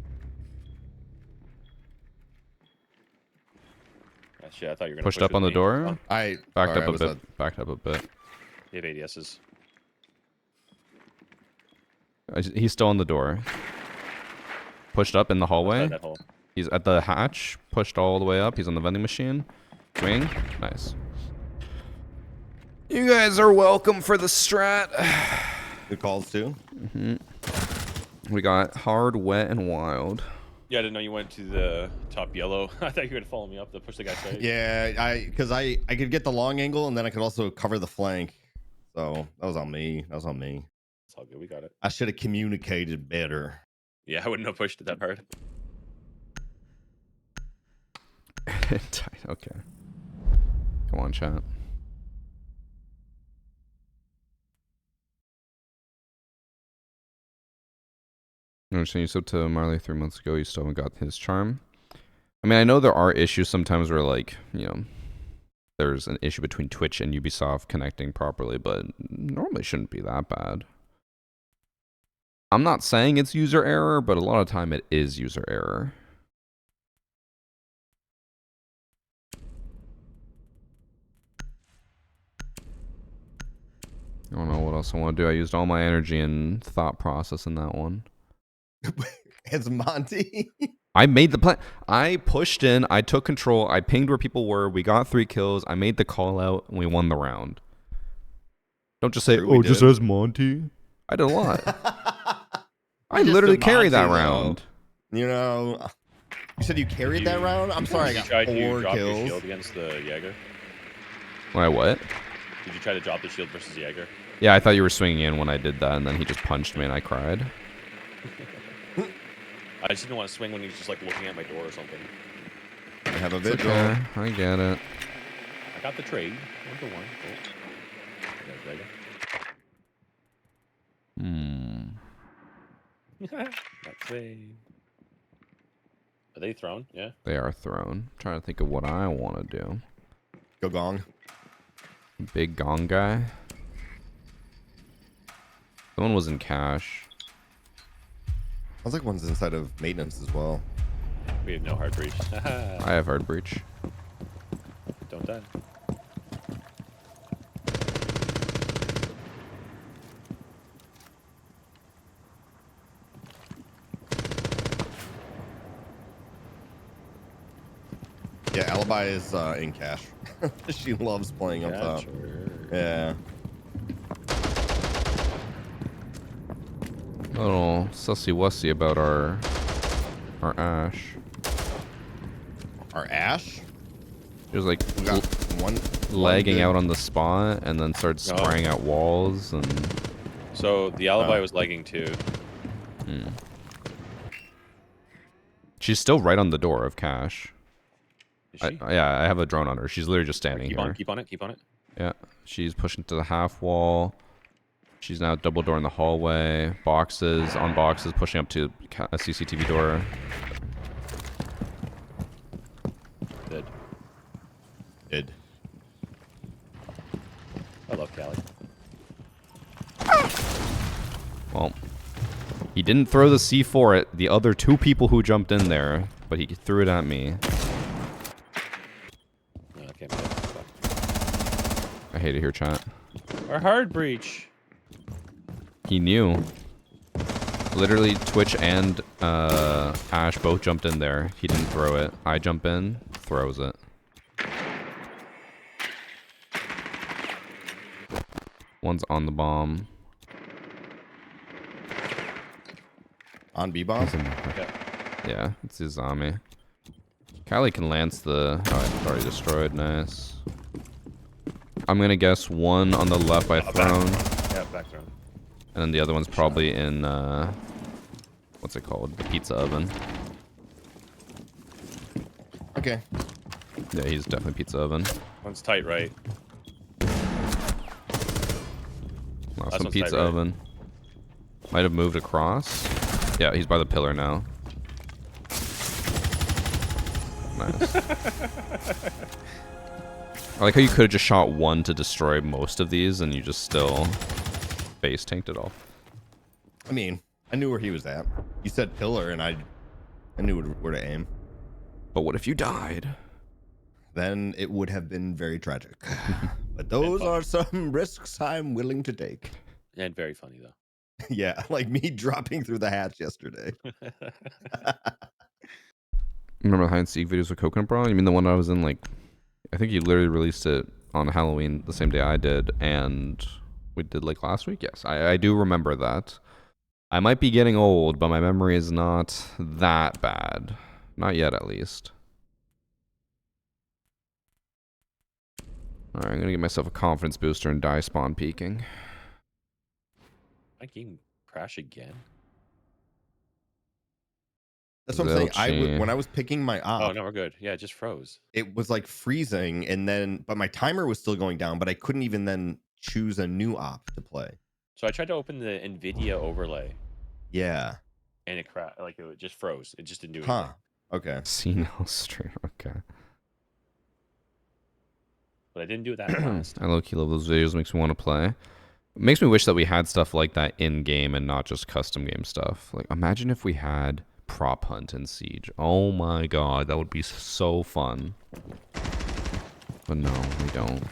S4: Ah, shit, I thought you were gonna
S1: Pushed
S4: push
S1: up
S4: with
S1: on the
S4: me.
S1: door.
S4: Oh,
S1: Backed
S5: sorry, I
S1: up a
S5: was
S1: bit. Backed up a bit.
S4: you have ADSs.
S1: He's still on the door. Pushed up in the hallway.
S4: Outside that hole.
S1: He's at the hatch. Pushed all the way up. He's on the vending machine. Swing. Nice. You guys are welcome for the strat.
S5: Good calls too.
S1: We got hard, wet, and wild.
S4: Yeah, I didn't know you went to the top yellow. I thought you were gonna follow me up to push the guy's side.
S5: Yeah, because I could get the long angle and then I could also cover the flank. So that was on me.
S4: It's all good. We got it.
S5: I should have communicated better.
S4: Yeah, I wouldn't have pushed it that hard.
S1: Tight. Okay. Come on, chat. I'm saying you said to Marley 3 months ago you still haven't got his charm. I mean, I know there are issues sometimes where, like, you know, there's an issue between Twitch and Ubisoft connecting properly, but normally shouldn't be that bad. I'm not saying it's user error, but a lot of time it is user error. I don't know what else I want to do. I used all my energy and thought process in that one.
S5: It's Monty.
S1: I made the plan. I pushed in. I took control. I pinged where people were. We got 3 kills. I made the call out, and we won the round. Don't just say,
S5: Sure we
S1: "Oh, just
S5: did.
S1: as Monty." I did a lot. I
S5: Just
S1: literally
S5: a
S1: carried that
S5: Monty, though.
S1: round.
S5: You know, you said you carried that round. I'm sorry, I
S4: Did you
S5: got
S4: try to
S5: 4
S4: drop your
S5: kills.
S4: shield against the Jaeger?
S1: Why? What?
S4: Did you try to drop the shield versus Jaeger?
S1: Yeah, I thought you were swinging in when I did that, and then he just punched me, and I cried.
S4: I just didn't want to swing when he was just like looking at my door or something.
S5: I have a
S1: It's
S5: vigil.
S1: okay. I get it.
S4: I got the trade. 1 for 1. Cool. I got Jaeger. That's trade. Are they thrown? Yeah.
S1: They are thrown. I'm trying to think of what I want to do.
S5: Go gong.
S1: Big gong guy. Someone was in cash.
S5: Sounds like one's inside of maintenance as well.
S4: We have no hard breach.
S1: I have hard breach.
S4: Don't die.
S5: Yeah, Alibi is in cash. She loves playing up top. Yeah.
S1: A little sussy-wussy about our Ash.
S5: Our Ash?
S1: She was like
S5: We got one
S1: lagging
S5: good-
S1: out on the spot and then started spraying out walls and
S4: So the alibi was lagging too.
S1: she's still right on the door of cash.
S4: Is she?
S1: Yeah, I have a drone on her. She's literally just standing
S4: keep
S1: here.
S4: on it. Keep on it.
S1: Yeah, she's pushing to the half wall. She's now double door in the hallway. Boxes on boxes, pushing up to a CCTV door.
S4: Dead.
S5: Did.
S4: I love Callie.
S1: Well, he didn't throw the C4 at the other two people who jumped in there, but he threw it at me.
S4: No, I can't be dead. Fuck.
S1: I hate it here, chat.
S4: Our hard breach.
S1: He knew. Literally, Twitch and Ash both jumped in there. He didn't throw it. I jump in, throws it. One's on the bomb.
S5: On B-bomb?
S1: Yeah, it's his zombie. Kylie can lance the... Oh, it's already destroyed. Nice. I'm gonna guess one on the left by throne.
S4: Yeah, back throne.
S1: And then the other one's probably in, what's it called? The pizza oven.
S5: Okay.
S1: Yeah, he's definitely pizza oven.
S4: One's tight right.
S1: Last
S4: Last
S1: one
S4: one's
S1: pizza
S4: tight right.
S1: oven. Might have moved across. Yeah, he's by the pillar now. Nice. I like how you could have just shot one to destroy most of these, and you just still base tanked it all.
S5: I mean, I knew where he was at. You said pillar, and I knew where to aim.
S1: But what if you died?
S5: Then it would have been very tragic. But those are some risks I'm willing to take.
S4: And very funny though.
S5: Yeah, like me dropping through the hatch yesterday.
S1: Remember the hide and seek videos with Coconut Bra? You mean the one I was in, like, I think you literally released it on Halloween the same day I did, and we did, like, last week? Yes, I do remember that. I might be getting old, but my memory is not that bad. Not yet, at least. Alright, I'm gonna get myself a confidence booster and die spawn peeking.
S4: My game crash again.
S5: That's what I'm saying.
S1: Zilchi.
S5: When I was picking my op,
S4: Oh no, we're good. Yeah, it just froze.
S5: it was like freezing, and then but my timer was still going down, but I couldn't even then choose a new op to play.
S4: So I tried to open the NVIDIA overlay,
S5: Yeah.
S4: and it crashed. Like it just froze. It just didn't do anything.
S5: Huh. Okay.
S1: See now stream, okay.
S4: But I didn't do it that fast.
S1: I low-key love those videos, makes me want to play. It makes me wish that we had stuff like that in-game and not just custom game stuff. Like, imagine if we had prop hunt in Siege. Oh my god, that would be so fun. But no, we don't.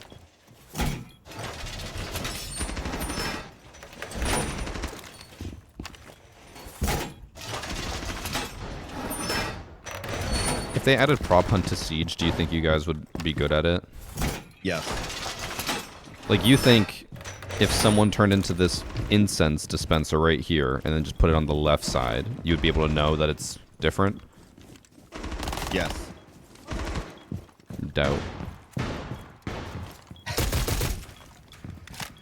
S1: If they added prop hunt to Siege, do you think you guys would be good at it?
S5: Yes.
S1: Like, you think if someone turned into this incense dispenser right here and then just put it on the left side, you would be able to know that it's different?
S5: Yes.
S1: Doubt.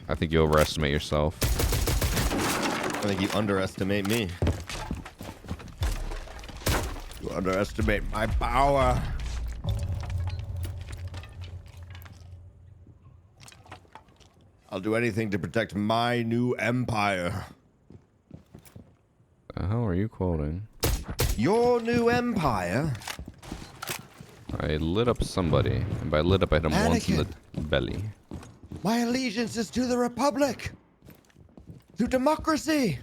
S1: I think you overestimate yourself.
S5: I think you underestimate me. You underestimate my power. I'll do anything to protect my new empire.
S1: The hell are you quoting?
S5: Your new empire?
S1: I lit up somebody, and by lit up I hit him once in the belly.
S5: My allegiance is to the Republic. To democracy.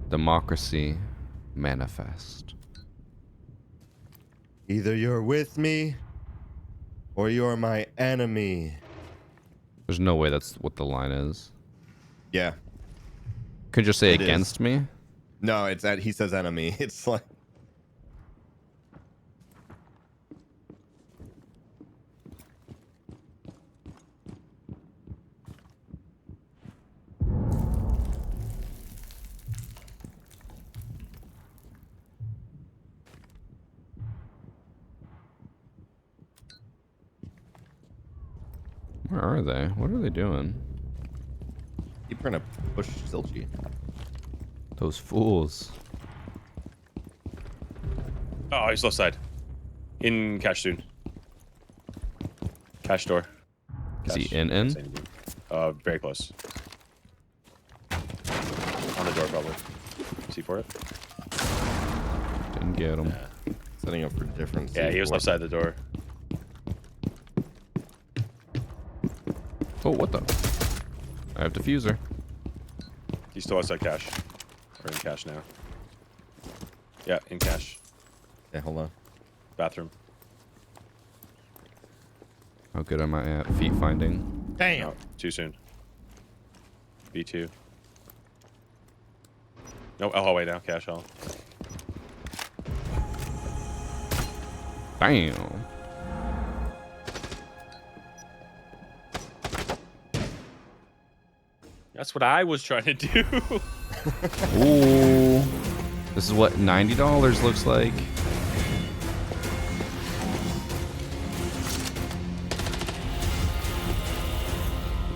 S1: Democracy manifest.
S5: Either you're with me or you're my enemy.
S1: There's no way that's what the line is.
S5: Yeah.
S1: Could you just say
S5: It is.
S1: against me?
S5: No, it's that he says enemy. It's like
S1: Where are they? What are they doing?
S5: keep trying to push Zilchi.
S1: Those fools.
S4: Oh, he's left side. In cash soon. Cash door.
S1: Is he
S4: Cash.
S1: in?
S4: Can't say anything. Very close. On the door, probably. See for it?
S1: Didn't get him.
S4: Yeah.
S5: Setting up for different.
S4: Yeah, he was
S5: C4.
S4: left side of the door.
S1: Oh, what the? I have diffuser.
S4: He's still outside cash. Or in cash now. Yeah, in cash.
S5: Okay, hold on.
S4: Bathroom.
S1: How good am I at feet finding?
S5: Damn.
S4: No, too soon. B2. No, hallway now. Cash hall.
S1: Damn.
S4: That's what I was trying to do.
S1: Ooh. This is what $90 looks like.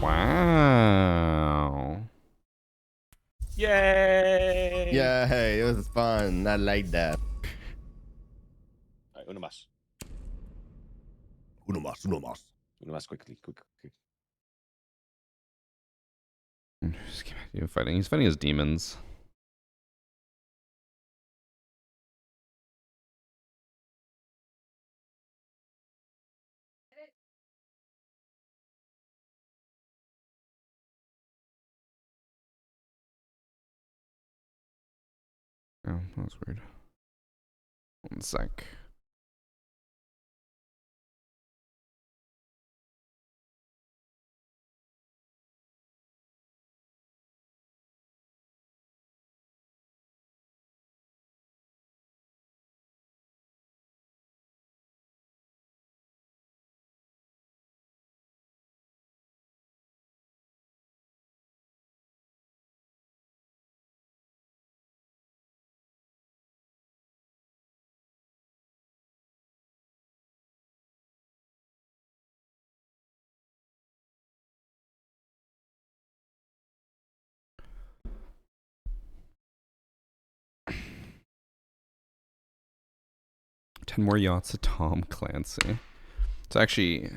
S1: Wow.
S4: Yay!
S5: Yeah, hey, it was fun. I like that.
S4: Alright, uno más.
S5: Uno más, uno más.
S4: Uno más quickly. Quick.
S1: He's fighting his demons. Oh, that was weird. 1 sec. Ten more yachts to Tom Clancy. It's actually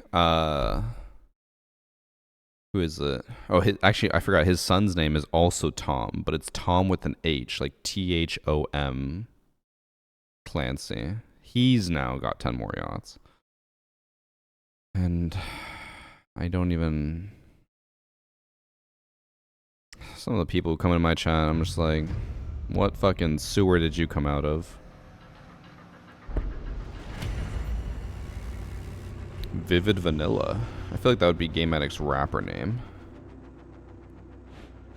S1: who is it? Oh, actually I forgot his son's name is also Tom, but it's Tom with an H, like THOM Clancy. He's now got 10 more yachts. And I don't even some of the people who come in my chat, I'm just like, what fucking sewer did you come out of? Vivid Vanilla. I feel like that would be Game Addict's rapper name.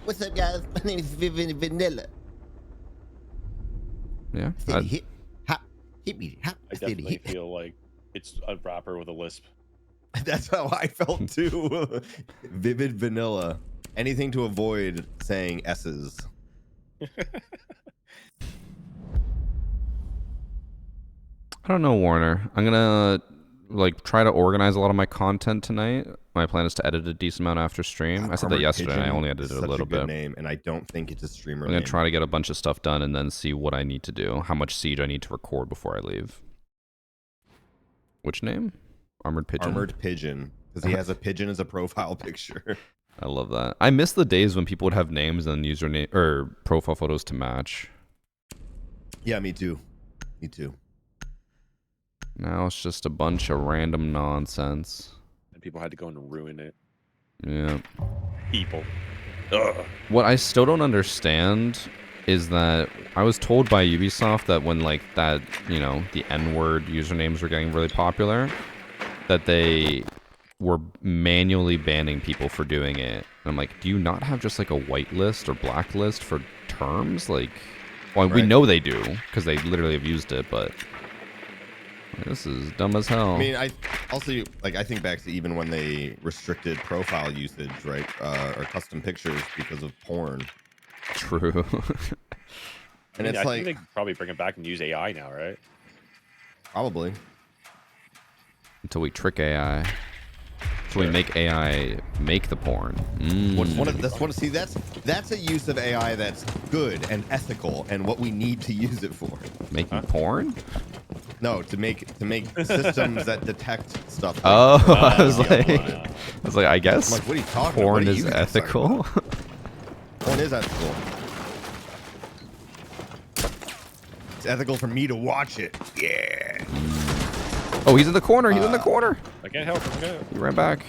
S5: What's up, guys? My name is Vivian Vanilla.
S1: Yeah.
S5: Hit me. Hop.
S4: I definitely feel like it's a rapper with a lisp.
S5: That's how I felt too. Vivid Vanilla. Anything to avoid saying S's.
S1: I don't know, Warner. I'm gonna try to organize a lot of my content tonight. My plan is to edit a decent amount after stream. I said that yesterday. I only edited a little bit.
S5: Name, and I don't think it's a streamer.
S1: I'm gonna try to get a bunch of stuff done and then see what I need to do. How much siege I need to record before I leave. Which name? Armored Pigeon.
S5: Armored Pigeon, because he has a pigeon as a profile picture.
S1: I love that. I miss the days when people would have names and username or profile photos to match.
S5: Yeah, me too. Me too.
S1: Now it's just a bunch of random nonsense.
S4: And people had to go and ruin it.
S1: Yeah.
S4: People. Ugh.
S1: What I still don't understand is that I was told by Ubisoft that when the N-word usernames were getting really popular, that they were manually banning people for doing it. And I'm like, do you not have just like a whitelist or blacklist for terms? Well, we know they do because they literally have used it, but this is dumb as hell.
S5: I mean, I think back to even when they restricted profile usage, right, or custom pictures because of porn.
S1: True.
S5: And
S4: I think they could probably bring it back and use AI now, right?
S5: Probably.
S1: Until we trick AI. Until we make AI make the porn.
S5: That's a use of AI that's good and ethical and what we need to use it for.
S1: Making porn?
S5: No, to make systems that detect stuff.
S1: Oh, I was like, was like, I
S5: I'm
S1: guess
S5: like, what are you talking about?
S1: porn
S5: What are
S1: is
S5: you guys talking
S1: ethical.
S5: about? Porn is ethical. It's ethical for me to watch it. Yeah.
S1: Oh, he's in the corner. He's in the corner.
S4: I can't help him. Go.
S1: He ran back.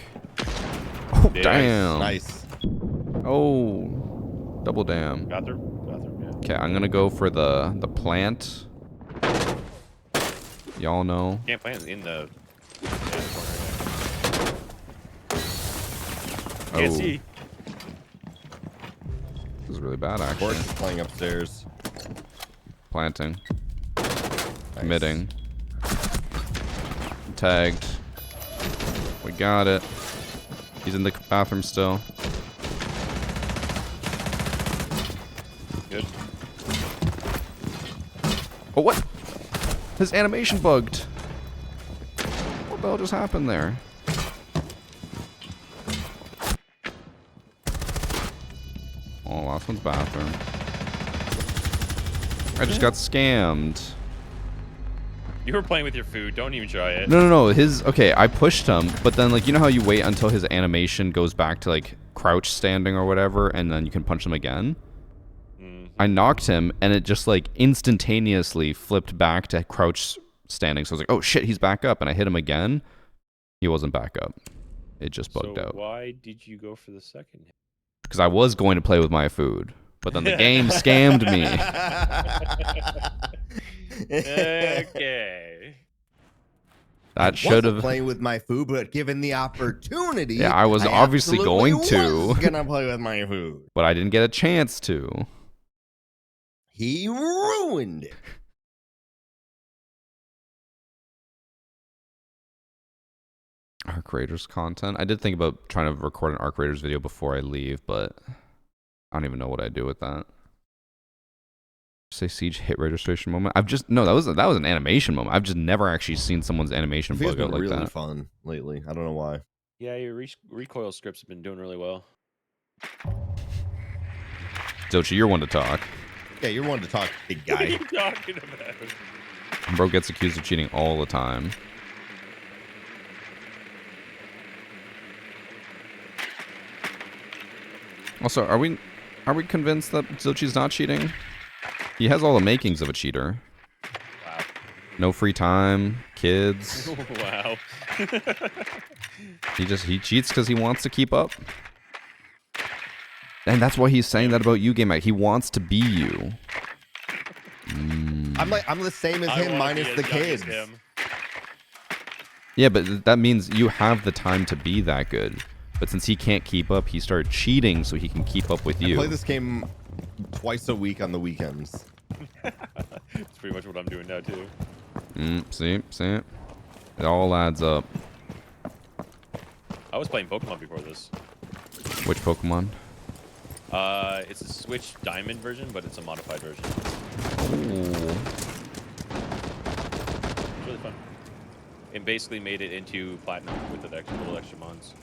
S1: Oh,
S4: Yeah,
S1: damn.
S5: Nice.
S1: Oh, double damn.
S4: Bathroom. Yeah.
S1: Okay, I'm gonna go for the plant. Y'all know.
S4: Can't plant in the corner.
S1: Oh,
S4: Can't see.
S1: this is really bad,
S5: Court
S1: actually.
S5: is playing upstairs.
S1: Planting.
S5: Nice.
S1: Committing. Tagged. We got it. He's in the bathroom still.
S4: Good.
S1: Oh, what? His animation bugged. What the hell just happened there? Oh, last one's bathroom. I just got scammed.
S4: You were playing with your food. Don't even try it.
S1: No. Okay, I pushed him, but then, like, you know how you wait until his animation goes back to, like, crouch standing or whatever, and then you can punch him again? I knocked him, and it just, like, instantaneously flipped back to crouch standing. So I was like, oh, shit, he's back up, and I hit him again. He wasn't back up. It just bugged out.
S4: Why did you go for the second hit?
S1: Because I was going to play with my food, but then the game scammed me.
S4: Okay.
S1: That should have...
S5: playing with my food, but given the opportunity,
S1: Yeah, I was obviously
S5: absolutely
S1: going to.
S5: was gonna play with my food.
S1: But I didn't get a chance to.
S5: He ruined it.
S1: Arc Raiders content. I did think about trying to record an Arc Raiders video before I leave, but I don't even know what I'd do with that. Say Siege hit registration moment. I've just that was an animation moment. I've just never actually seen someone's animation
S5: It's
S1: bug
S5: been
S1: out like
S5: really
S1: that.
S5: fun lately. I don't know why.
S4: Yeah, your recoil scripts have been doing really well.
S1: Zochi, you're one to talk.
S5: Yeah, you're one to talk, big
S4: What are
S5: guy.
S4: you talking about?
S1: Bro gets accused of cheating all the time. Also, are we convinced that Zochi's not cheating? He has all the makings of a cheater.
S4: Wow.
S1: No free time, kids.
S4: Wow.
S1: He cheats because he wants to keep up. And that's why he's saying that about you, Game He wants to be you.
S5: I'm the same as him, minus the kids.
S1: Yeah, but that means you have the time to be that good. But since he can't keep up, he started cheating so he can keep up with
S5: I
S1: you.
S5: play this game twice a week on the weekends.
S4: It's pretty much what I'm doing now too.
S1: See? It all adds up.
S4: I was playing Pokemon before this.
S1: Which Pokemon?
S4: It's a Switch Diamond version, but it's a modified version.
S1: Oh.
S4: It's really fun. It basically made it into Platinum with the little extra mons.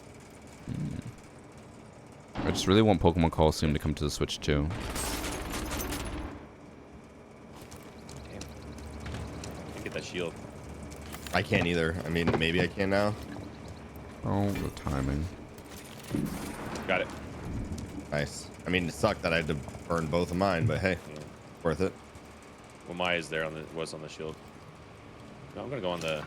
S1: I just really want Pokemon Coliseum to come to the Switch too.
S4: Damn. Can't get that shield.
S5: I can't either. I mean, maybe I can now.
S1: Oh, the timing.
S4: Got it.
S5: Nice. I mean, it sucked that I had to burn both of mine, but hey,
S4: Yeah.
S5: worth it.
S4: Well, Maya's there was on the shield. No, I'm gonna go on the.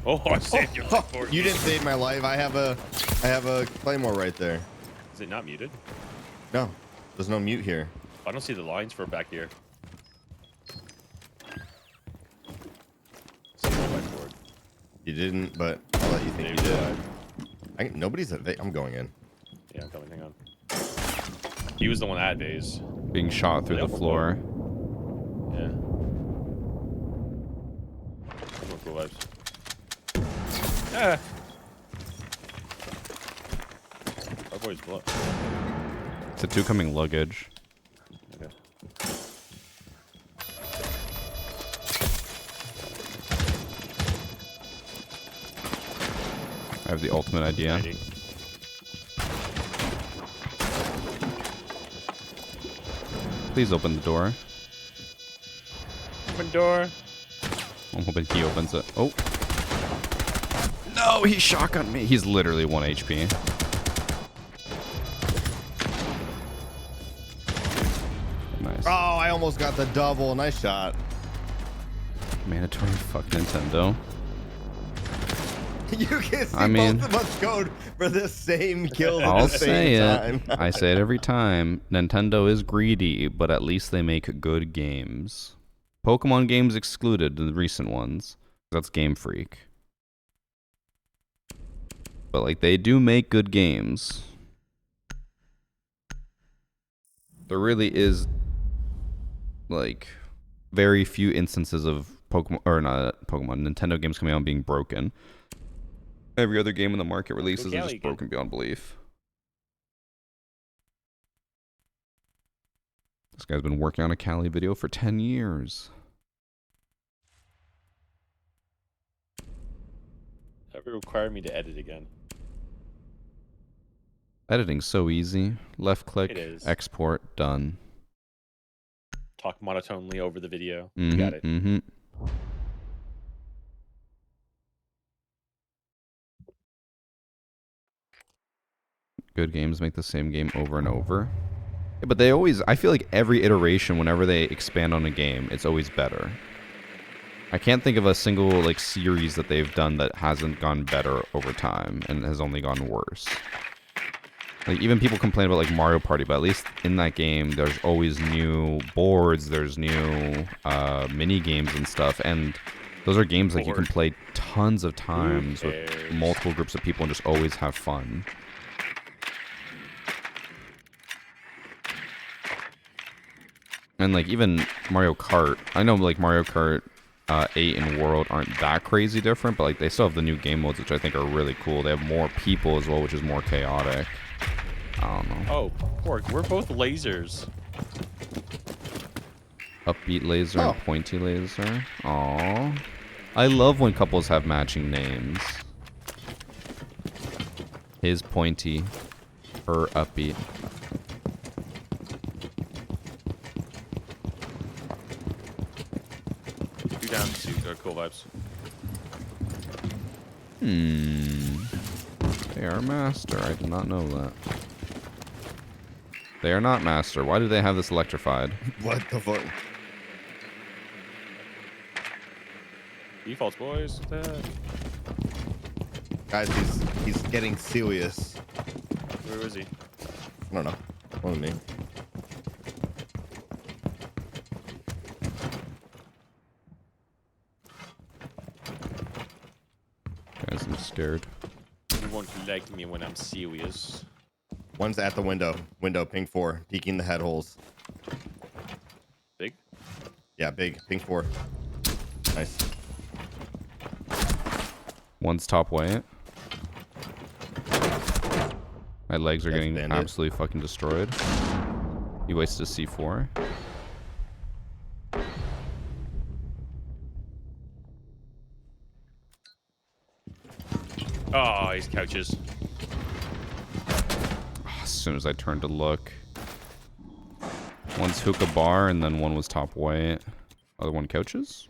S4: Oh, I saved your life for
S5: You didn't save my life. I have a claymore right there.
S4: Is it not muted?
S5: No, there's no mute here.
S4: I don't see the lines for back here. Someone went forward.
S5: You didn't, but I'll let you think you did. Nobody's at. I'm going in.
S4: Yeah, I'm coming. Hang on. He was the one at Vase.
S1: Being shot through the floor.
S4: Yeah. Cool vibes. Ah. Our boy's blood.
S1: It's a 2 coming luggage.
S4: Okay.
S1: I have the ultimate idea.
S4: Ready.
S1: Please open the door.
S4: Open door.
S1: I'm hoping he opens it. Oh. No, he shotgunned me. He's literally 1 HP. Nice.
S5: Oh, I almost got the double. Nice shot.
S1: Mandatory fuck Nintendo.
S5: You can see
S1: I mean-
S5: both of us go for the same kill at
S1: I'll
S5: the
S1: say
S5: same
S1: it.
S5: time.
S1: I say it every time. Nintendo is greedy, but at least they make good games. Pokemon games excluded, the recent ones. That's Game Freak. But like they do make good games. There really is like very few instances of Pokemon or not Pokemon, Nintendo games coming out and being broken. Every other game in the market releases is
S4: Cali
S1: just
S4: again.
S1: broken beyond belief. This guy's been working on a Cali video for 10 years.
S4: That would require me to edit again.
S1: Editing's so easy. Left click,
S4: It is.
S1: export, done.
S4: Talk monotonely over the video.
S1: Mhm,
S4: Got it.
S1: mhm. Good games make the same game over and over. Yeah, but they always, I feel like every iteration, whenever they expand on a game, it's always better. I can't think of a single like series that they've done that hasn't gone better over time and has only gone worse. Like even people complain about like Mario Party, but at least in that game, there's always new boards, there's new mini games and stuff, and those are games like you can play tons of times with
S4: cares?
S1: multiple groups of people and just always have fun. And like even Mario Kart, I know like Mario Kart 8 and World aren't that crazy different, but like they still have the new game modes, which I think are really cool. They have more people as well, which is more chaotic. I don't know.
S4: Oh, Pork, we're both lasers.
S1: Upbeat laser
S5: Oh.
S1: and pointy laser. Aww. I love when couples have matching names. His pointy, her upbeat.
S4: You down to cool vibes.
S1: They are master. I did not know that. They are not master. Why do they have this electrified?
S5: What the fuck?
S4: Defaults, boys. What the heck?
S5: Guys, he's getting serious.
S4: Where was he?
S5: I don't know. One of me.
S1: Guys, I'm scared.
S4: You won't like me when I'm serious.
S5: One's at the window. Window, ping 4. Peeking the head holes.
S4: Big?
S5: Yeah, big. Ping 4. Nice.
S1: One's top white. My legs are
S5: That's
S1: getting
S5: bandit.
S1: absolutely fucking destroyed. You wasted a C4.
S4: Oh, he's couches.
S1: As soon as I turned to look. One's hookah bar and then one was top white. Other one couches?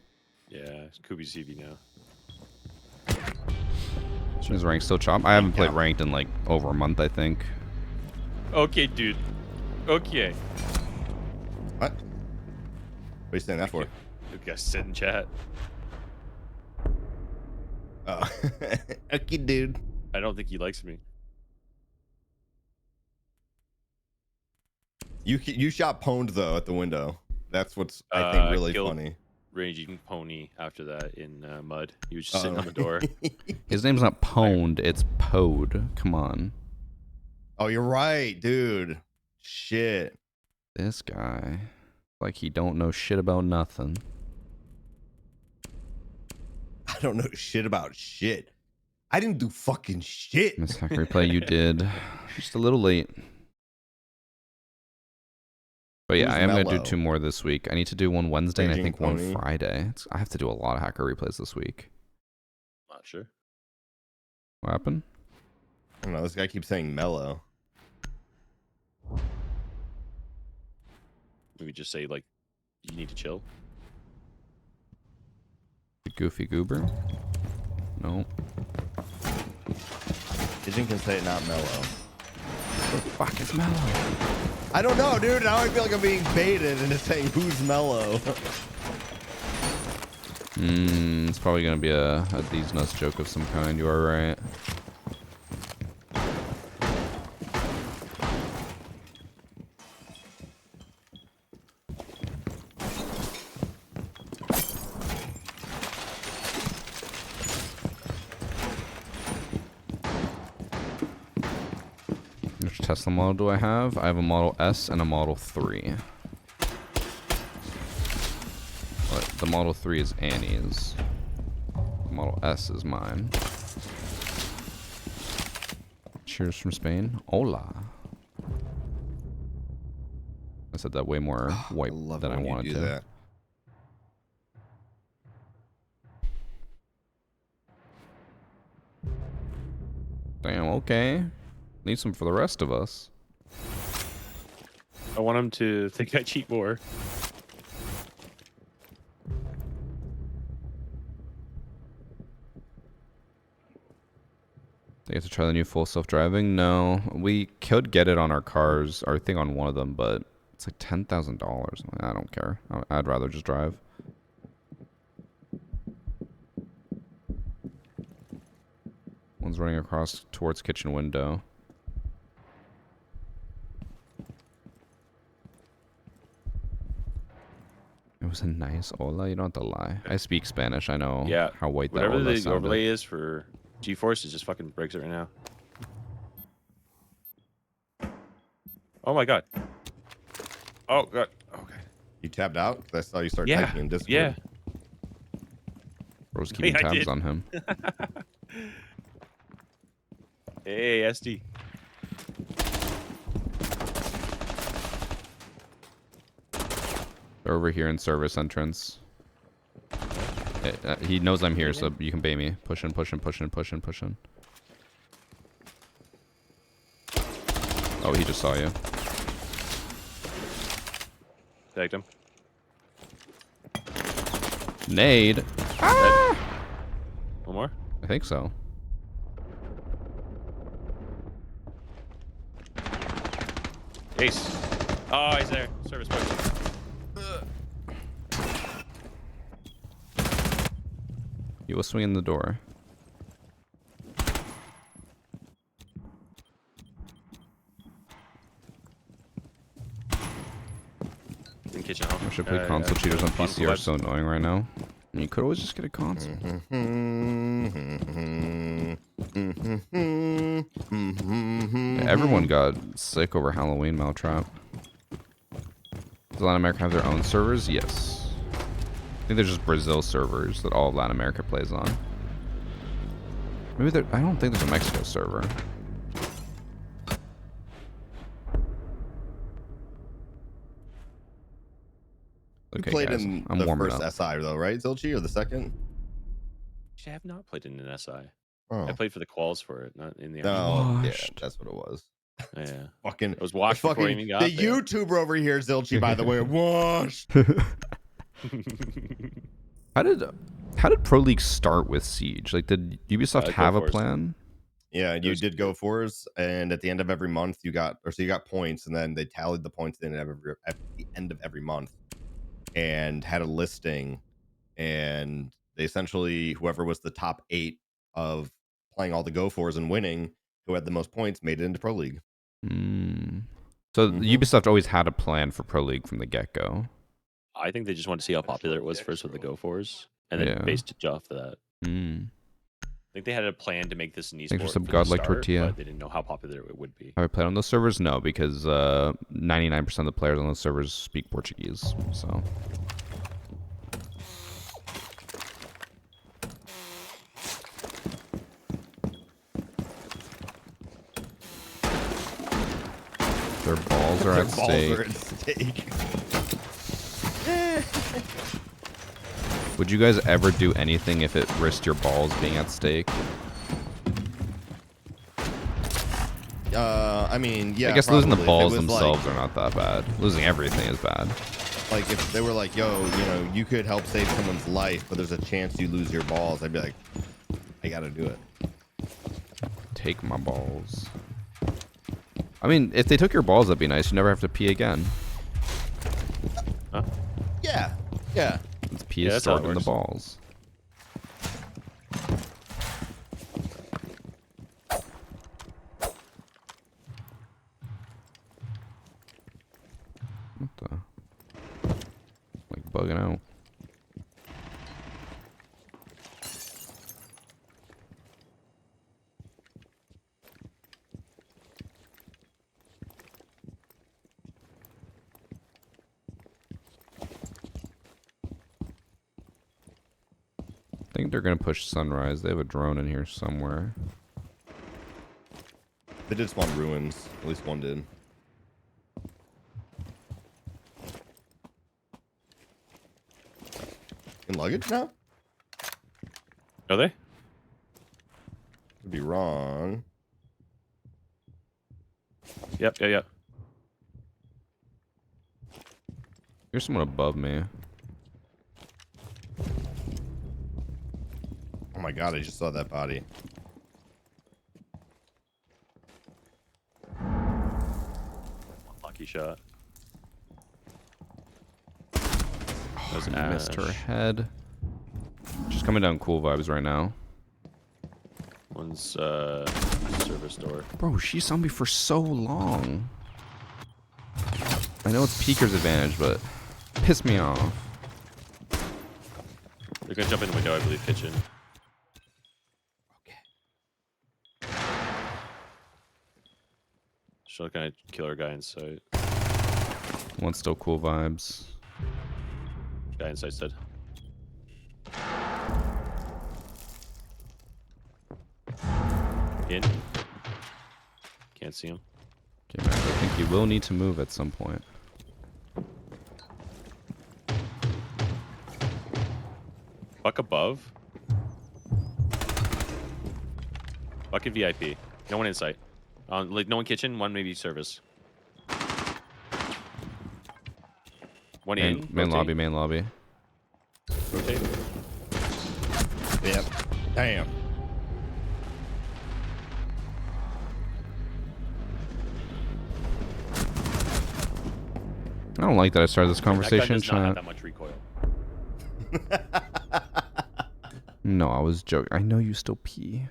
S4: Yeah, it's Kubi CV now.
S1: Is ranked still chop? I haven't played ranked in like over a month, I think.
S4: Okay, dude. Okay.
S5: What? What are you saying that for?
S4: You guys sit in chat.
S5: Oh. Okay, dude.
S4: I don't think he likes me.
S5: You shot pwned though at the window. That's what's I think really
S4: killed
S5: funny.
S4: Raging Pony after that in mud. He was just sitting on the door.
S1: His name's not Pwned, it's Pod. Come on.
S5: Oh, you're right, dude. Shit.
S1: This guy. Like he don't know shit about nothing.
S5: I don't know shit about shit. I didn't do fucking shit.
S1: Miss Hack Replay, you did. Just a little late. But yeah,
S5: Who's
S1: I am going to do
S5: Mellow?
S1: 2 more this week. I need to do one Wednesday and I
S5: Raging
S1: think one
S5: Pony?
S1: Friday. I have to do a lot of hacker replays this week.
S4: Not sure.
S1: What happened?
S5: I don't know. This guy keeps saying mellow.
S4: Maybe just say like, you need to chill.
S1: Goofy goober? No.
S5: Pigeon can say it, not mellow.
S1: The fuck is mellow?
S5: I don't know, dude. Now I feel like I'm being baited into saying who's mellow.
S1: It's probably gonna be a these nuts joke of some kind. You are right. Which Tesla model do I have? I have a Model S and a Model 3. But the Model 3 is Annie's. The Model S is mine. Cheers from Spain. Hola. I said that way more white than I wanted to.
S5: That.
S1: Damn, okay. Need some for the rest of us.
S4: I want him to think I cheat more.
S1: They get to try the new full self-driving? No. We could get it on our cars, or I think on one of them, but it's like $10,000. I don't care. I'd rather just drive. One's running across towards kitchen window. It was a nice hola. You don't have to lie. I speak Spanish. I know
S4: Yeah.
S1: how white that
S4: Whatever
S1: hola
S4: the
S1: sounded.
S4: overlay is for GeForce, it just fucking breaks it right now. Oh my god. Oh god. Okay.
S5: You tapped out? 'Cause I saw you start
S4: Yeah.
S5: typing in Discord.
S4: Yeah.
S1: Bro's keeping
S4: I
S1: tabs
S4: did.
S1: on him.
S4: Hey, SD.
S1: They're over here in service entrance. He knows I'm here, so you can bait me. Pushing, pushing, pushing, pushing, pushing. Oh, he just saw you.
S4: Tagged him.
S1: Nade.
S4: One more?
S1: I think so.
S4: Ace. Oh, he's there. Service point.
S1: He was swinging the door.
S4: In kitchen hall.
S1: I should play console cheaters on PC are so annoying right now. I mean, you could always just get a console. Yeah, everyone got sick over Halloween Maltrap. Does Latin America have their own servers? Yes. I think they're just Brazil servers that all of Latin America plays on. Maybe there. I don't think there's a Mexico server.
S5: You
S1: Okay,
S5: played
S1: guys,
S5: in
S1: I'm
S5: the
S1: warming
S5: first
S1: up.
S5: SI though, right, Zilchi, or the second?
S4: Actually, I have not played in an SI.
S5: Oh,
S4: I played for the quals for it, not in the
S5: no, yeah,
S1: Washed.
S5: that's what it was.
S4: Yeah.
S5: Fucking,
S4: It was washed
S5: the
S4: before I
S5: fucking
S4: even got
S5: the
S4: there.
S5: YouTuber over here, Zilchi, by the way, washed.
S1: How did Pro League start with Siege? Like, did Ubisoft have a
S4: Go Force.
S1: plan?
S5: Yeah, you
S4: There's-
S5: did go fours, and at the end of every month, you got points, and then they tallied the points at the end of every month, and had a listing, and they essentially whoever was the top 8 of playing all the go fours and winning, who had the most points, made it into Pro League.
S1: So
S5: Mhm.
S1: Ubisoft always had a plan for Pro League from the get-go.
S4: I think they just wanted to see how
S2: I just
S4: popular
S2: love
S4: it was
S2: Dex,
S4: first with the
S2: bro.
S4: Go Fours, and then
S1: Yeah.
S4: based it off of that.
S1: Mm.
S4: I think they had a plan to make this an
S1: Thanks for
S4: esport
S1: some
S4: for the
S1: godlike
S4: start,
S1: tortilla.
S4: but they didn't know how popular it would be.
S1: Have I played on those servers? No, because 99% of the players on those servers speak Portuguese. So their balls are
S5: Their
S1: at
S5: balls
S1: stake.
S5: are at stake.
S1: Would you guys ever do anything if it risked your balls being at stake?
S5: I mean, yeah.
S1: I guess losing the
S5: probably. If it
S1: balls
S5: was,
S1: themselves
S5: like,
S1: are not that bad. Losing everything is bad.
S5: Like if they were like, yo, you know, you could help save someone's life, but there's a chance you lose your balls, I'd be like, I gotta do it.
S1: Take my balls. I mean, if they took your balls, that'd be nice. You never have to pee again.
S4: Huh?
S5: Yeah. Yeah.
S1: It's pee
S4: Yeah,
S1: is
S4: that's how it
S1: stored in the
S4: works.
S1: balls. What the? Like bugging out. I think they're gonna push sunrise. They have a drone in here somewhere.
S5: They did spawn ruins. At least one did. In luggage now?
S4: Are they?
S5: Could be wrong.
S4: Yep. Yeah. Yeah.
S1: There's someone above me.
S5: Oh my god, I just saw that body.
S4: Lucky shot.
S1: Oh, I missed her head. She's coming down cool vibes right now.
S4: One's service door.
S1: Bro, she saw me for so long. I know it's Peeker's advantage, but piss me off.
S4: They're gonna jump in the window, I believe, kitchen. She'll kind of kill our guy inside.
S1: One's still cool vibes.
S4: Guy inside said. In. Can't see him.
S1: Okay, man, I think you will need to move at some point.
S4: Buck above. Bucket VIP. No one in sight. Like no one kitchen. One maybe service. One in.
S1: Main
S4: rotate,
S1: lobby, main lobby.
S4: Rotate.
S5: Yep. Damn.
S1: I don't like that I started this
S4: That gun
S1: conversation.
S4: does not have
S1: Trying
S4: that much recoil.
S1: No, I was joking. I know you still pee.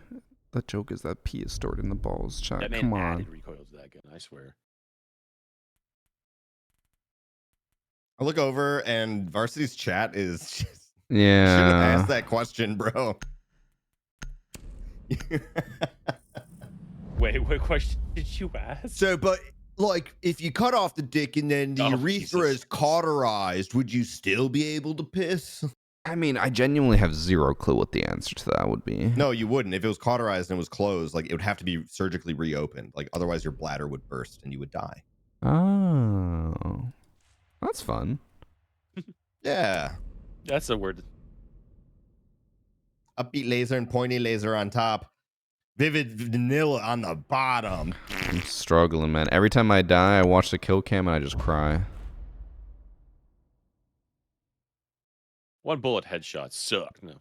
S1: The joke is that pee is stored in the balls. Chat.
S4: That man
S1: Come on.
S4: added recoil to that gun. I swear.
S5: I look over and Varsity's chat is just should have
S1: Yeah.
S5: asked that question, bro.
S4: Wait, what question did you ask?
S5: So, but like, if you cut off the dick and then the
S4: Oh,
S5: urethra
S4: Jesus.
S5: is cauterized, would you still be able to piss?
S1: I mean, I genuinely have zero clue what the answer to that would be.
S5: No, you wouldn't. If it was cauterized and it was closed, like it would have to be surgically reopened. Like otherwise, your bladder would burst and you would die.
S1: Oh. That's fun.
S5: Yeah.
S4: That's a word.
S5: Upbeat laser and pointy laser on top. Vivid vanilla on the bottom.
S1: I'm struggling, man. Every time I die, I watch the kill cam and I just cry.
S4: One bullet headshot suck. No.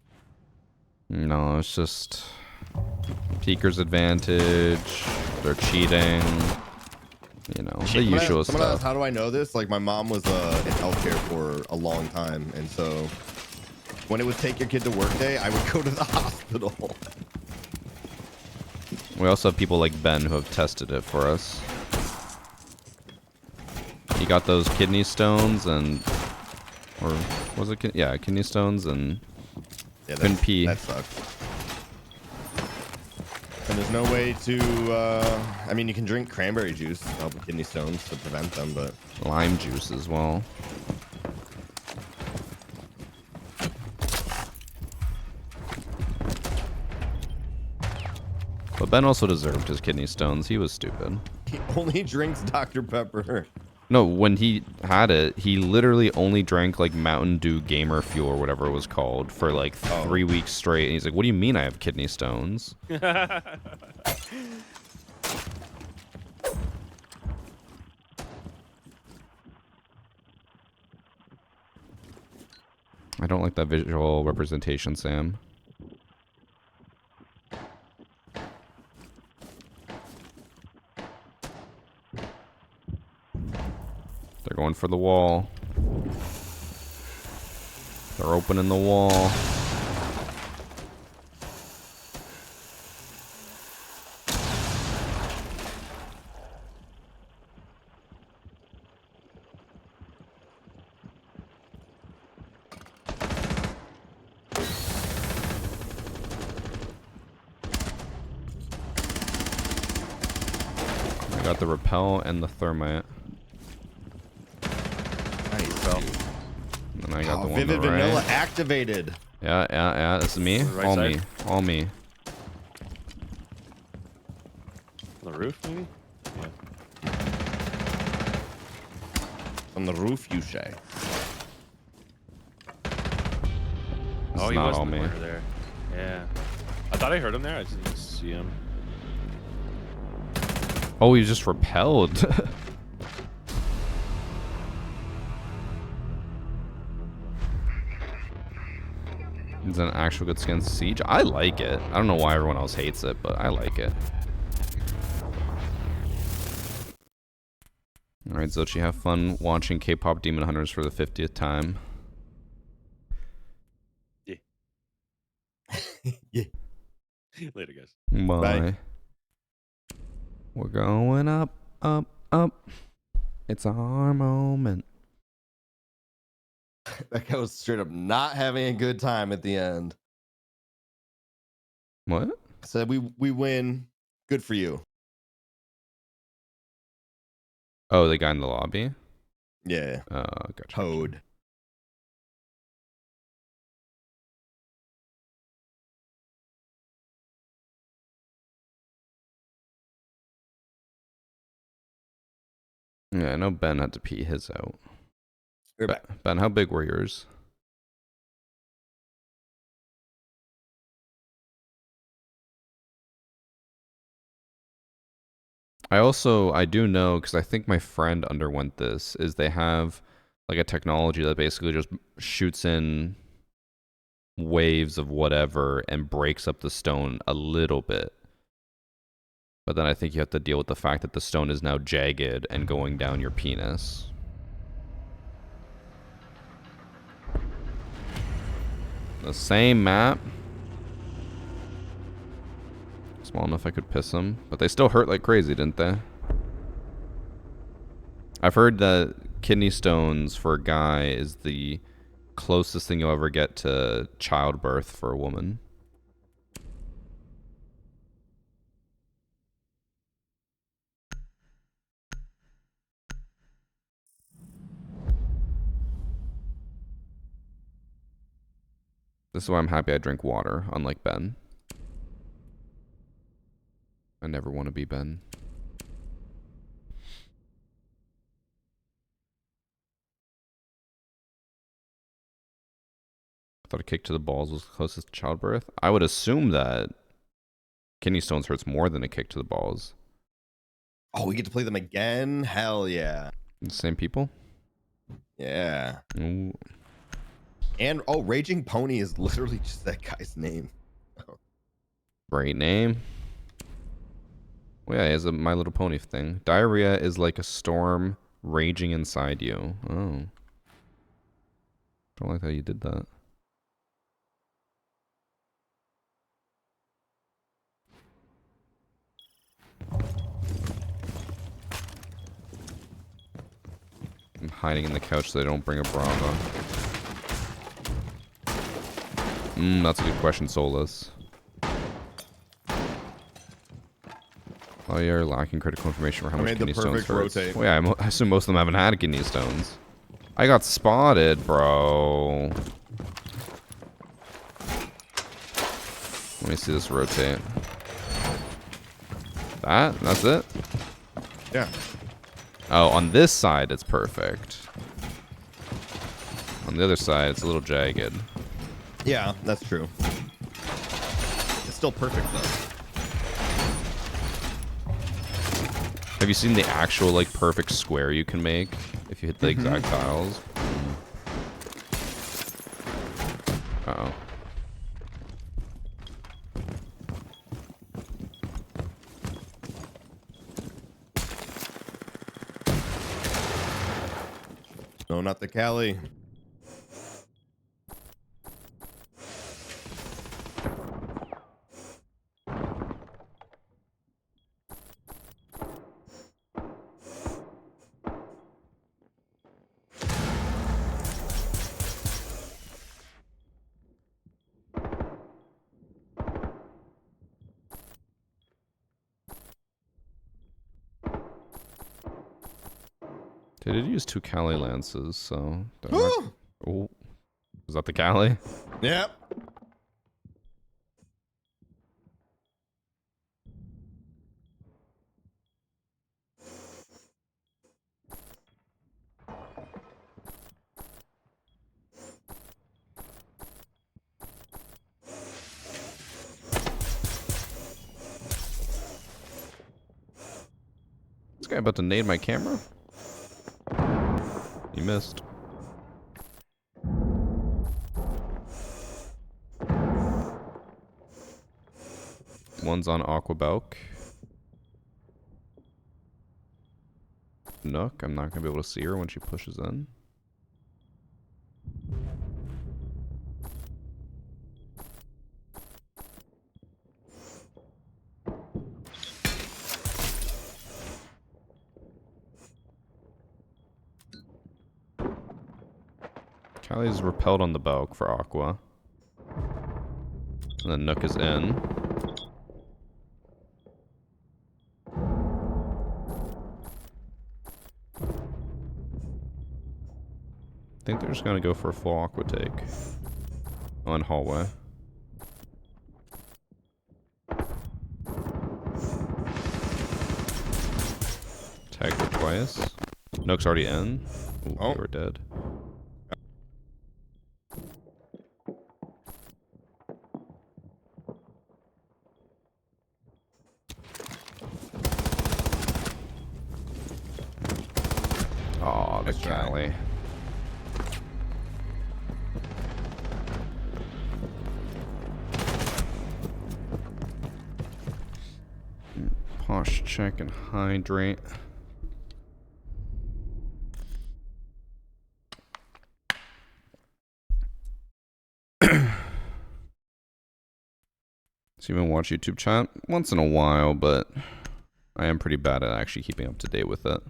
S1: No, it's just Peeker's advantage. They're cheating. You know, the usual
S5: Someone asked,
S1: stuff.
S5: how do I know this? Like my mom was in healthcare for a long time, and so when it would take your kid to work day, I would go to the hospital.
S1: We also have people like Ben who have tested it for us. He got those kidney stones and, or was it? Yeah, kidney stones and
S5: Yeah,
S1: couldn't pee.
S5: That sucked. And there's no way to, I mean, you can drink cranberry juice to help with kidney stones to prevent them, but
S1: Lime juice as well. But Ben also deserved his kidney stones. He was stupid.
S5: he only drinks Dr. Pepper.
S1: No, when he had it, he literally only drank like Mountain Dew Gamer Fuel or whatever it was called for like 3 weeks straight. And he's like, "What do you mean I have kidney stones?" I don't like that visual representation, Sam. They're going for the wall. They're opening the wall. I got the repel and the thermite.
S5: Nice.
S4: Well,
S1: And then I got the one
S5: Vivid
S1: on the
S5: Vanilla
S1: right.
S5: activated.
S1: Yeah. This is me.
S4: On the right
S1: All
S4: side?
S1: me. All me.
S4: on the roof, maybe? Yeah.
S5: On the roof, you say.
S4: Oh, he
S1: not
S4: was
S1: all
S4: in the
S1: me.
S4: corner there. Yeah. I thought I heard him there. I just didn't see him.
S1: Oh, he just repelled. It's an actual good skin. Siege. I like it. I don't know why everyone else hates it, but I like it. Alright, Zochi, have fun watching K-pop Demon Hunters for the 50th time.
S5: Yeah.
S4: Later, guys.
S1: Bye.
S5: Bye.
S1: We're going up, up, up. It's our moment.
S5: That guy was straight up not having a good time at the end.
S1: What?
S5: Said we win. Good for you.
S1: Oh, the guy in the lobby?
S5: Yeah.
S1: Gotcha.
S5: Toad.
S1: Yeah, I know Ben had to pee his out.
S5: We're back.
S1: Ben, how big were yours? I do know, because I think my friend underwent this, is they have like a technology that basically just shoots in waves of whatever and breaks up the stone a little bit. But then I think you have to deal with the fact that the stone is now jagged and going down your penis. The same map. Small enough I could piss them. But they still hurt like crazy, didn't they? I've heard that kidney stones for a guy is the closest thing you'll ever get to childbirth for a woman. This is why I'm happy I drink water, unlike Ben. I never want to be Ben. I thought a kick to the balls was closest to childbirth. I would assume that kidney stones hurts more than a kick to the balls.
S5: Oh, we get to play them again? Hell yeah.
S1: The same people?
S5: Yeah.
S1: Ooh.
S5: And Raging Pony is literally just that guy's name.
S1: Great name. Well, yeah, he has a My Little Pony thing. Diarrhea is like a storm raging inside you. Oh. Don't like how you did that. I'm hiding in the couch so they don't bring a Brava. That's a good question, Solus. Oh, you're lacking critical information for how
S5: I
S1: much
S5: made the
S1: kidney stones
S5: perfect
S1: hurts.
S5: rotate.
S1: Well, yeah, I assume most of them haven't had kidney stones. I got spotted, bro. Let me see this rotate. That's it?
S5: Yeah.
S1: Oh, on this side, it's perfect. On the other side, it's a little jagged.
S5: Yeah, that's true. It's still perfect though.
S1: Have you seen the actual, like, perfect square you can make if you hit the exact tiles? Uh-oh.
S5: No, not the Cali.
S1: They did use 2 Cali lances, so... Oh, is that the Cali?
S5: Yep.
S1: This guy about to nade my camera? You missed. One's on Aquabalk. Nook, I'm not gonna be able to see her when she pushes in. Callie's repelled on the Balk for Aqua. And then Nook is in. I think they're just gonna go for a full Aqua take. On hallway. Tagged her twice. Nook's already in. Ooh,
S5: Oh.
S1: they were dead. Aw, the
S5: Nice try.
S1: Cali. Posh check and hydrate. So you even watch YouTube chat? Once in a while, but I am pretty bad at actually keeping up to date with it.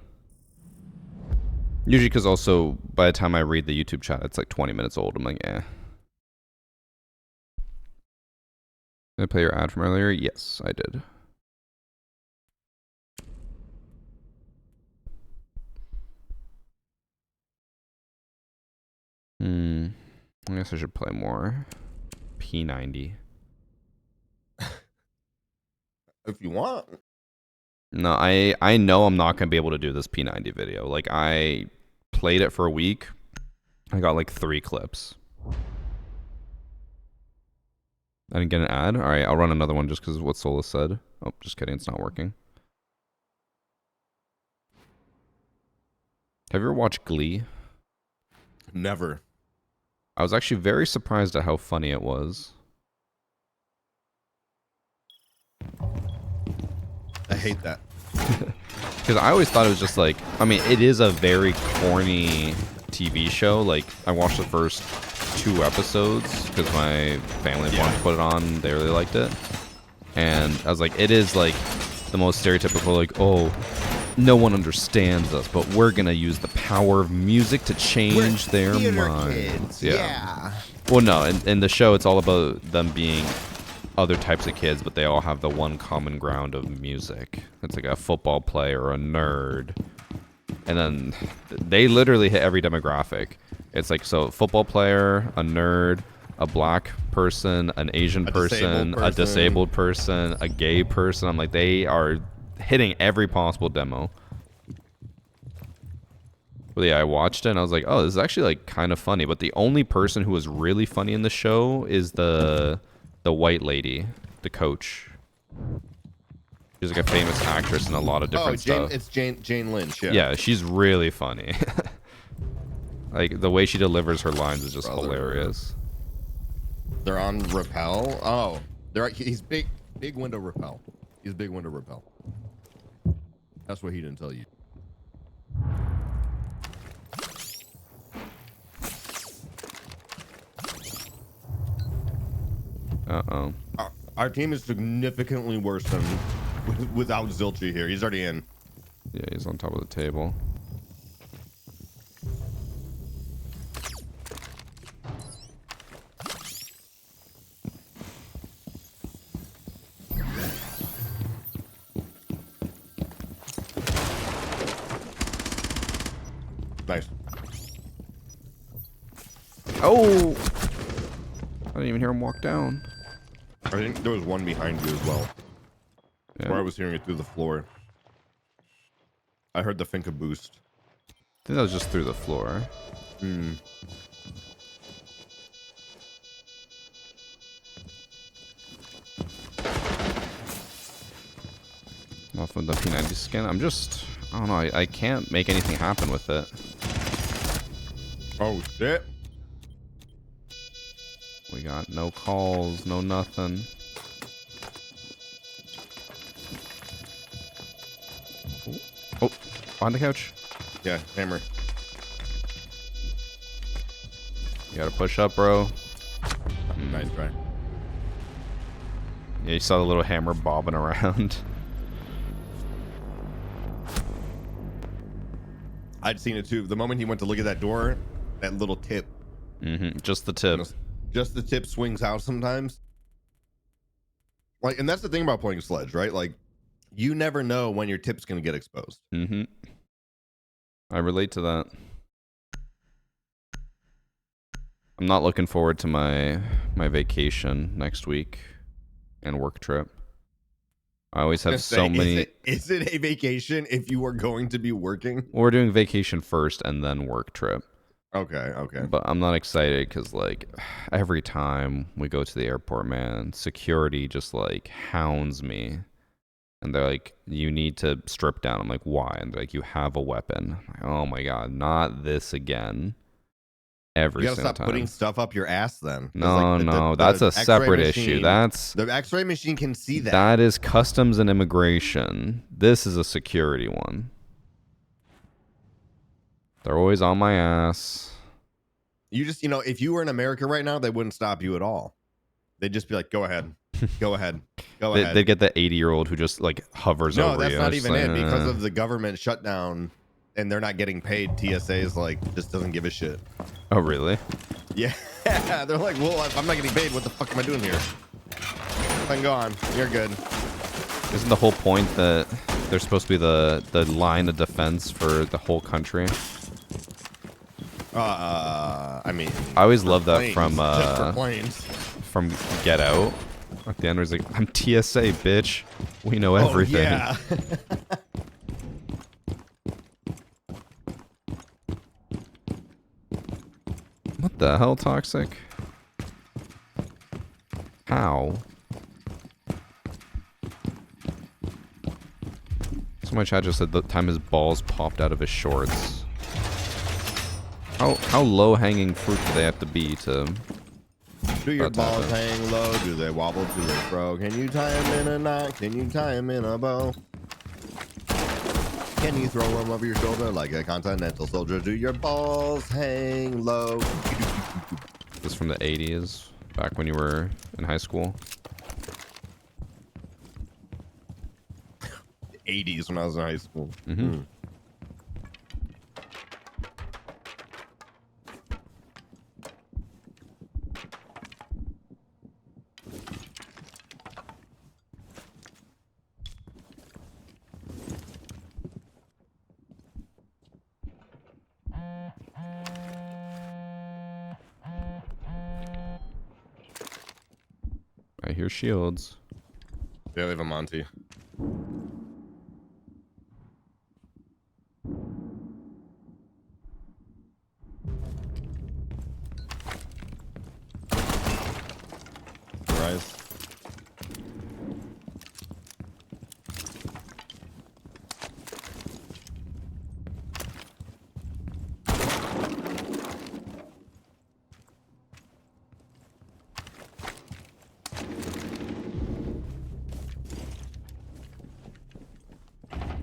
S1: Usually because also, by the time I read the YouTube chat, it's like 20 minutes old. I'm like, eh. Did I play your ad from earlier? Yes, I did. I guess I should play more. P90.
S5: If you want.
S1: No, I know I'm not going to be able to do this P90 video. Like, I played it for a week. I got like 3 clips. I didn't get an ad? Alright, I'll run another one just because of what Solus said. Oh, just kidding. It's not working. Have you ever watched Glee?
S5: Never.
S1: I was actually very surprised at how funny it was.
S5: I hate that.
S1: Because I always thought it was just like, I mean, it is a very corny TV show. Like, I watched the first 2 episodes because my family wanted to put it on. They really liked it. And I was like, it is like the most stereotypical, like, oh, no one understands us, but we're going to use the power of music to change their minds.
S5: Yeah.
S1: Well, no, in the show, it's all about them being other types of kids, but they all have the one common ground of music. It's like a football player, a nerd. And then they literally hit every demographic. It's like, so football player, a nerd, a black person, an Asian person, a disabled person, a gay person. I'm like, they are hitting every possible demo. But yeah, I watched it and I was like, oh, this is actually like kind of funny. But the only person who was really funny in the show is the white lady, the coach. She's like a famous actress in a lot of different stuff.
S5: It's Jane Lynch. Yeah.
S1: Yeah, she's really funny. Like the way she delivers her lines is just hilarious.
S5: They're on rappel. Oh, he's big window rappel. He's big window rappel. That's what he didn't tell you.
S1: Uh-oh.
S5: Our team is significantly worse than without Zilchi here. He's already in.
S1: Yeah, he's on top of the table.
S5: Nice.
S1: Oh! I didn't even hear him walk down.
S5: I think there was one behind you as well.
S1: Yeah.
S5: Where I was hearing it through the floor. I heard the Finka boost.
S1: I think that was just through the floor.
S5: Hmm.
S1: Off with the P90 skin. I don't know, I can't make anything happen with it.
S5: Oh shit.
S1: We got no calls, no nothing. Oh, on the couch.
S5: Yeah, hammer.
S1: You gotta push up, bro.
S5: Nice try.
S1: Yeah, you saw the little hammer bobbing around.
S5: I'd seen it too. The moment he went to look at that door, that little tip.
S1: Mm-hmm. Just the tip.
S5: Just the tip swings out sometimes. Like, and that's the thing about playing Sledge, right? Like, you never know when your tip's gonna get exposed.
S1: Mm-hmm. I relate to that. I'm not looking forward to my vacation next week and work trip. I always have so many.
S5: Is it a vacation if you are going to be working?
S1: We're doing vacation first and then work trip.
S5: Okay.
S1: But I'm not excited because, like, every time we go to the airport, man, security just, like, hounds me. And they're like, you need to strip down. I'm like, why? And they're like, you have a weapon. I'm like, oh, my God, not this again. Every
S5: You gotta
S1: single
S5: stop
S1: time.
S5: putting stuff up your ass then. 'Cause,
S1: No,
S5: like,
S1: no, that's a
S5: X-ray
S1: separate
S5: machine-
S1: issue. That's
S5: the X-ray machine can see that.
S1: that is customs and immigration. This is a security one. They're always on my ass.
S5: You just, if you were in America right now, they wouldn't stop you at all. They'd just be like, go ahead, go ahead, go ahead.
S1: They get the 80-year-old who just like hovers
S5: No,
S1: over you.
S5: that's not
S1: It's
S5: even
S1: like,
S5: it. Because of the government shutdown and they're not getting paid, TSA's like just doesn't give a shit.
S1: Oh, really?
S5: Yeah, they're like, well, if I'm not getting paid, what the fuck am I doing here? Then go on, you're good.
S1: Isn't the whole point that they're supposed to be the line of defense for the whole country?
S5: I mean,
S1: I always love that
S5: planes,
S1: from
S5: just for planes.
S1: from Get Out. At the end, he's like, "I'm TSA, bitch. We know everything."
S5: Oh, yeah.
S1: What the hell, Toxic? How? So my chat just said the time his balls popped out of his shorts. How low hanging fruit do they have to be to?
S5: Do your
S1: That's
S5: balls
S1: happened.
S5: hang low? Do they wobble to and fro? Can you tie them in a knot? Can you tie them in a bow? Can you throw them over your shoulder like a continental soldier? Do your balls hang low?
S1: This from the 80s, back when you were in high school.
S5: 80s when I was in high school.
S1: Mm-hmm. I hear shields.
S5: Yeah, they have a Monty. Rise.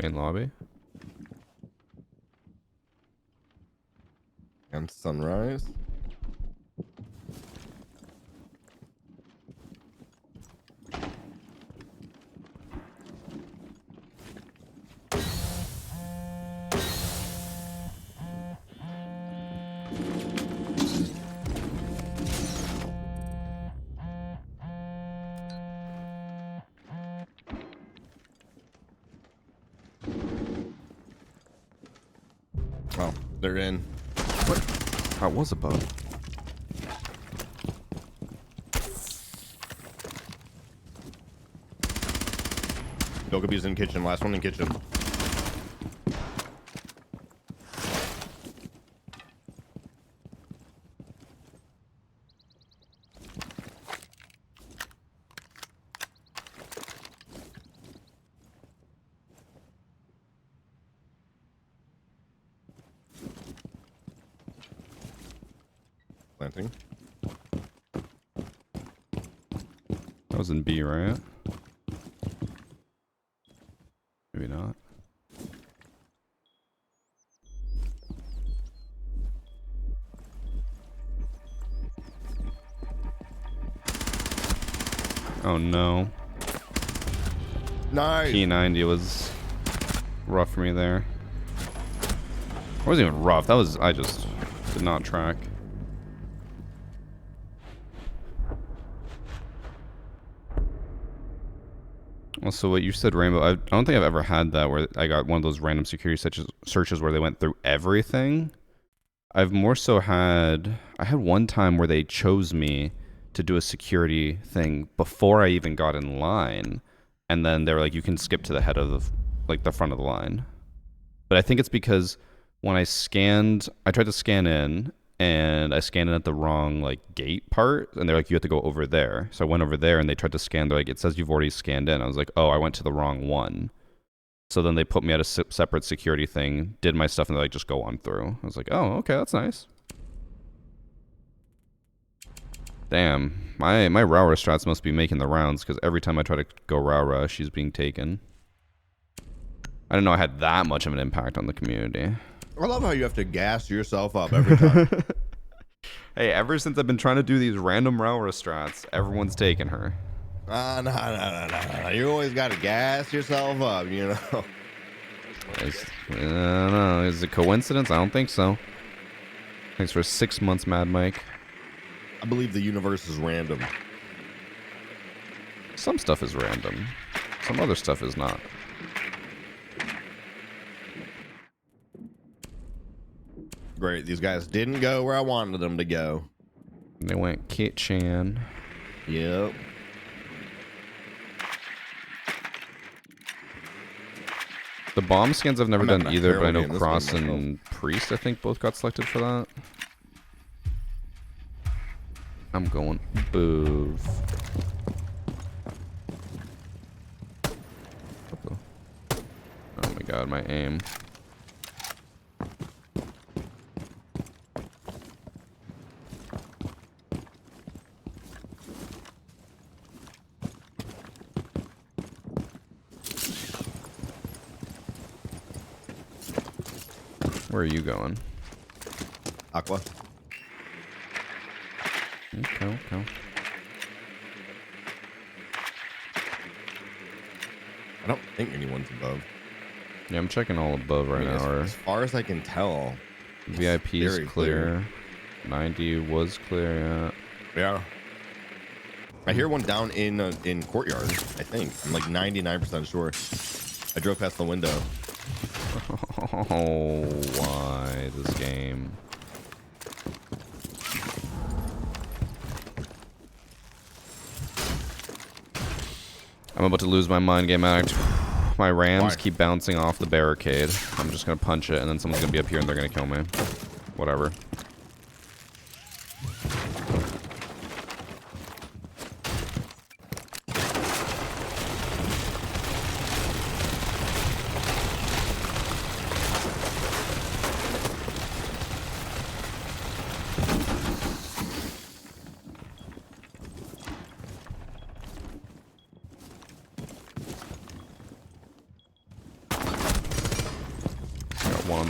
S1: Main lobby.
S5: And sunrise. Oh, they're in.
S1: Oh, it was above.
S5: Dokabee's in kitchen. Last one in kitchen. Planting.
S1: That was in B, right? Maybe not. Oh no.
S5: Nice.
S1: P90 was rough for me there. It wasn't even rough. That was, I just did not track. Also, what you said, Rainbow, I don't think I've ever had that where I got one of those random security searches where they went through everything. I've more so had, I had one time where they chose me to do a security thing before I even got in line. And then they were like, you can skip to the head of the, like the front of the line. But I think it's because when I tried to scan in and I scanned in at the wrong like gate part, and they're like, you have to go over there. So I went over there and they tried to scan. They're like, it says you've already scanned in. I was like, oh, I went to the wrong one. So then they put me at a separate security thing, did my stuff, and they're like, just go on through. I was like, oh, okay, that's nice. Damn, my Raura strats must be making the rounds, because every time I try to go Raura, she's being taken. I didn't know I had that much of an impact on the community.
S5: I love how you have to gas yourself up every time.
S1: Hey, ever since I've been trying to do these random Raura strats, everyone's taken her.
S5: No. You always got to gas yourself up, you know.
S1: I don't know. Is it a coincidence? I don't think so. Thanks for 6 months, Mad Mike.
S5: I believe the universe is random.
S1: Some stuff is random. Some other stuff is not.
S5: Great. These guys didn't go where I wanted them to go.
S1: They went kitchen.
S5: Yep.
S1: The bomb scans I've never
S5: I'm
S1: done
S5: having a
S1: either, but I know
S5: terrible game this
S1: Cross
S5: game
S1: and Priest, I think, both got selected for that. I'm going boov. Oh my god, my aim. Where are you going?
S5: Aqua.
S1: Okay.
S5: I don't think anyone's above.
S1: Yeah, I'm checking all above right
S5: I mean,
S1: now.
S5: as far as I can tell,
S1: VIP is
S5: very
S1: clear. 90 was clear, yeah.
S5: Yeah. I hear one down in courtyard, I think. I'm like 99% sure. I drove past the window.
S1: Oh, why this game? I'm about to lose my mind game act. My Rams keep bouncing off the barricade. I'm just gonna punch it, and then someone's gonna be up here and they're gonna kill me. Whatever.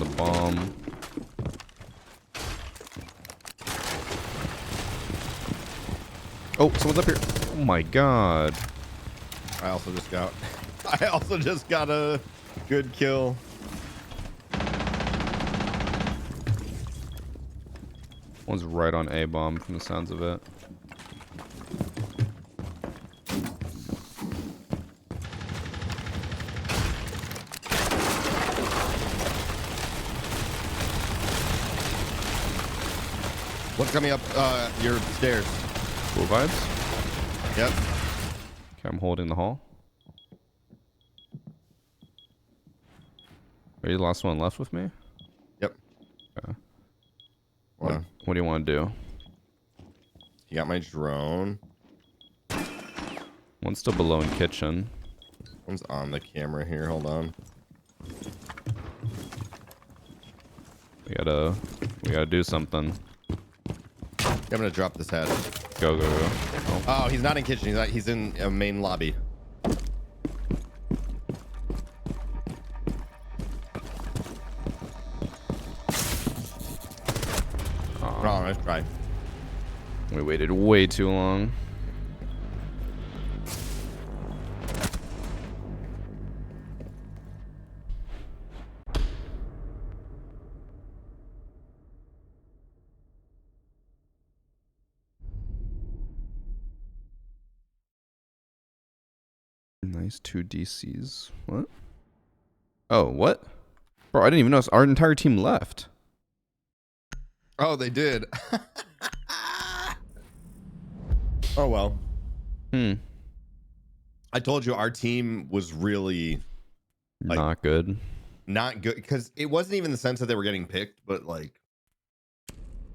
S1: the bomb. Oh, someone's up here. Oh my god.
S5: I also just got a good kill.
S1: One's right on A bomb from the sounds of it.
S5: What's coming up your stairs?
S1: Cool vibes.
S5: Yep.
S1: Okay, I'm holding the hall. Are you the last one left with me?
S5: Yep.
S1: Okay.
S5: Well,
S1: What do you want to do?
S5: you got my drone.
S1: One's still below in kitchen.
S5: One's on the camera here. Hold on.
S1: We gotta do something.
S5: I'm gonna drop this head.
S1: Go, go, go.
S5: Oh, he's not in kitchen. He's in a main lobby.
S1: Oh,
S5: Oh, let's try.
S1: we waited way too long. Nice 2 DCs. What? Oh, what? Bro, I didn't even notice. Our entire team left.
S5: Oh, they did. Oh well.
S1: Hmm.
S5: I told you our team was really Like-
S1: Not good.
S5: not good because it wasn't even the sense that they were getting picked, but like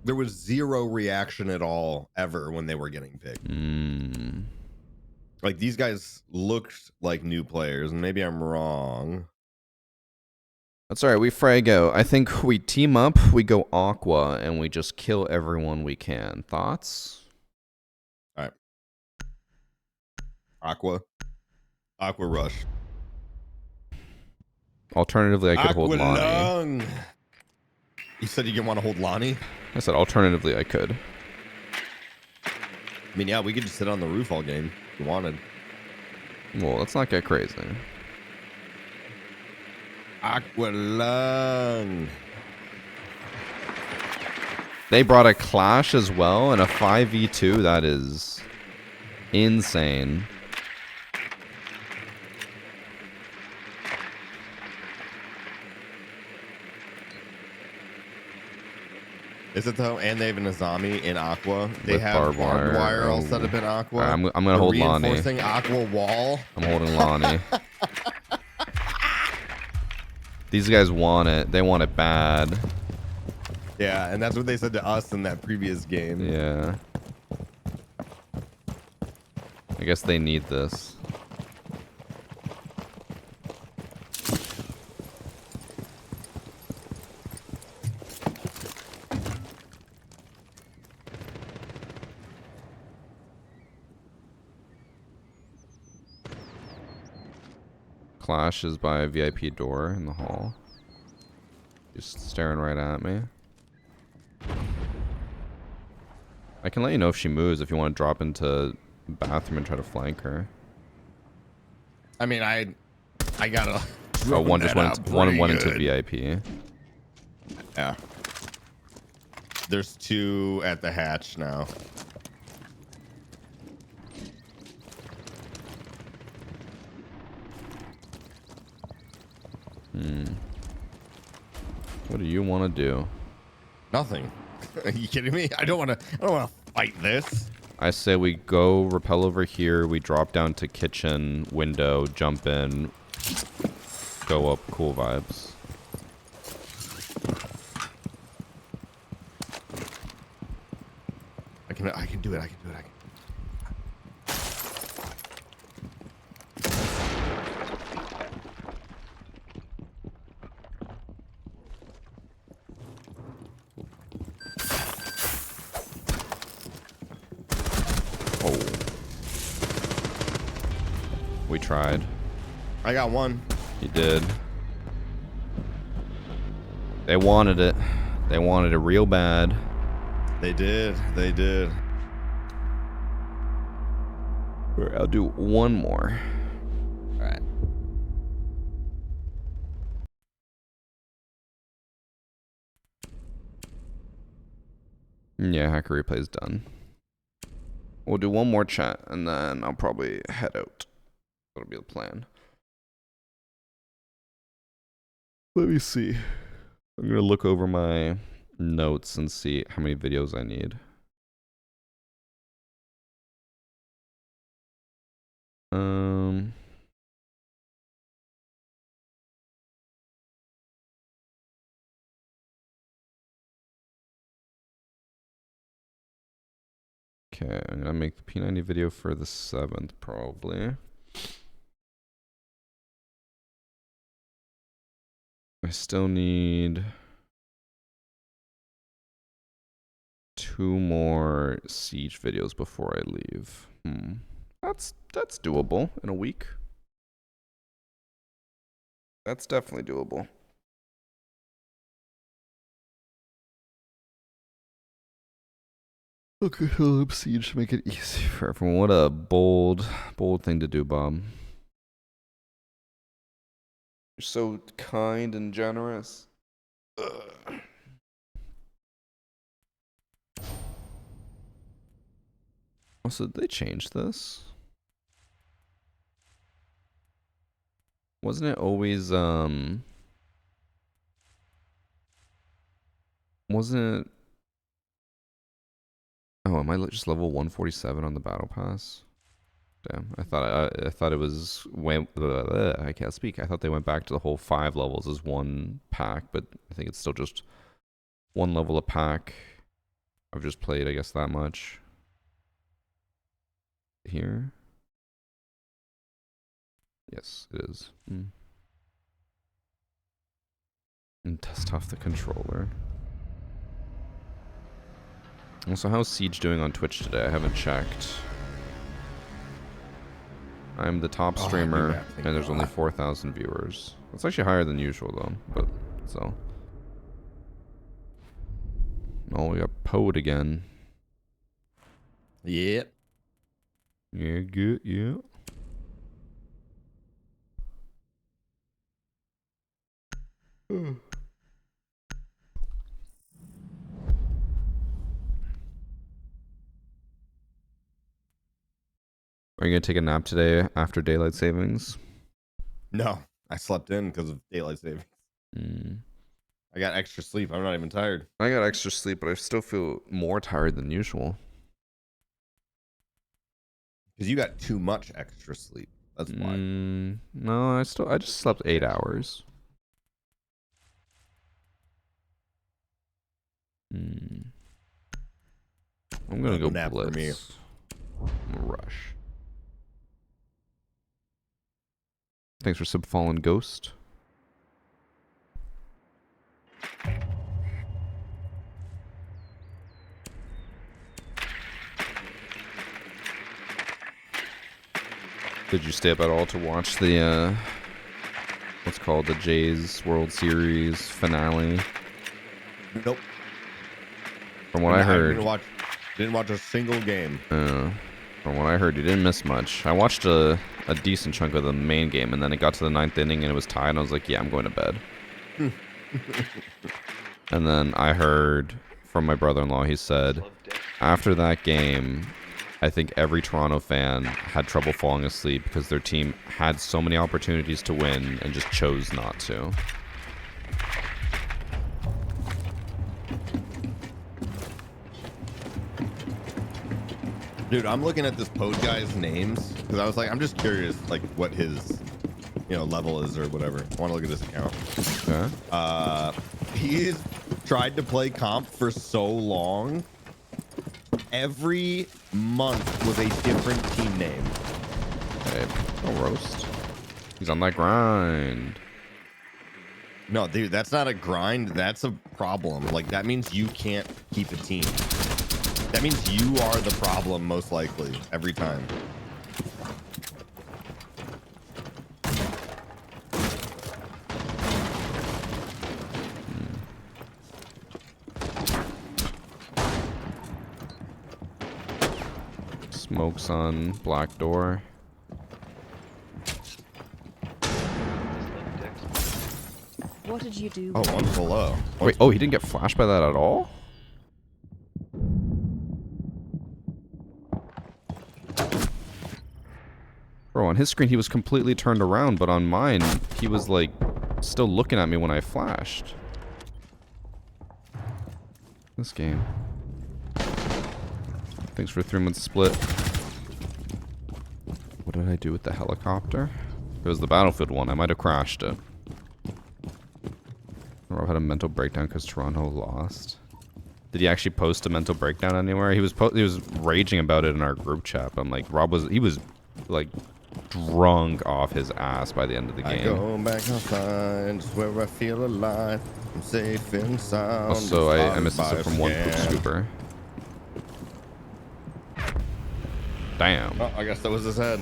S5: there was zero reaction at all ever when they were getting picked.
S1: Hmm.
S5: Like these guys looked like new players, and maybe I'm wrong.
S1: That's alright, we frag out. I think we team up, we go Aqua, and we just kill everyone we can. Thoughts?
S5: Aqua Rush.
S1: Alternatively, I could hold
S5: Aqua
S1: Lonnie.
S5: Lung. You said you didn't want to hold Lonnie?
S1: I said alternatively I could.
S5: I mean, yeah, we could just sit on the roof all game if you wanted.
S1: Well, let's not get crazy.
S5: Aqua Lung.
S1: They brought a Clash as well and a 5v2. That is insane.
S5: Is it though? And they have an Azami in Aqua. They
S1: With
S5: have barbed wire all
S1: Oh.
S5: set up in Aqua.
S1: Alright, I'm gonna
S5: They're
S1: hold Lonnie.
S5: reinforcing Aqua wall.
S1: I'm holding Lonnie. These guys want it. They want it bad.
S5: Yeah, and that's what they said to us in that previous game.
S1: Yeah. I guess they need this. Clash is by a VIP door in the hall. Just staring right at me. I can let you know if she moves if you want to drop into the bathroom and try to flank her.
S5: I mean, I gotta.
S1: Oh, one just went. One went into
S5: good.
S1: VIP.
S5: Yeah. There's two at the hatch now.
S1: What do you want to do?
S5: Nothing. Are you kidding me? I don't want to fight this.
S1: I say we go rappel over here. We drop down to kitchen window, jump in, go up. Cool vibes.
S5: I can do it. I can do it.
S1: Oh. We tried.
S5: I got one.
S1: You did. They wanted it. They wanted it real bad.
S5: They did. They did.
S1: Alright, I'll do one more.
S5: All right.
S1: Yeah, hacker replay's done. We'll do one more chat, and then I'll probably head out. That'll be the plan. Let me see. I'm gonna look over my notes and see how many videos I need. Okay, I'm gonna make the P90 video for the 7th, probably. I still need 2 more Siege videos before I leave. That's doable in a week. That's definitely doable. Okay, help Siege to make it easy for everyone. What a bold thing to do, Bob. You're so kind and generous. Ugh. Also, did they change this? Wasn't it always, wasn't it... Oh, am I just level 147 on the battle pass? Damn, I thought it was I can't speak. I thought they went back to the whole 5 levels as one pack, but I think it's still just 1 level a pack. I've just played, I guess, that much. Here? Yes, it is. And test off the controller. Also, how's Siege doing on Twitch today? I haven't checked. I'm the top streamer, and there's only 4,000 viewers. That's actually higher than usual, though. But so, oh, we got Poed again.
S5: Yep.
S1: Yeah, good. Yeah. Are you gonna take a nap today after daylight savings?
S5: No, I slept in because of daylight savings. I got extra sleep. I'm not even tired.
S1: I got extra sleep, but I still feel more tired than usual.
S5: Because you got too much extra sleep. That's why.
S1: No, I just slept 8 hours. I'm gonna go
S5: nap for me.
S1: blitz. I'm gonna rush. Thanks for sub fallen ghost. Did you stay up at all to watch the what's called the Jays World Series finale?
S5: Nope.
S1: From what I heard,
S5: didn't watch a single game.
S1: From what I heard, you didn't miss much. I watched a decent chunk of the main game, and then it got to the 9th inning, and it was tied, and I was like, yeah, I'm going to bed. And then I heard from my brother-in-law, he said, after that game, I think every Toronto fan had trouble falling asleep because their team had so many opportunities to win and just chose not to.
S5: Dude, I'm looking at this Pode guy's names because I was like, I'm just curious, like what his, level is or whatever. I want to look at his account.
S1: Okay.
S5: He's tried to play comp for so long. Every month was a different team name.
S1: Hey, no roast. He's on that grind.
S5: No, dude, that's not a grind. That's a problem. Like, that means you can't keep a team. That means you are the problem, most likely, every time.
S1: Smokes on black door.
S2: Just love dicks.
S3: What did you do?
S5: Oh, one's below.
S1: Wait, oh, he didn't get flashed by that at all? Bro, on his screen he was completely turned around, but on mine, he was like still looking at me when I flashed. This game. Thanks for 3 months split. What did I do with the helicopter? It was the Battlefield one. I might have crashed it. Rob had a mental breakdown because Toronto lost. Did he actually post a mental breakdown anywhere? He was raging about it in our group chat. I'm like, he was like drunk off his ass by the end of the
S5: I
S1: game.
S5: go back outside, it's where I feel alive. I'm safe and sound.
S1: Also, I missed this from one quick scooper. Damn.
S5: Oh, I guess that was his head.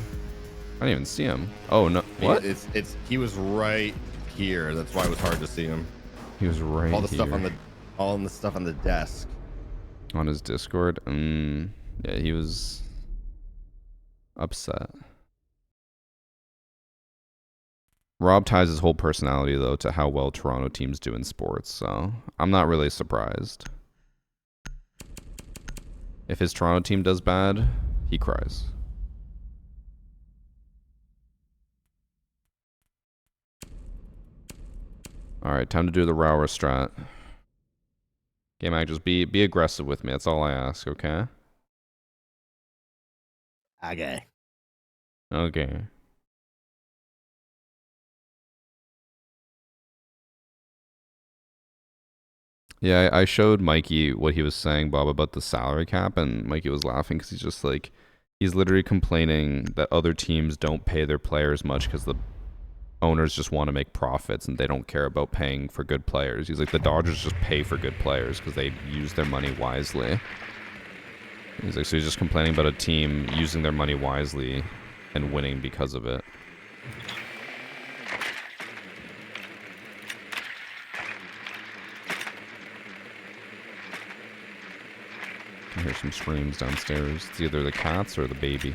S1: I didn't even see him. Oh no! What?
S5: He was right here. That's why it was hard to see him.
S1: He was right
S5: All the
S1: here.
S5: stuff on the stuff on the desk.
S1: On his Discord. Yeah, he was upset. Rob ties his whole personality though to how well Toronto teams do in sports, so I'm not really surprised. If his Toronto team does bad, he cries. Alright, time to do the Rower strat. Game Mag, just be aggressive with me. That's all I ask, okay?
S5: Okay.
S1: Okay. Yeah, I showed Mikey what he was saying, Bob, about the salary cap, and Mikey was laughing because he's just like, he's literally complaining that other teams don't pay their players much because the owners just want to make profits and they don't care about paying for good players. He's like, the Dodgers just pay for good players because they use their money wisely. He's like, so he's just complaining about a team using their money wisely and winning because of it. I hear some screams downstairs. It's either the cats or the baby.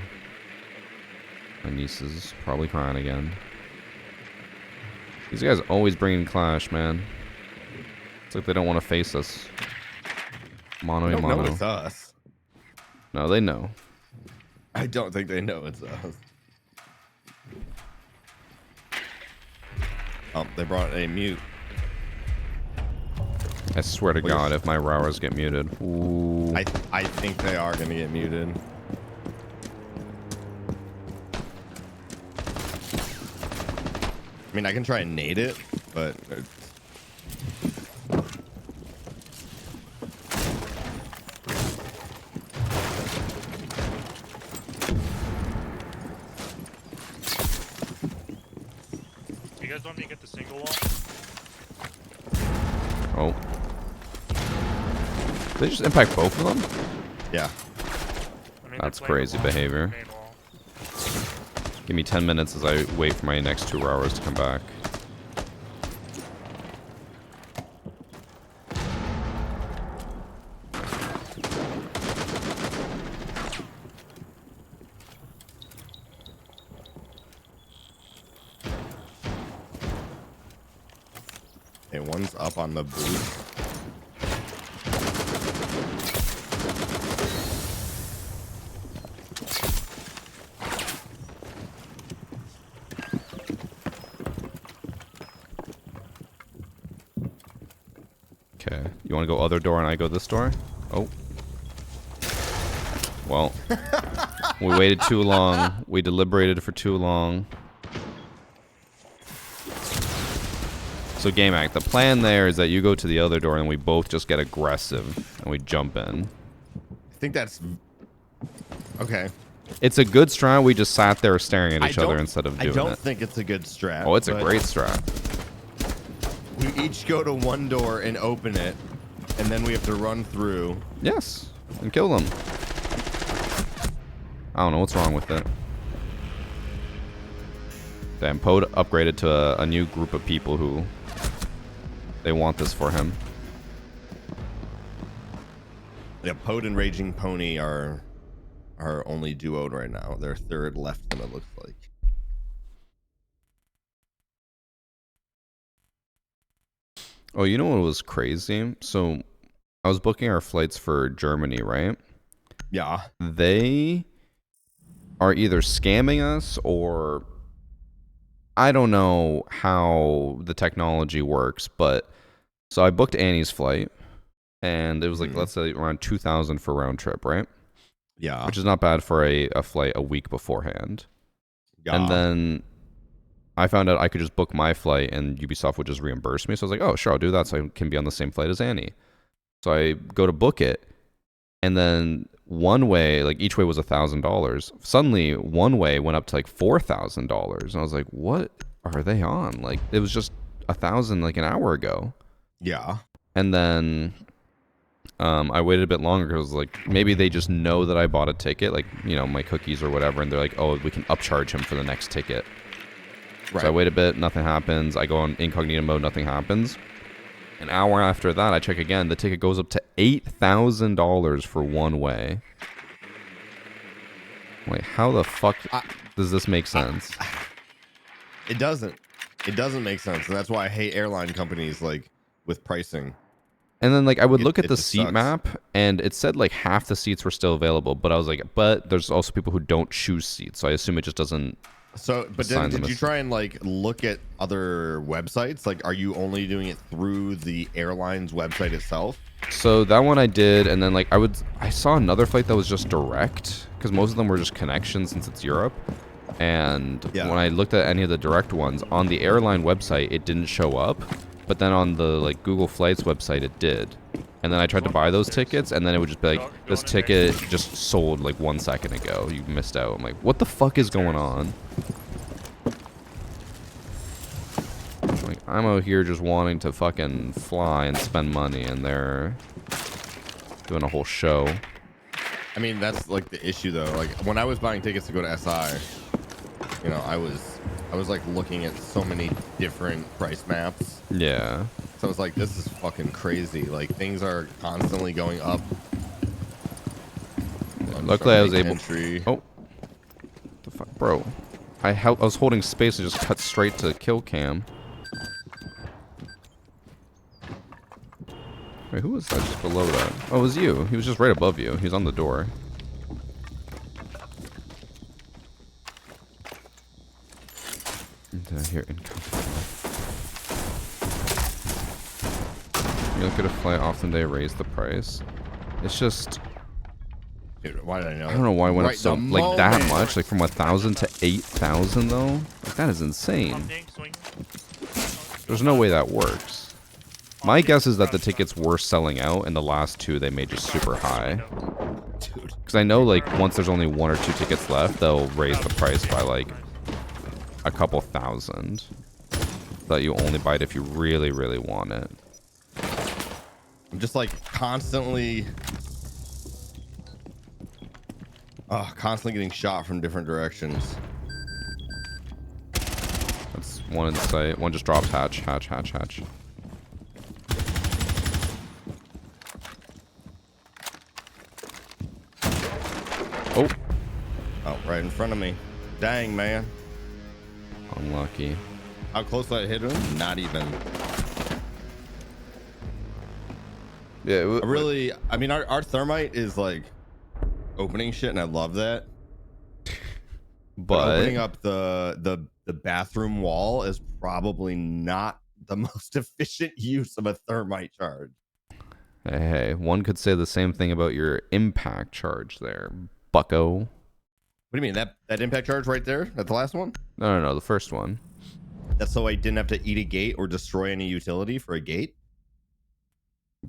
S1: My niece is probably crying again. These guys always bring in Clash, man. It's like they don't want to face us. Mono
S5: I
S1: a
S5: don't know
S1: mono.
S5: it's us.
S1: No, they know.
S5: I don't think they know it's us. Oh, they brought a mute.
S1: I swear to God, if my Rowers get muted. Ooh.
S5: I think they are gonna get muted. I mean, I can try and nade it, but
S7: You guys want me to get the single wall?
S1: Oh. Did they just impact both of them?
S5: yeah.
S7: I mean,
S1: That's
S7: they're playing
S1: crazy
S7: the wall,
S1: behavior.
S7: main wall.
S1: Give me 10 minutes as I wait for my next 2 Rowers to come back.
S5: Okay, one's up on the booth.
S1: Okay. You want to go other door and I go this door? Oh. Well. We waited too long. We deliberated for too long. So Game Act, the plan there is that you go to the other door and we both just get aggressive and we jump in.
S5: I think that's okay.
S1: It's a good strat. We just sat there staring at
S5: I
S1: each other
S5: don't-
S1: instead of
S5: I
S1: doing
S5: don't
S1: it.
S5: think it's a good strat.
S1: Oh, it's a
S5: but
S1: great strat.
S5: We each go to one door and open it, and then we have to run through.
S1: Yes, and kill them. I don't know what's wrong with it. Damn, Poe upgraded to a new group of people who they want this for him.
S5: Yeah, Pode and Raging Pony are are only duoed right now. They're third left them, it looks like.
S1: Oh, you know what was crazy? So I was booking our flights for Germany, right?
S5: Yeah.
S1: They are either scamming us or I don't know how the technology works, but so I booked Annie's flight and it was like,
S5: Mhm.
S1: let's say around 2000 for round trip, right?
S5: Yeah.
S1: Which is not bad for a flight a week beforehand.
S5: Yeah.
S1: And then I found out I could just book my flight and Ubisoft would just reimburse me. So I was like, oh, sure, I'll do that so I can be on the same flight as Annie. So I go to book it. And then one way, like each way was $1,000. Suddenly, one way went up to like $4,000. And I was like, what are they on? Like, it was just 1,000 like an hour ago.
S5: Yeah.
S1: And then I waited a bit longer because like maybe they just know that I bought a ticket, like, you know, my cookies or whatever. And they're like, oh, we can upcharge him for the next ticket.
S5: Right.
S1: So I wait a bit, nothing happens. I go on incognito mode, nothing happens. An hour after that, I check again. The ticket goes up to $8,000 for one way. Wait, how the fuck does this make sense?
S5: It doesn't. It doesn't make sense. And that's why I hate airline companies like with pricing.
S1: And then like I would look at
S5: It
S1: the
S5: just
S1: seat
S5: sucks.
S1: map and it said like half the seats were still available, but I was like, but there's also people who don't choose seats, so I assume it just doesn't.
S5: So, but then
S1: assign them
S5: did you
S1: as-
S5: try and like look at other websites? Like, are you only doing it through the airline's website itself?
S1: So that one I did, and then like I saw another flight that was just direct because most of them were just connections since it's Europe. And
S5: Yeah.
S1: when I looked at any of the direct ones on the airline website, it didn't show up, but then on the like Google Flights website, it did. And then I tried to buy those tickets, and then it would just be like, this ticket just sold like 1 second ago. You missed out. I'm like, what the fuck is going on? Like, I'm out here just wanting to fucking fly and spend money, and they're doing a whole show.
S5: I mean, that's like the issue though. Like when I was buying tickets to go to SI, you know, I was like looking at so many different price maps.
S1: Yeah.
S5: So I was like, this is fucking crazy. Like things are constantly going up. I'm
S1: Luckily, I was
S5: trying to
S1: able.
S5: make entry.
S1: Oh, the fuck, bro! I was holding space and just cut straight to kill cam. Wait, who was that just below that? Oh, it was you. He was just right above you. He was on the door. And, here, you look at a flight, often they raise the price. It's just,
S5: Dude, why did I know?
S1: I don't know why it went up
S5: Right
S1: so,
S5: the
S1: like that
S5: moment.
S1: much, like from 1,000 to 8,000 though. Like that is insane.
S7: Something, swing.
S1: There's no way that works. My guess is that the tickets were selling out, and the last two they made just super high.
S5: Dude.
S1: Because I know, like, once there's only 1 or 2 tickets left, they'll raise the price by, like, a couple thousand. That you only buy it if you really, really want it.
S5: I'm just like constantly getting shot from different directions.
S1: That's one in sight. One just dropped hatch. Oh,
S5: Oh, right in front of me. Dang, man.
S1: unlucky.
S5: How close did I hit him? Not even.
S1: Yeah,
S5: I mean, our thermite is like opening shit, and I love that. But opening up the bathroom wall is probably not the most efficient use of a thermite charge.
S1: Hey, one could say the same thing about your impact charge there, bucko.
S5: What do you mean? That impact charge right there? At the last one?
S1: No, the first one.
S5: That's so I didn't have to eat a gate or destroy any utility for a gate?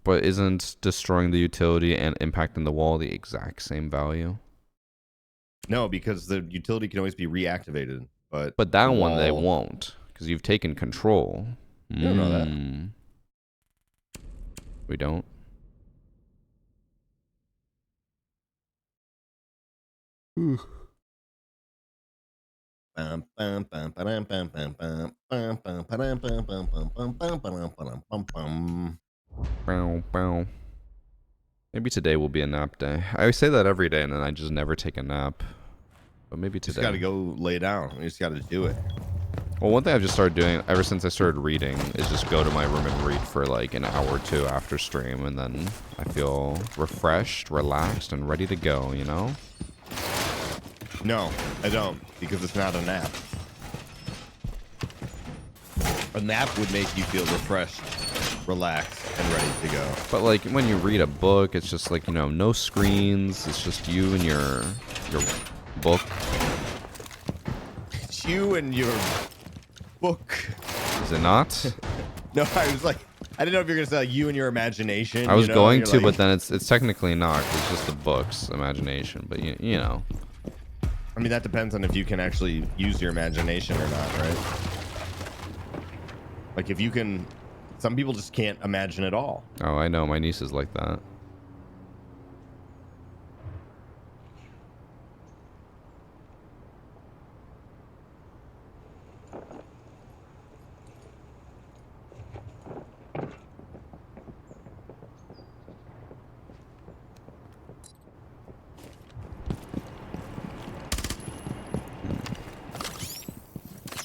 S1: But isn't destroying the utility and impacting the wall the exact same value?
S5: No, because the utility can always be reactivated. But
S1: that
S5: the
S1: one they
S5: wall-
S1: won't, because you've taken control.
S5: You don't know that.
S1: We don't. Bow, bow. Maybe today will be a nap day. I always say that every day, and then I just never take a nap. But maybe
S5: Just
S1: today.
S5: got to go lay down. You just got to do it.
S1: Well, one thing I've just started doing ever since I started reading is just go to my room and read for like an hour or two after stream, and then I feel refreshed, relaxed, and ready to go, you know?
S5: No, I don't, because it's not a nap. A nap would make you feel refreshed, relaxed, and ready to go.
S1: But like when you read a book, it's just like, you know, no screens. It's just you and your book.
S5: It's you and your book.
S1: Is it not?
S5: No, I was like, I didn't know if you're gonna say like, you and your imagination.
S1: I was
S5: you know?
S1: going
S5: You're
S1: to,
S5: like,
S1: but then it's technically not. 'Cause it's just the book's imagination. But you know.
S5: I mean, that depends on if you can actually use your imagination or not, right? Like if you can, some people just can't imagine at all.
S1: Oh, I know. My niece is like that.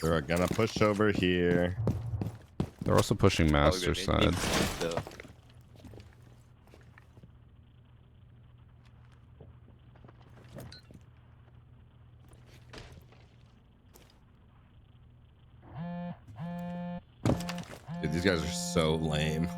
S5: They're gonna push over here.
S1: They're also pushing master side.
S5: Dude, these guys are so lame.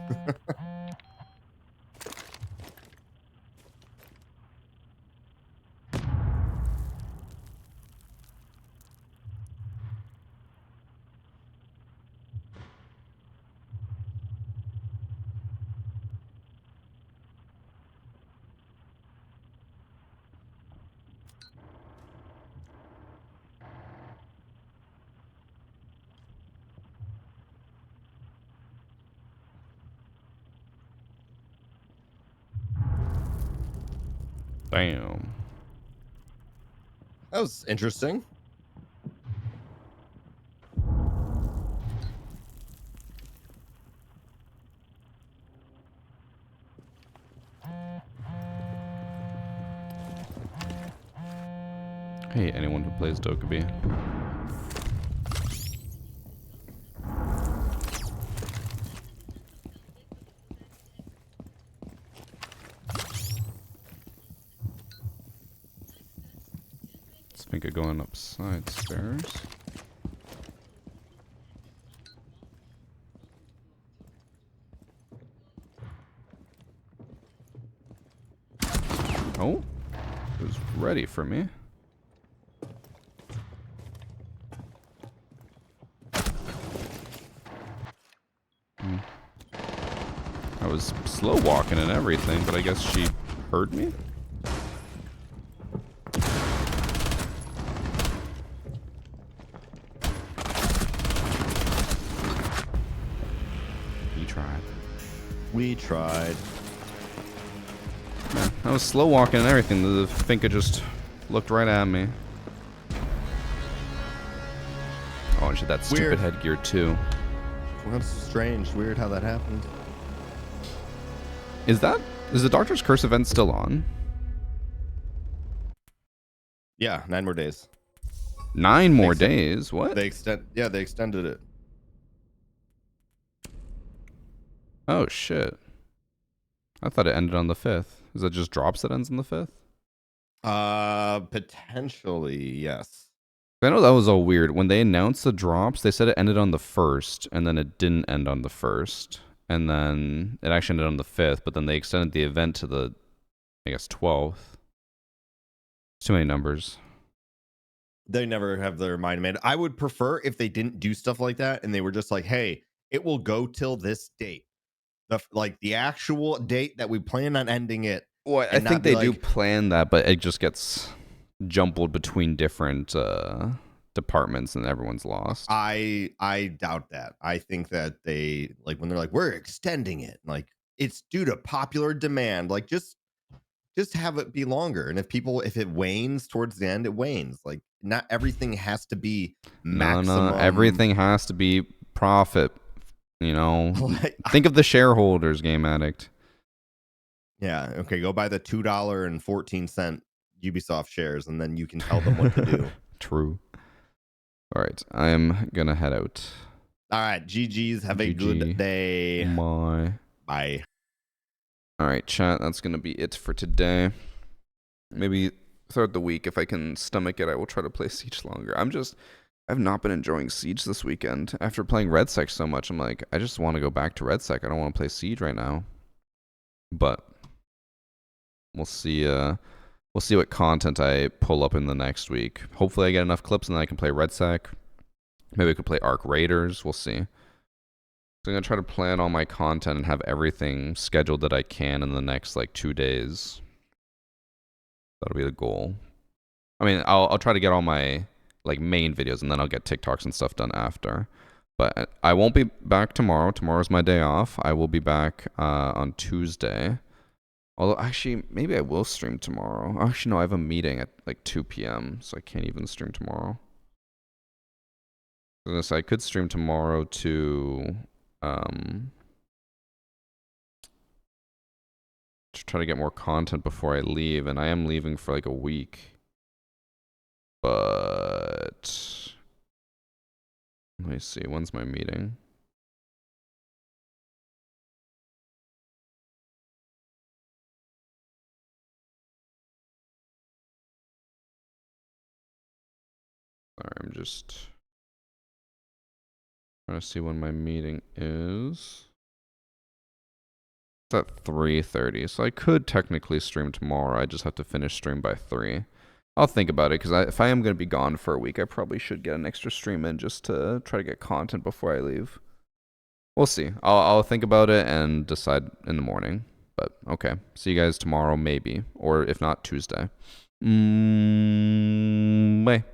S1: Damn.
S5: That was interesting.
S1: Hey, anyone who plays Dokkaebi. Spinka going up side stairs. Oh, it was ready for me. I was slow walking and everything, but I guess she heard me? You tried.
S5: We tried.
S1: Yeah, I was slow walking and everything. The Finka just looked right at me. Oh, and she had that stupid
S5: Weird.
S1: headgear too.
S5: Well, that's strange. Weird how that happened.
S1: Is the Doctor's Curse event still on?
S5: Yeah, 9 more days.
S1: 9 more
S5: Makes sense.
S1: days? What?
S5: They extended it.
S1: Oh shit. I thought it ended on the 5th. Is that just drops that ends on the 5th?
S5: Potentially, yes.
S1: I know that was all weird. When they announced the drops, they said it ended on the 1st, and then it didn't end on the 1st. And then it actually ended on the 5th, but then they extended the event to the, I guess, 12th. Too many numbers.
S5: They never have their mind made. I would prefer if they didn't do stuff like that and they were just like, hey, it will go till this date. The actual date that we plan on ending it.
S1: Well, I
S5: and not
S1: think
S5: be
S1: they do
S5: like-
S1: plan that, but it just gets jumbled between different departments and everyone's lost.
S5: I doubt that. I think that they like when they're like, we're extending it, like it's due to popular demand. Like just have it be longer. And if it wanes towards the end, it wanes. Like not everything has to be maximum.
S1: No, everything has to be profit. You know,
S5: Like,
S1: think of the shareholders, Game Addict.
S5: Yeah. Okay. Go buy the $2.14 Ubisoft shares, and then you can tell them what to do.
S1: True. All right, I am gonna head out.
S5: All right. GG's. Have a
S1: GG.
S5: good day.
S1: My.
S5: Bye.
S1: All right, chat. That's gonna be it for today. Maybe throughout the week, if I can stomach it, I will try to play Siege longer. I've not been enjoying Siege this weekend. After playing Red Sec so much, I'm like, I just want to go back to Red Sec. I don't want to play Siege right now. But we'll see. We'll see what content I pull up in the next week. Hopefully, I get enough clips and then I can play Red Sec. Maybe I could play Arc Raiders. We'll see. So I'm gonna try to plan all my content and have everything scheduled that I can in the next like 2 days. That'll be the goal. I mean, I'll try to get all my like main videos and then I'll get TikToks and stuff done after. But I won't be back tomorrow. Tomorrow's my day off. I will be back on Tuesday. Although actually, maybe I will stream tomorrow. Actually, no, I have a meeting at like 2 p.m. so I can't even stream tomorrow. So I could stream tomorrow to try to get more content before I leave, and I am leaving for like a week. But let me see, when's my meeting? Sorry, I'm just trying to see when my meeting is. It's at 3:30, so I could technically stream tomorrow. I just have to finish stream by 3. I'll think about it, because if I am going to be gone for a week, I probably should get an extra stream in just to try to get content before I leave. We'll see. I'll think about it and decide in the morning. But okay, see you guys tomorrow maybe, or if not, Tuesday. Bye.